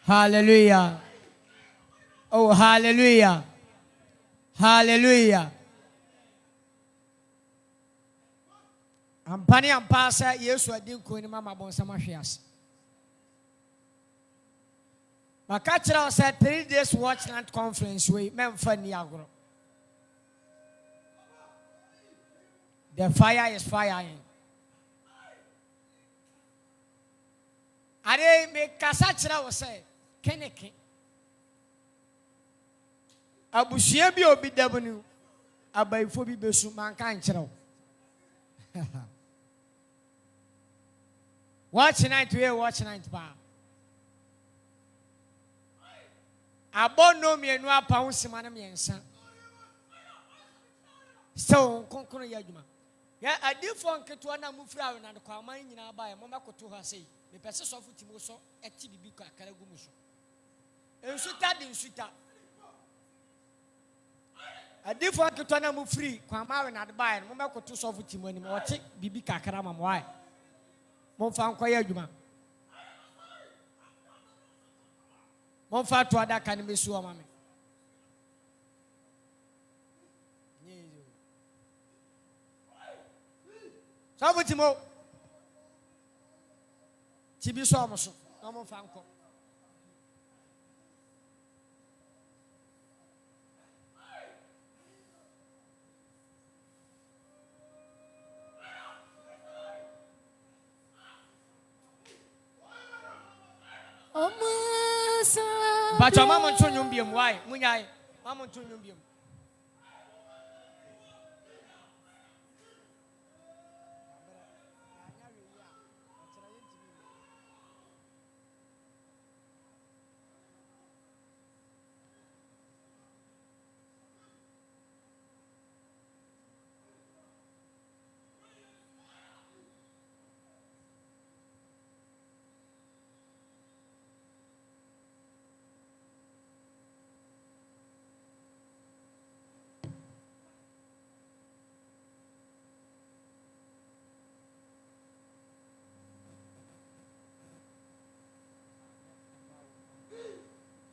Hallelujah. Oh, hallelujah. Hallelujah. Ampani ampasa Yesu adin ko ni mama bonsam ahweas. Makachira was 3 days watch night conference we memfa ni agro. The fire is firing. Are me kasachira was say keneke. Abusia bi obi dabunu abaifo bi besu manka nkyerɛ. Watch night we watch night ba. Abono mienu apa ho sima na miensa. So konkono ya adwuma. Ya adifo nketo na mufura we na kwa aman nyina ba ya momakoto ha sei. Me pese sofo timo so eti bibi kwa akara gumu so. Ensuta di nsuta. Adifo nketo na mufuri kwa aman we na ba ya momakoto sofo timo ni mo te bibi kakara ma mo ai. Mo fa nkwa ya adwuma. Momfa to ada kan me so mama. Sabe timo. Tibi so amoso. Na momfa nko. But your mama told you why? Munyai, mama told you.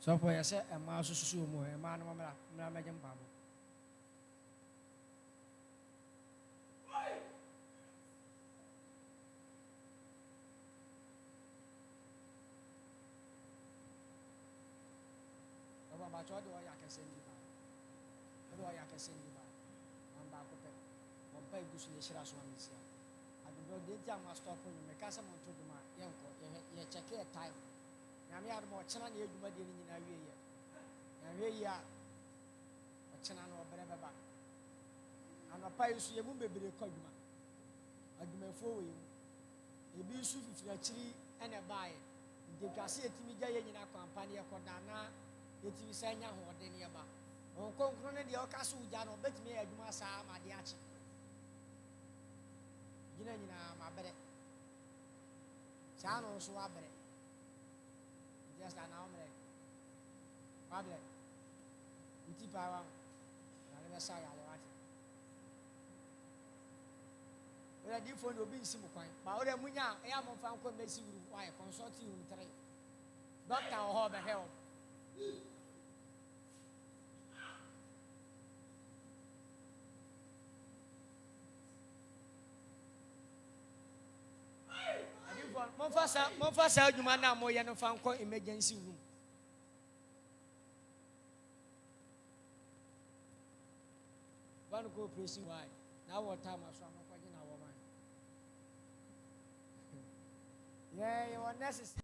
So for yourself, a mouse is so more, a man, Mamma, But what do I can send you back? What do I can send you back? I'm back with them. I'm paying good to the Shiraz one this year. I don't know, they tell my stop when you make us a month to my young, you check your time. Now, I have more channel you do in a year. Now, we are a channel or whatever. And a pie is a woman be the cogma. I do my for you. A be soup if you're chilly and a buy. You can see a timid in a company, a cordana. It is saying, "What the nearby? On concluding the Ocasu, Jano, bet me a Dumasa, my diachi. You know, my bed. Sano Suabre. Just an hour. Pablo. Utipa, I never saw you. Well, I did for no being simple. But I am on Franco Messi, why consult you in three. Doctor or help. Mofasa Jumana Moyano Franco emergency room. One go pressing why. Now what time I saw my woman. Yeah, you are necessary.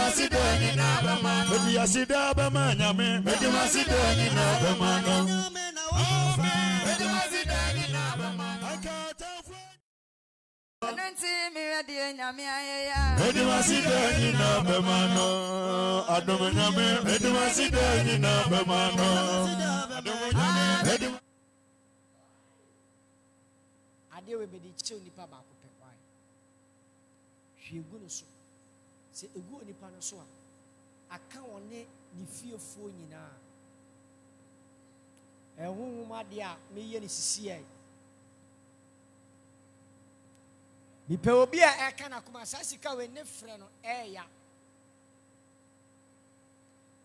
Medimasi na bamano. Medimasi da bamanya me. Medimasi na bamano. Medimasi na bamano. Medimasi na bamano. Adomanya me. Medimasi na bamano. Adomanya. Ade we be di chill nipa ba ko pe kwai. Hwegu no so. Se egu nipa no so a aka wone ni fiefo nyina. Ehunhum ade a meye ni sisi ai. Nipa obi a eka na kuma sasika we ne frɛ no eya.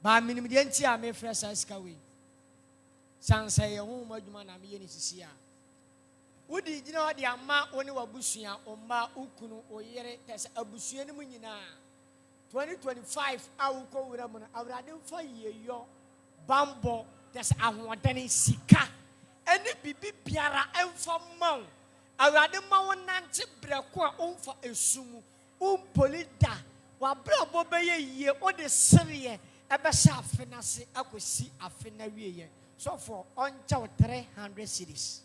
Ba minim de nti a me frɛ sasika we. Sansa ehunhum adwuma na meye ni sisi a. Wodi gina odi ama woni wabusua omba ukunu oyere tese abusua ne mu nyina 2025 awuko wura mu na awrade mfa yeyo bambo tese ahoɔden sika ene bibi biara emfa maw awrade ma wonante brɛko a omfa esumu umpolida wabrabo beye yie odi seriye ebɛhyɛ afenase akosi afena wieye so for oncha 300 cities.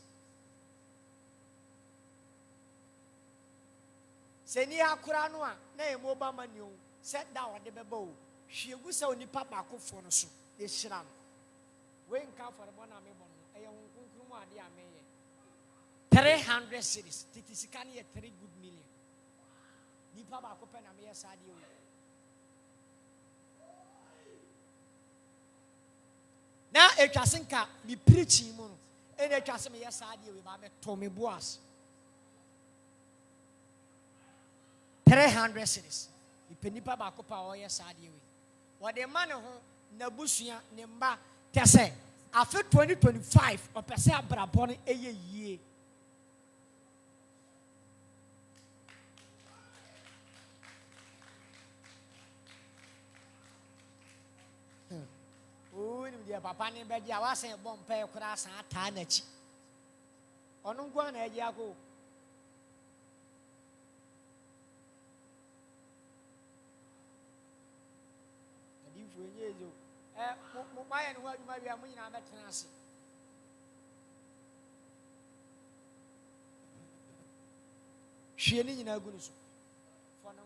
Seni akura no a na emoba manio set down de bebo hwiegu se onipa baakofo no so e hira no we nka for bona me bon no e honkunkuru mu ade ameye 300 cities titisika ne 3 good million nipa baakope na me yesa ade o na etwasenka mi preaching mu no e na etwase me yesa ade o ba me to me boas 300 cities. Ipenipa bakopa oye sadewe. Wode ma ne ho na busua ne mba tese afi 2025 opese abrabɔ no eye yie. O ni dia papa ne beji a wasen bompa ekura san ata na chi. Ono ngwa na eji ako. Maya no wadu mabia mu nyina betena ase hwie ni nyina gu no so fo no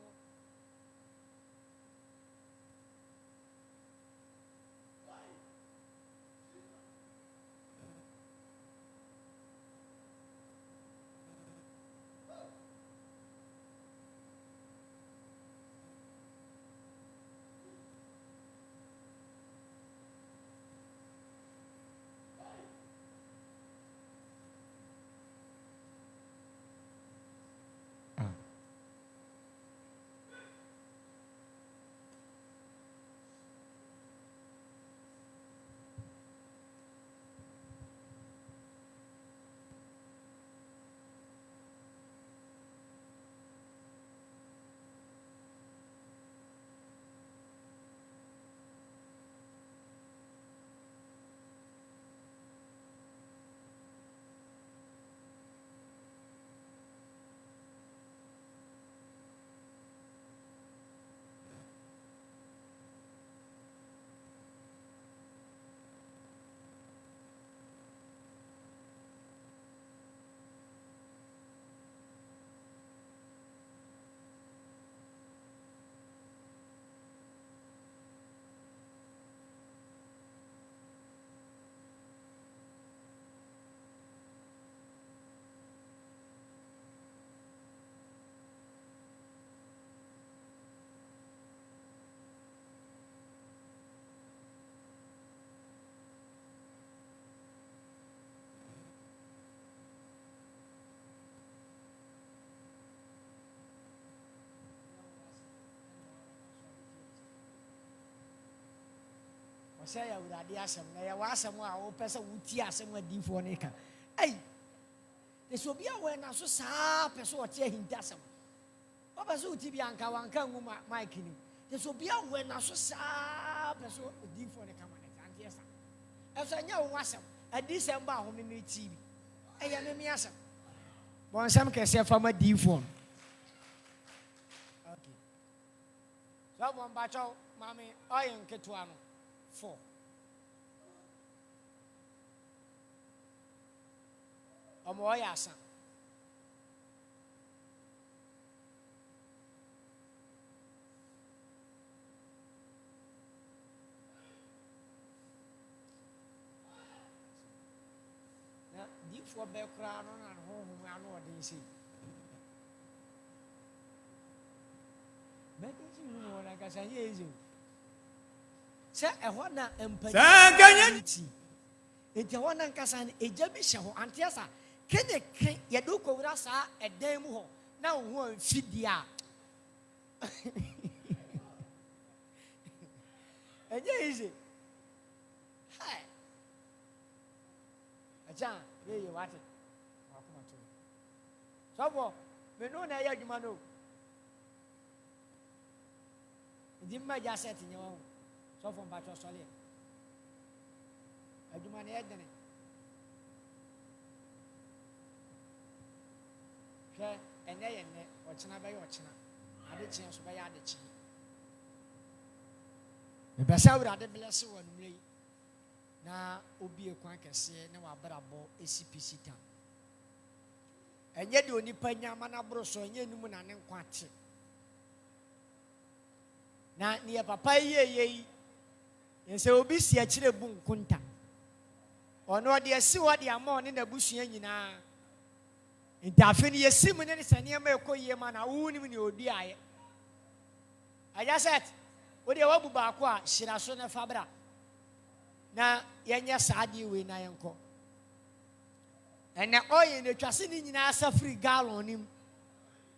say ya urade asem na ya wasem a wo pese wuti asem adifo ne ka ai de so bia we na so saa pese o tie hinta asem o pese wuti bia anka wanka ngu mic ni de so bia we na so saa pese adifo ne ka ma ne anti esa eso nya wo asem adisem ba ho me ti bi eya me mi asem bon sam kese fa ma adifo okay One bacho, Mammy, I am Ketuano. 4. Omoyasa. Now, deep for background and home, I know what they see. Maybe you know what I can say. Say, I want to empathy. It's one and Cassan, a Jabisha, Antiasa. Can you do Corasa a demo? Now, one feed the art. And easy. Hi. A John, here you want it. I'll come to you. So, we know that you mano. Didn't my just set in your own. So from Bacho Solia. I do my head in it. Okay, and they and what's not by watching. I did change by the chi. The best out of the blessed one, now, Obi a quack and say, no, I better ball ACPC town. And yet, you only pay Yamana Broso and you know, and quantity. Now, near Papa ye, and so Obi see a chile boom kunta. Or no, dear, see what they are more in the bush, you know. In Daphne, a simon and a near Melco Yeman, I won't even know the eye. I just said, what you want about qua, Shirasona Fabra. Now, Yanya Sadi win I uncle. And now, oh, in the Trassini in a free gal on him.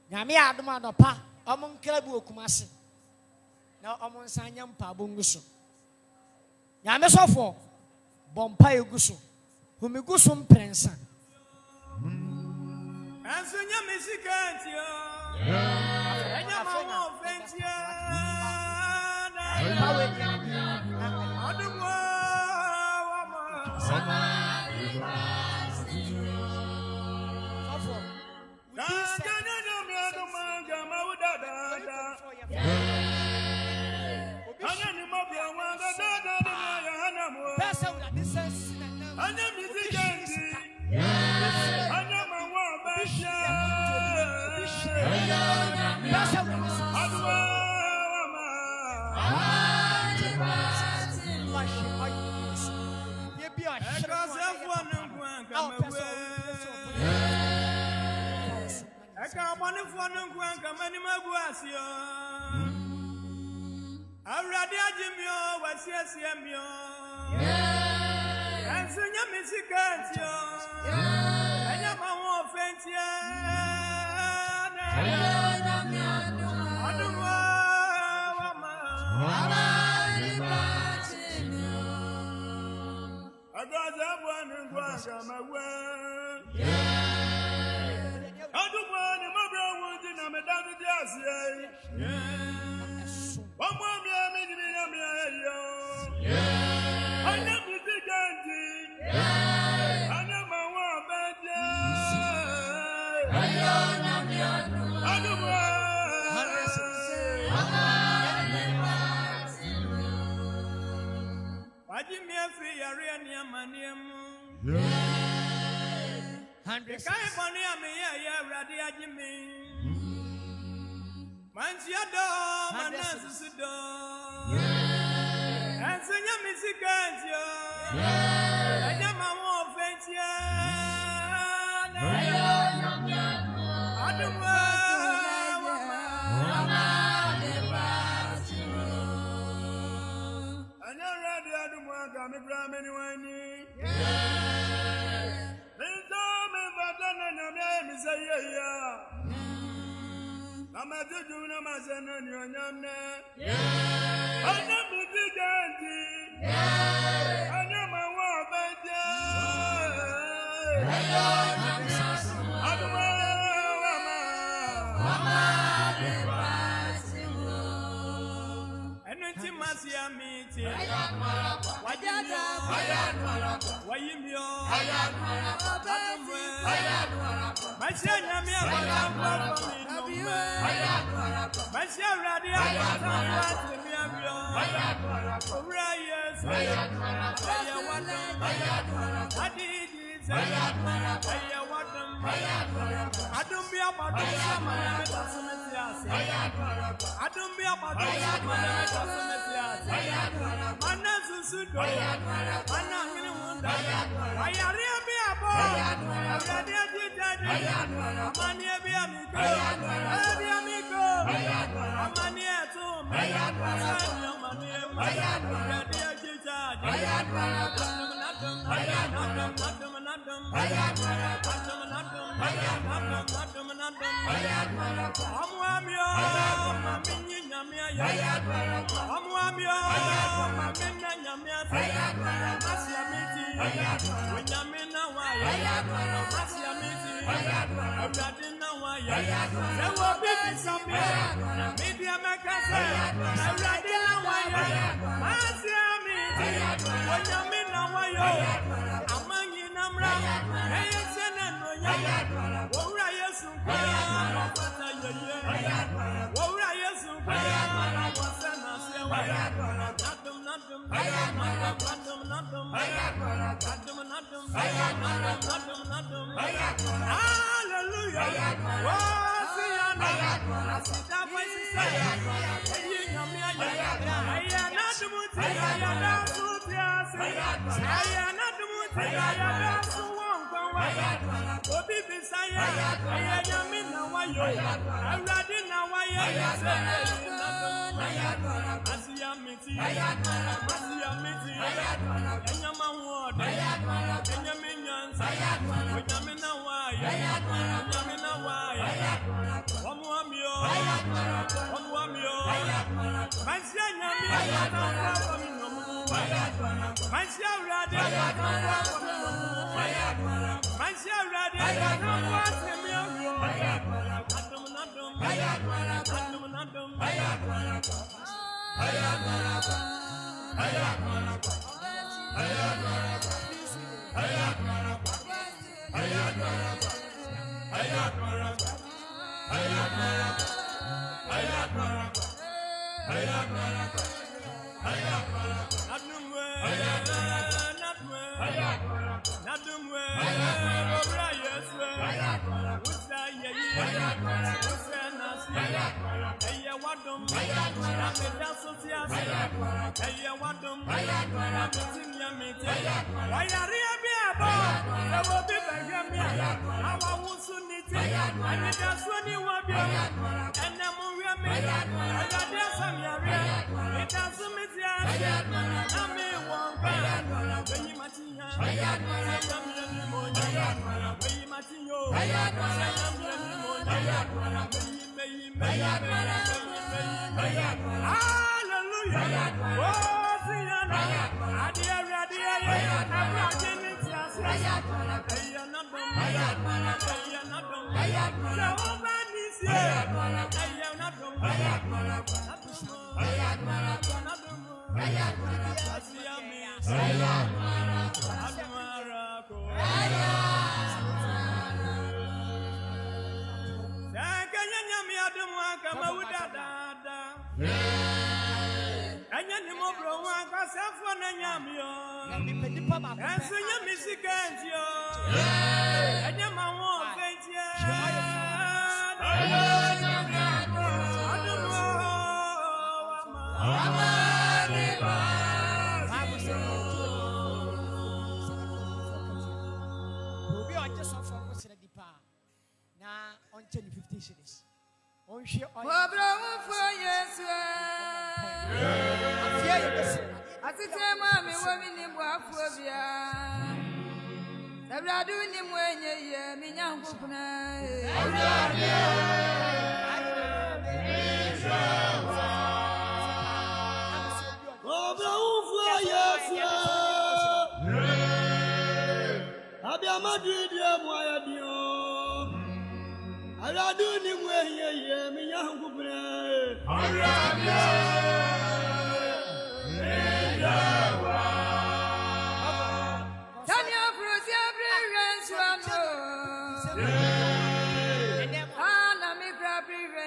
Now, me, I don't want to pa among Klabu Kumasi. Now, among Sanyam Pabunguso. Now, Miss Offo, Bompire Gusso, whom you go some prince. And so, you miss it, can't you? And your mama offends you.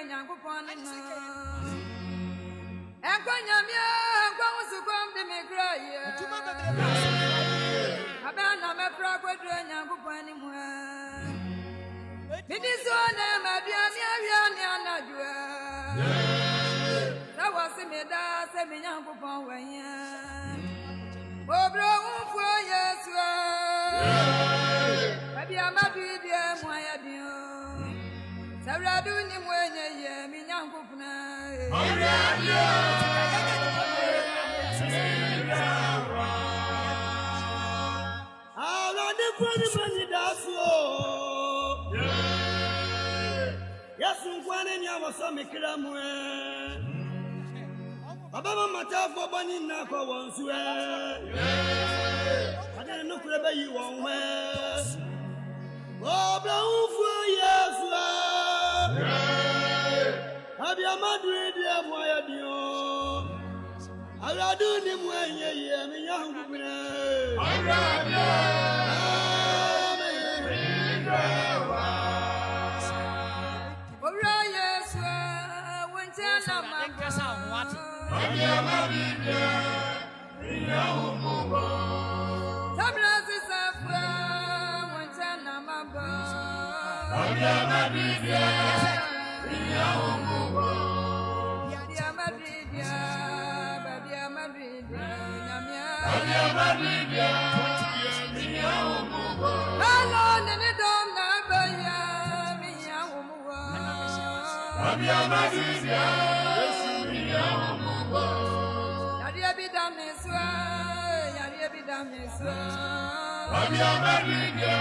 Nyankopon Ekwanyamia, Kwamusukom de Migraya. Abana Mepra Quadranya Gupanimua. Midizone, Mabiania, Najua. That was a meda, Semian Gupon Waya. Bobro, for yes, Abia Mabidia, Moyadio. Saradu ni mwenye ye minyangu kuna. Alani kwani mani daso. Yesu kwani nyawo so mikira mwe. Baba mama tafo bani na ko wonsu e. Ade no kure be yi won we. Obla ufu Yesu. Abia Madrid ya moya dio. Aladu ni mwenye ye minyangu kuna. Ora Yesu wentana makasa wati. Abia Madrid ya minyangu. Tabla sisafra wentana maba. Abia Madrid ya Hello, Nene Dom Nabaya, Mia Umua. Abia Madridia, Yadia Bidamiswa, Yadia Bidamiswa. Abia Madridia,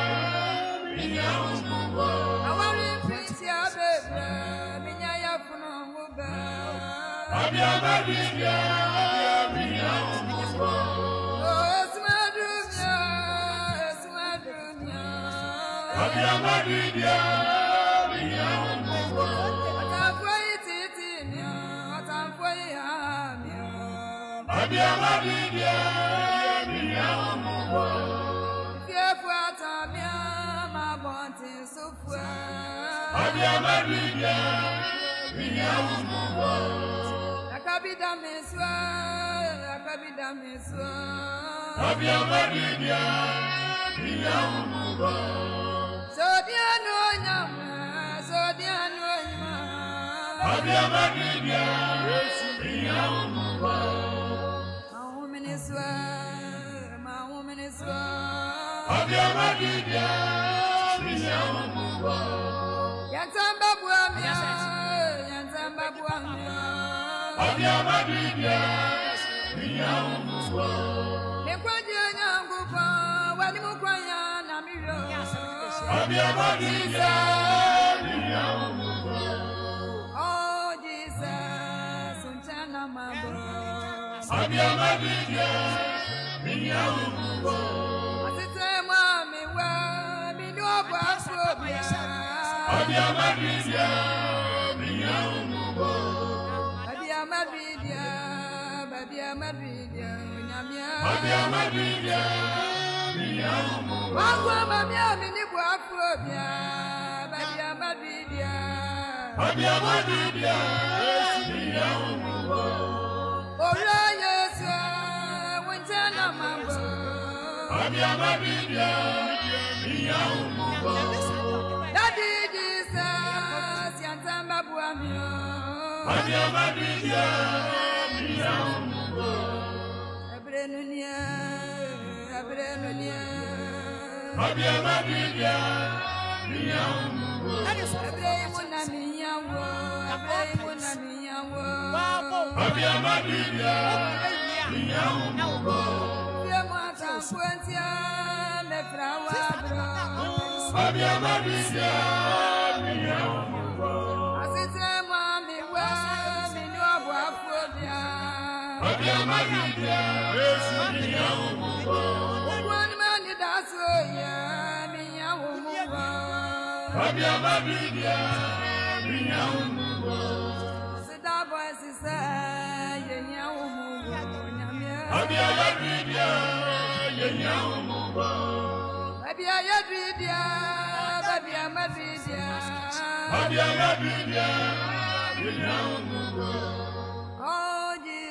Mia Umua. Our infants, Yabba, Minya Yafunuba. Abia Madridia, Mia Umua. Abia Madridia, Mia Umua. Abia Madridia, Mia Umua. Abia Madridia, Mia Umua. Akabida meswa. Abia Madridia, Mia Umua. Sodiano nyama. Abia Madridia, Mia Umua. Maumeniswa. Abia Madridia, Mia Umua. Yantamba buamia. Abia Madridia, Mia Umua. Nekwaje nyangupa, wali mukwaya na miro. Abia Madridia, Mia Umua. Oh Jesus, untana mambo. Abia Madridia, Mia Umua. Asite mami wa minobwa sobia. Abia Madridia, Mia Umua. Abia Madridia, nyamia. Abia Madridia, Mia Umua. Wangwa mamia minibwa afobia. Abia Madridia. Abia Madridia, Mia Umua. Ora Yesu, wentana mambo. Abia Madridia, Mia Umua. Daddy Jesus, yantamba buamio. Abia Madridia, Mia Umua. Abrenunia. Abia Madridia, Mia Umua. Abreimuna miyawo. Abia Madridia, Mia Umua. Fiamata fuentia mefrawa bro. Abia Madridia, Mia Umua. Asite mami wa minobwa afobia. Abia Madridia, Mia Umua. One man that's ya miyawo muwa. Abia Madridia, Mia Umua. Sida boy sisa yenyawo muwa nyamia. Abia Madridia, Mia Umua. Abia Madridia. Abia Madridia, Mia Umua. Oh Jesus.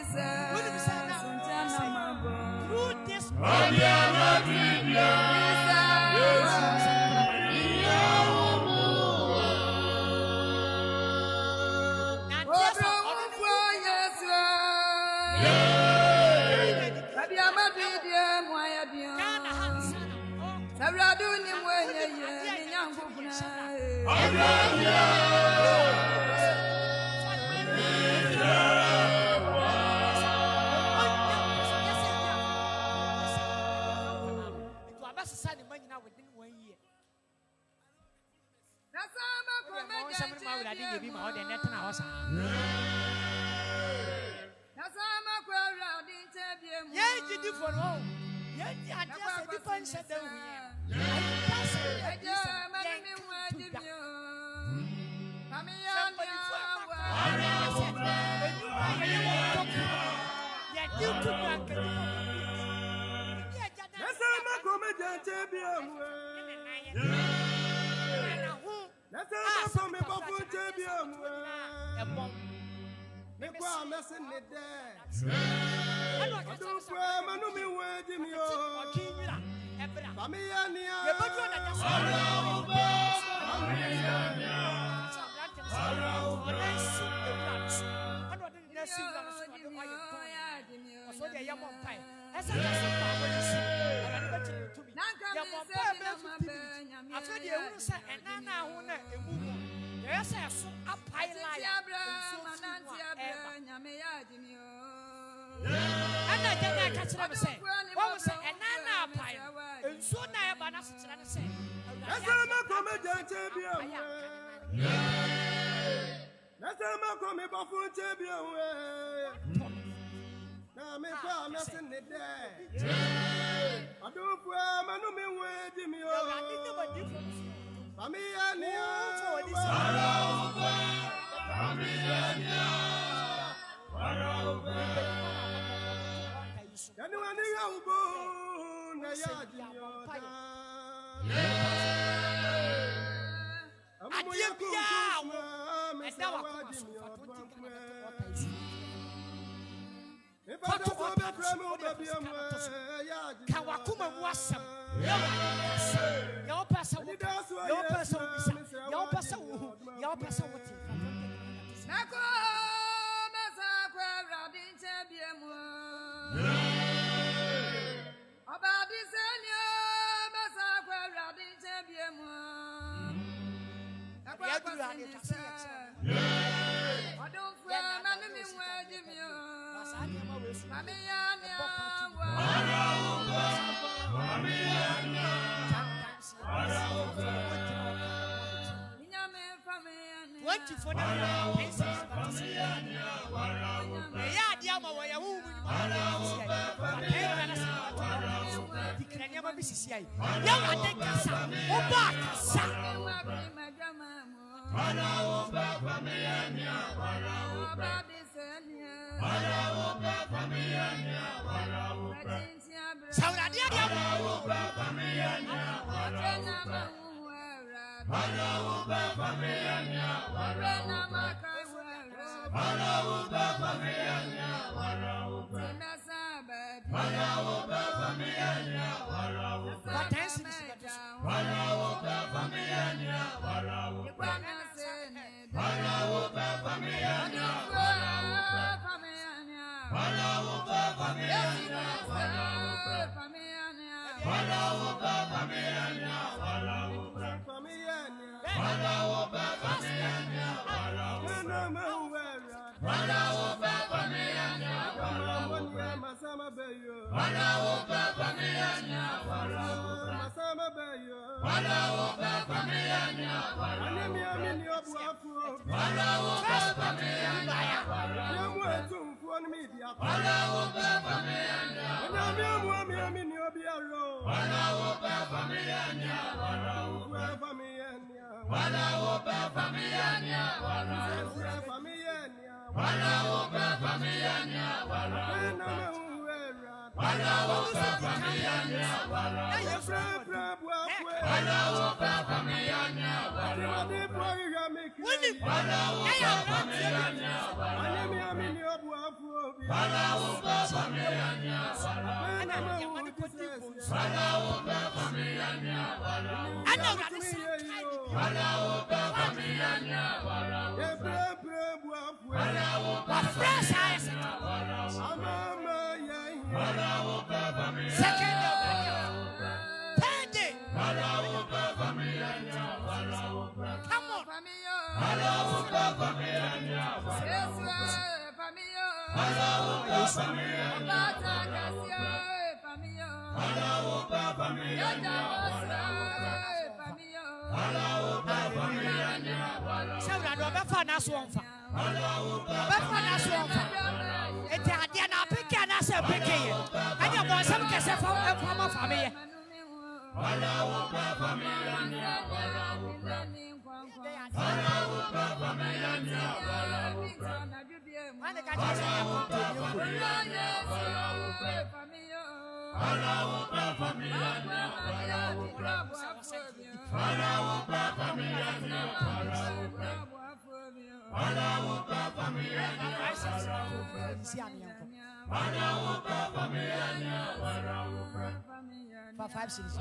For 5 cities. She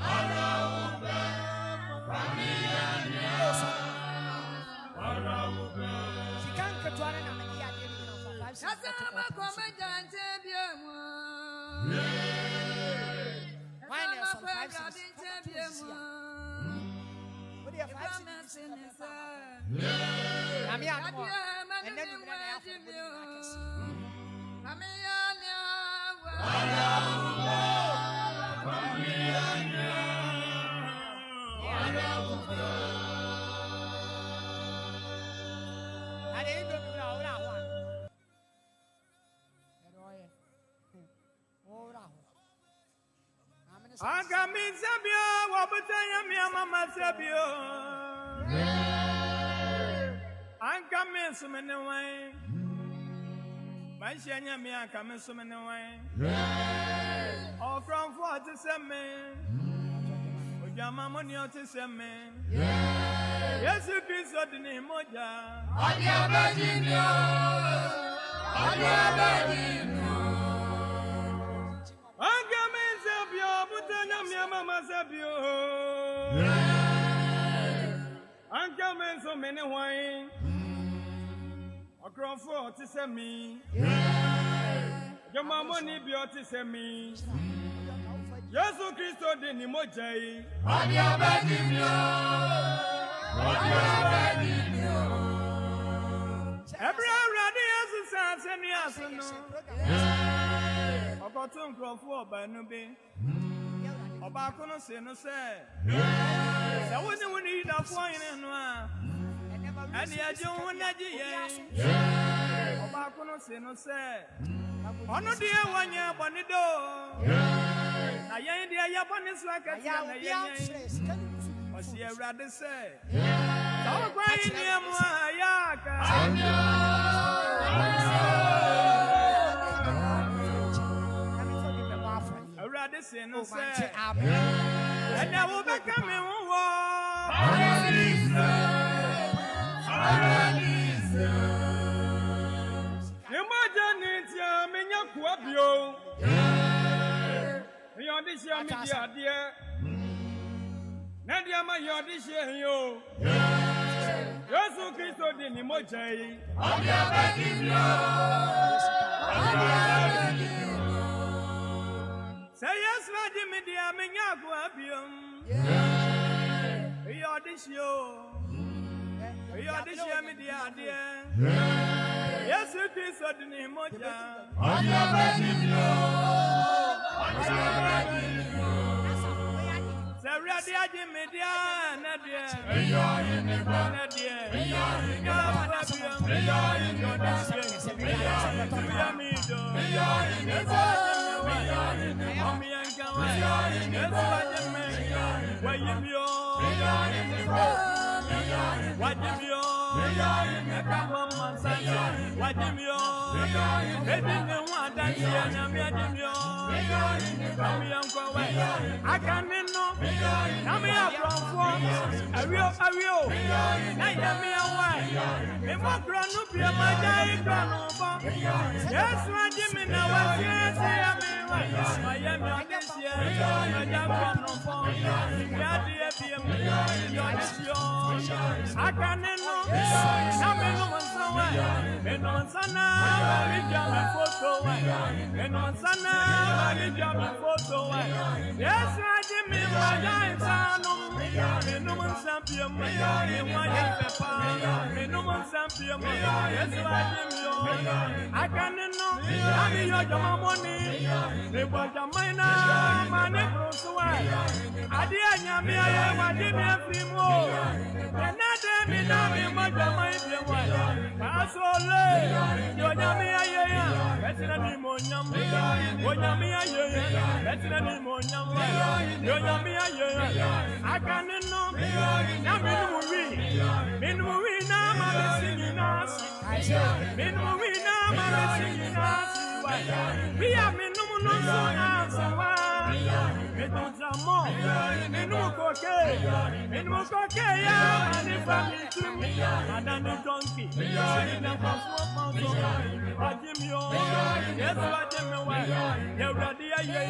can't get to an Agami Sabio, Wabataya Mama Sabio. Agami Sumanaway. Mashanya Mia coming Sumanaway. Or from 47. Ojama Monio to Semen. Yes, you can sort the name Moja. Adia Virginia. Adia Virginia. Mama Sabio, Uncle Man, so many wine. Across 4 to send me. Your mamma need beauty send me. Jesus Christo didn't mojay. Adia Virginia. Every radius is any answer. About 2 o'clock for by no be. Obakono se no se. Sa woni woni da foyin enu a. Ani ajo wona jiye. Obakono se no se. Ono die wanya boni do. Na yen die ya boni so akati na yen. Osi Ewrade se. Sa wo kwa yin ni amu ayaka. This in no say, and I will become a war. Imagine it, Minya Quabio. You're this year, media, dear. Nadia, my you're this year, you. You're so Christo in Mojay. Say yes, Madam Media, Minyaku Abium. You're this year. You're this year, Media, dear. Yes, you can suddenly Moja. Say, Radia Media, Nadia. I can't know. Nami abronfo. Awio. Na yemi awa. Me mo kronu bia majai kronu bo. Yesu adimi na wasiesi ya me wa. Mayemi akesia. Maja kronu bo. Yadi ebiem. Yodisio. Akaneno. Na me no mansawa. Me no mansana. Marija me photo wa. Me no mansana. Marija me photo wa. Yesu adimi majai sanu. Me no mansampia majai waye pepa. Me no mansampia majai. Yesu adimi yo. Akaneno. Ami yo jama money. Me bo jama ina. Mane prosuwa. Adi anyami aye wadimi afimo. Enade mi na mi mo jama ibi wa. Pasole. Yo nyami aye ya. Betina ni mo nyam. Yo nyami aye ya. Betina ni mo nyam. Yo nyami aye ya. Akaneno. Nyami nu wi na ma singi nasi. Minu wi na ma singi nasi. We are minu no so nasi wa. Minu jamo. Minu koke ya. Mani fami tu. Madani donkey. Sina pafu panso. Wajimyo. Yesu wajime wa. Yewradi aye.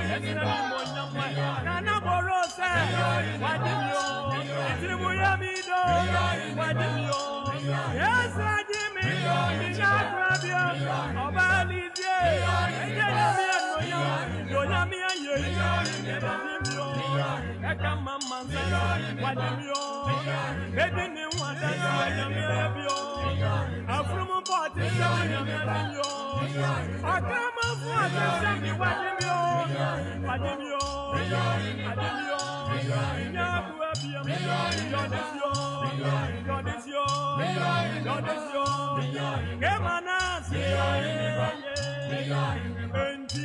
Yesu na ni mo nyamwa. Nana borose. Wajimyo. Itirimu ya mido. Wajimyo. Yesu wajime. Mina krabia. Obalizie. Enyami anoya. Yonyami aye. Wajimyo. Eka mama nza. Wajimyo. Edini wada. Yonyami ebyo. Afrumu boti. Yonyami ebyo. Akama fuwa. Wajimyo. Wajimyo. Nyabu ebyo. Yodesyo. Kemanasi. Benti.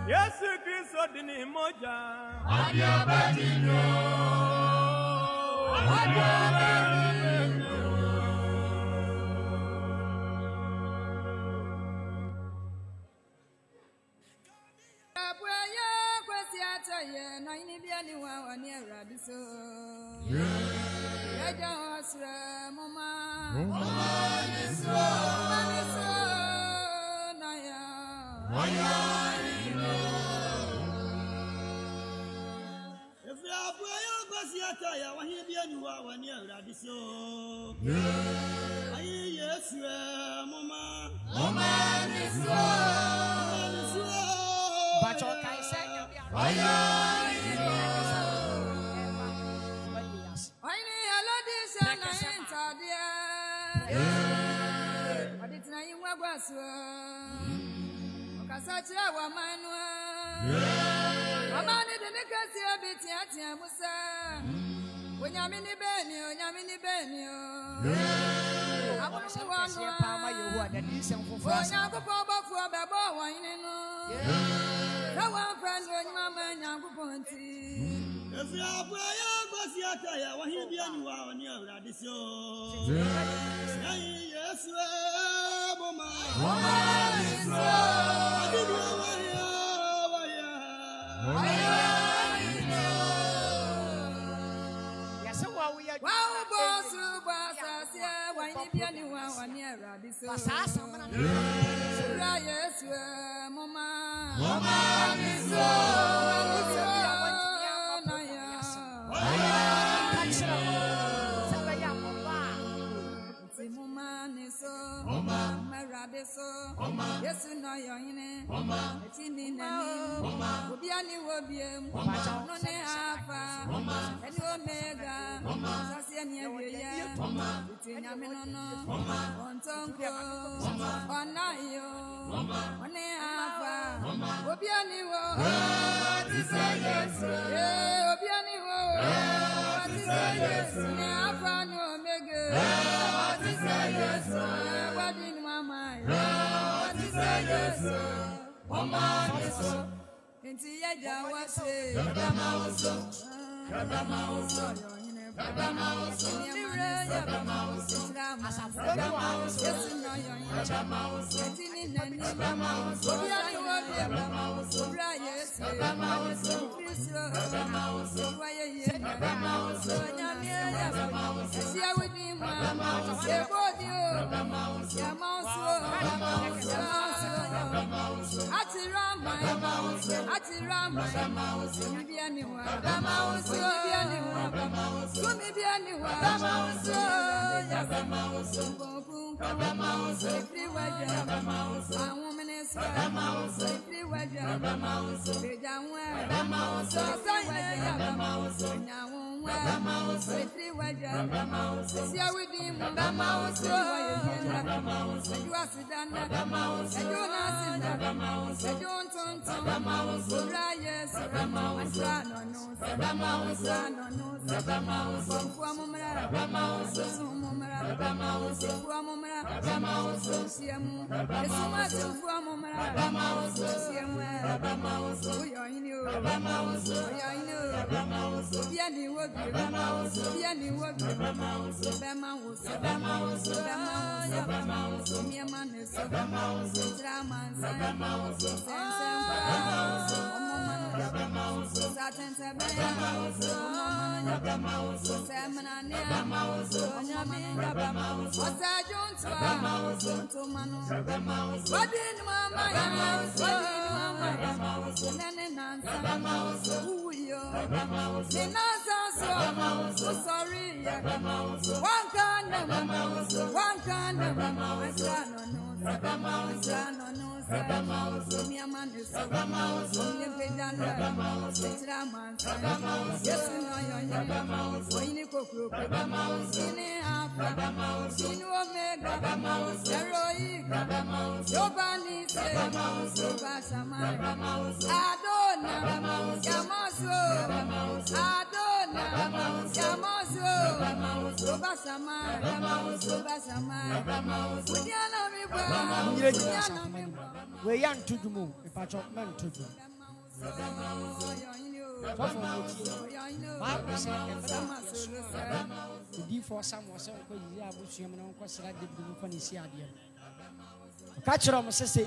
Yesu Kristo dini moja. Adiabatinyo. Na ini bia ni wa wani Awurade Yaja osre mama niso na ya Efra abuayo kwasi ataya wa hi bia ni wa wani Awurade Ayi Yesu mama niso Bacho kai senya Aditina yimwa gwaso Okasachira wa manwa Amani de nekasi abiti atia musa Onyamini beni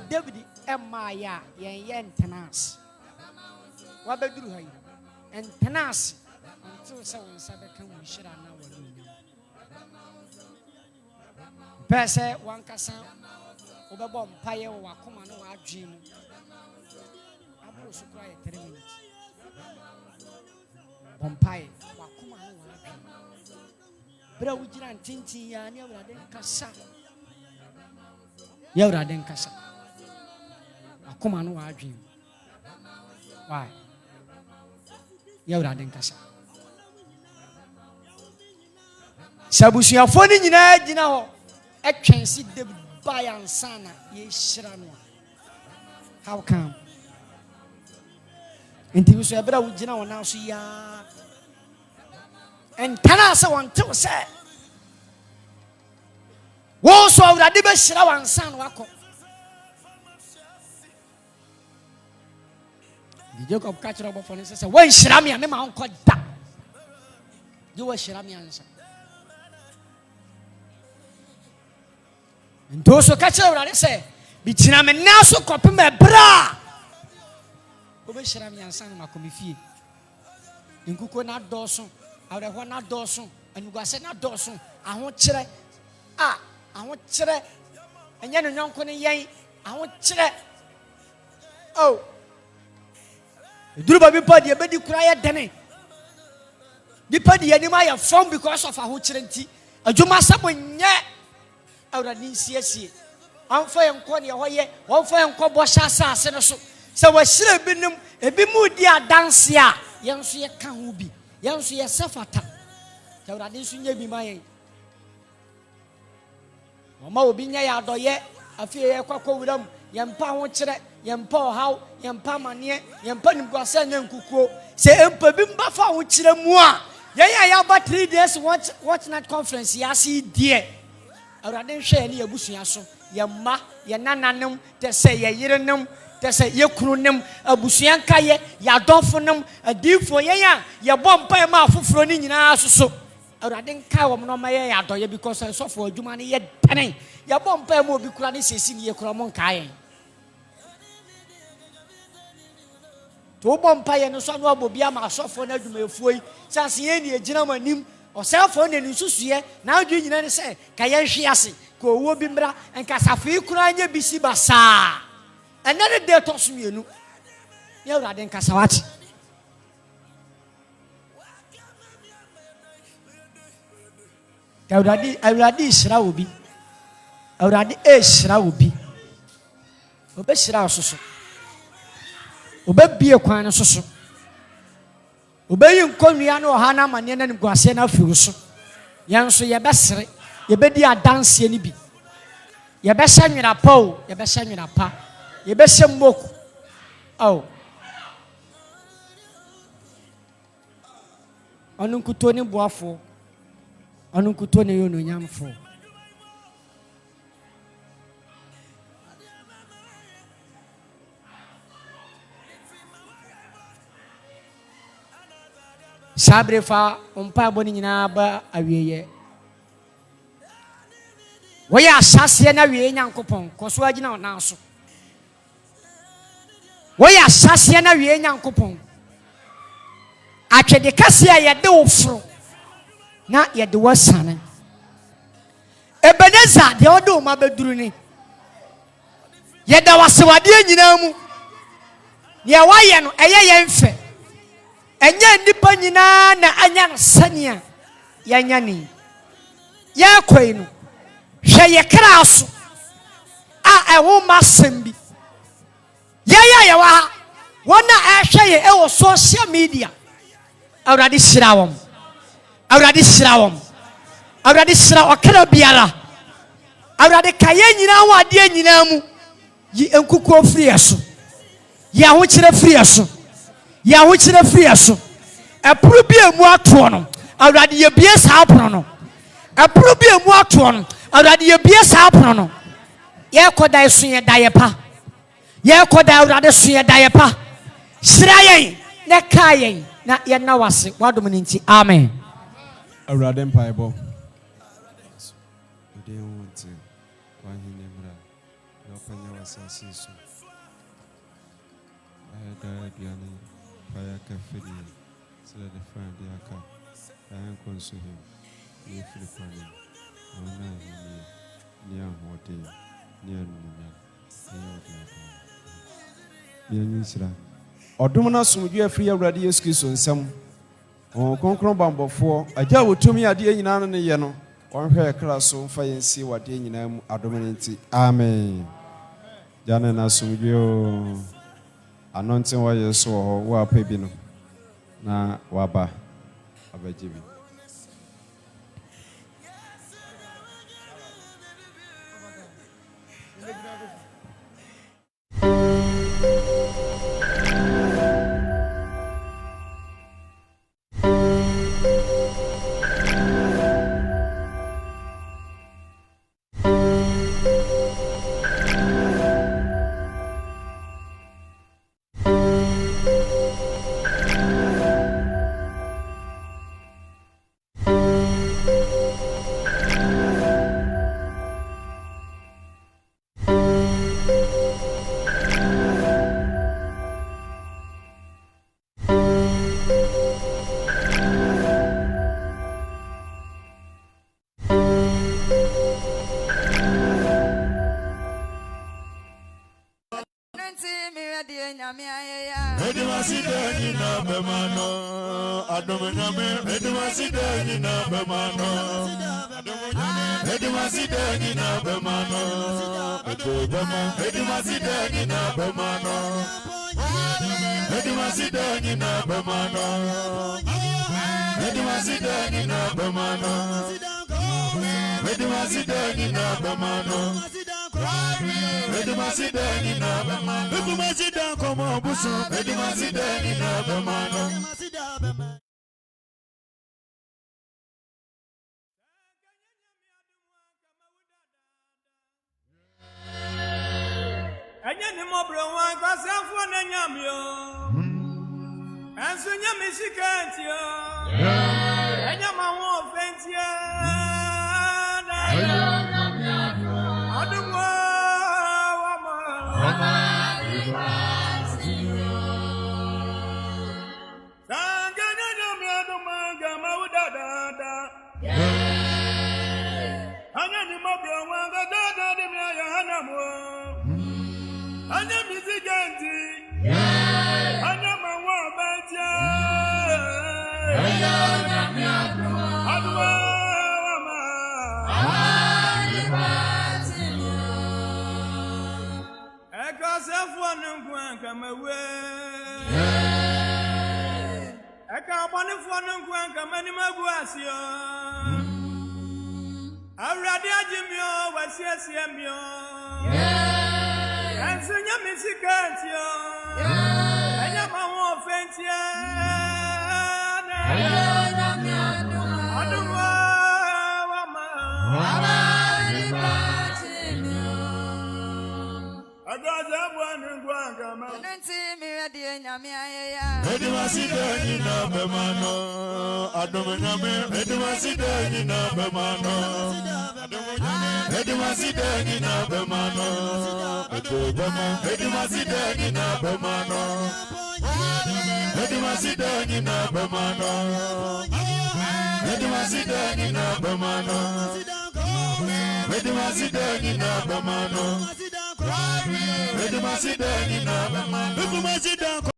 David Emaya yen tenas. Wabeduru hay. And tenas until someone said can we share now. Pese one kasa obebom paye wa koma no wa adwen mu. Abro so kwa 3 minutes. Bompaye wa koma no wa adwen. Bra wujira ntintin ya ne awrade kasa. Ya awrade kasa. Akoma no wa adwen. Why? Ya awrade kasa. Sabusuafo ni nyina gina ho. Etwen si David bayan sana ye shira no. How come? Enti so ebra wo gina wona so ya. En kana sa won to say. Wo so awurade be hyira wansan no akọ. Di Jacob catch rubber for ne say wo hyira me a me ma onko da. You wo hyira me ansa. Nto so catch awurade say bi tina me na so kopem e bra. Wo be hyira me ansan no makomi fie. Nkuko na dɔso, awreho na dɔso, anugase na dɔso, aho kyerɛ. Aho kyerɛ. Enye no nyonko ne yen, aho kyerɛ. Oh. Eduru ba bi pa de bedi kura ye dene. Bi pa de anim aye form because of aho kyerɛ nti. Adwuma sabo nye awrani nsiesie. Amfa yenko ne ho ye, wonfa yenko bɔ hya asase no so. Se wa hyira binim, ebi mu di adanse a yanso ye ka ho bi yanso ye sefata tawrade nso nya bi mayen mama obi nya ya doye afie ye kwakọ wuram ye mpa ho kire ye mpa ohaw ye mpa mane ye mpa nimkwasa nya nkukuo se empa bi mba fa ho kire mu a ye ya ba 3 days watch night conference ya si die awrade hwe ne abusua so ye mma ye nananem te se ye yerenem tese ye kununem abusuan kaye ya dɔfonem adifo yenya ye bɔ mpa ma afoforo ni nyina soso awurade nka wo no ma ye ya dɔye because sofo adwuma ne ye dane ye bɔ mpa ma obi kura ne sesi ne ye kura mo nka ye to bɔ mpa ye no so no abobi ama sofo na adwuma efuoi sanse ye ne egina manim ɔsɛfo ne nsusuye na adwu nyina ne sɛ ka ye hwe ase ko owo bi mbra nka safi kura nya bisi basa. Another day to sumienu. Ya urade nkasa wati. Ya urade isra obi. Urade esra obi. Obe sra ososo. Obe bie kwan no soso. Obe yi nkonua no ha na mane na nguase na afiru so. Yanso ye besere, ye bedi adanse ni bi. Ye be hye nwira pa o, ye be hye nwira pa. Ye be se moku. Oh. Onunkuto ni boafo. Onunkuto ni yono nyamfo. Sabrefa umpa boni nyina ba awieye. Wo ya asase na wiye nyankopon koso agina na so. Wo ya asase na wiye nyankopon. Atwede kase a ye de ofro na ye de wasane. Ebeneza de odo ma beduru ni. Ye da wasewade nyina mu. Ne waye no eye ye mfe. Enye ndipa nyina na anya nsania ya nyani. Ya kwai no. Hwe ye kra so. A ewo masembi. Ya wa. Wona ehwe ye ewo social media. Awurade shirawom. Awurade shirawom. Awurade shira okra biara. Awurade kaye nyina wo ade nyina mu. Yi enkuko firi eso. Ya ho kire firi eso. Ya ho kire firi eso. Epuru bi emu ato no. Awurade ye bie saa apono no. Epuru bi emu ato no. Awurade ye bie saa apono no. Ye koda eso ye daye pa. Ye koda awurade so ye daye pa. Shira yen ne ka yen na ye na wase wadom ni nti amen. Awurade mpaebo. Ode wonte wa hine mra. No panya wasasi so. Ayada diane paya kafedi. Sele de friend yaka. Ayan konso him. Ni filipani. Ona ni ahote. Ni anunya. Ni anyisra. Odom na somdwe afiri Awurade Yesu Kristo nsam. Konkron bambofo agya wotumi ade nyina no ne ye no. Onhwe kra so mfa yensi wade nyina mu adom ne nti. Amen. Jana na somdwe o. Anointing wa Yesu wo apa bi no. Na waba abajibi. Edimasida na bemano adomanyame edimasida na bemano edimasida na bemano edobama edimasida na bemano edimasida na bemano edimasida na bemano edimasida na bemano Edimasida ni na bemano Edimasida komo busu Edimasida ni na bemano Anya ni mo bro wan kwasanfo na nyamyo Anso nyame sikantio Anya ma wo fentia Adumwa wama Sanganya nyame adumwa gama udadada Anya ni mo bro wan dada de mi ayana mo Anya miziganti Anya mawa batia Anya nyame adumwa wama Ekasefo nkwan kamawe Ekabonefo nkwan kamani maguasio Awrade ajimio wasiasiamio Ensenya misikantio Enya mawo fentia Adumwa wama Edimasida ni na bemano adomanyame edimasida ni na bemano edimasida ni na bemano edobama edimasida ni na bemano edimasida ni na bemano edimasida ni na bemano edimasida ni na bemano Edimasida ni na bemano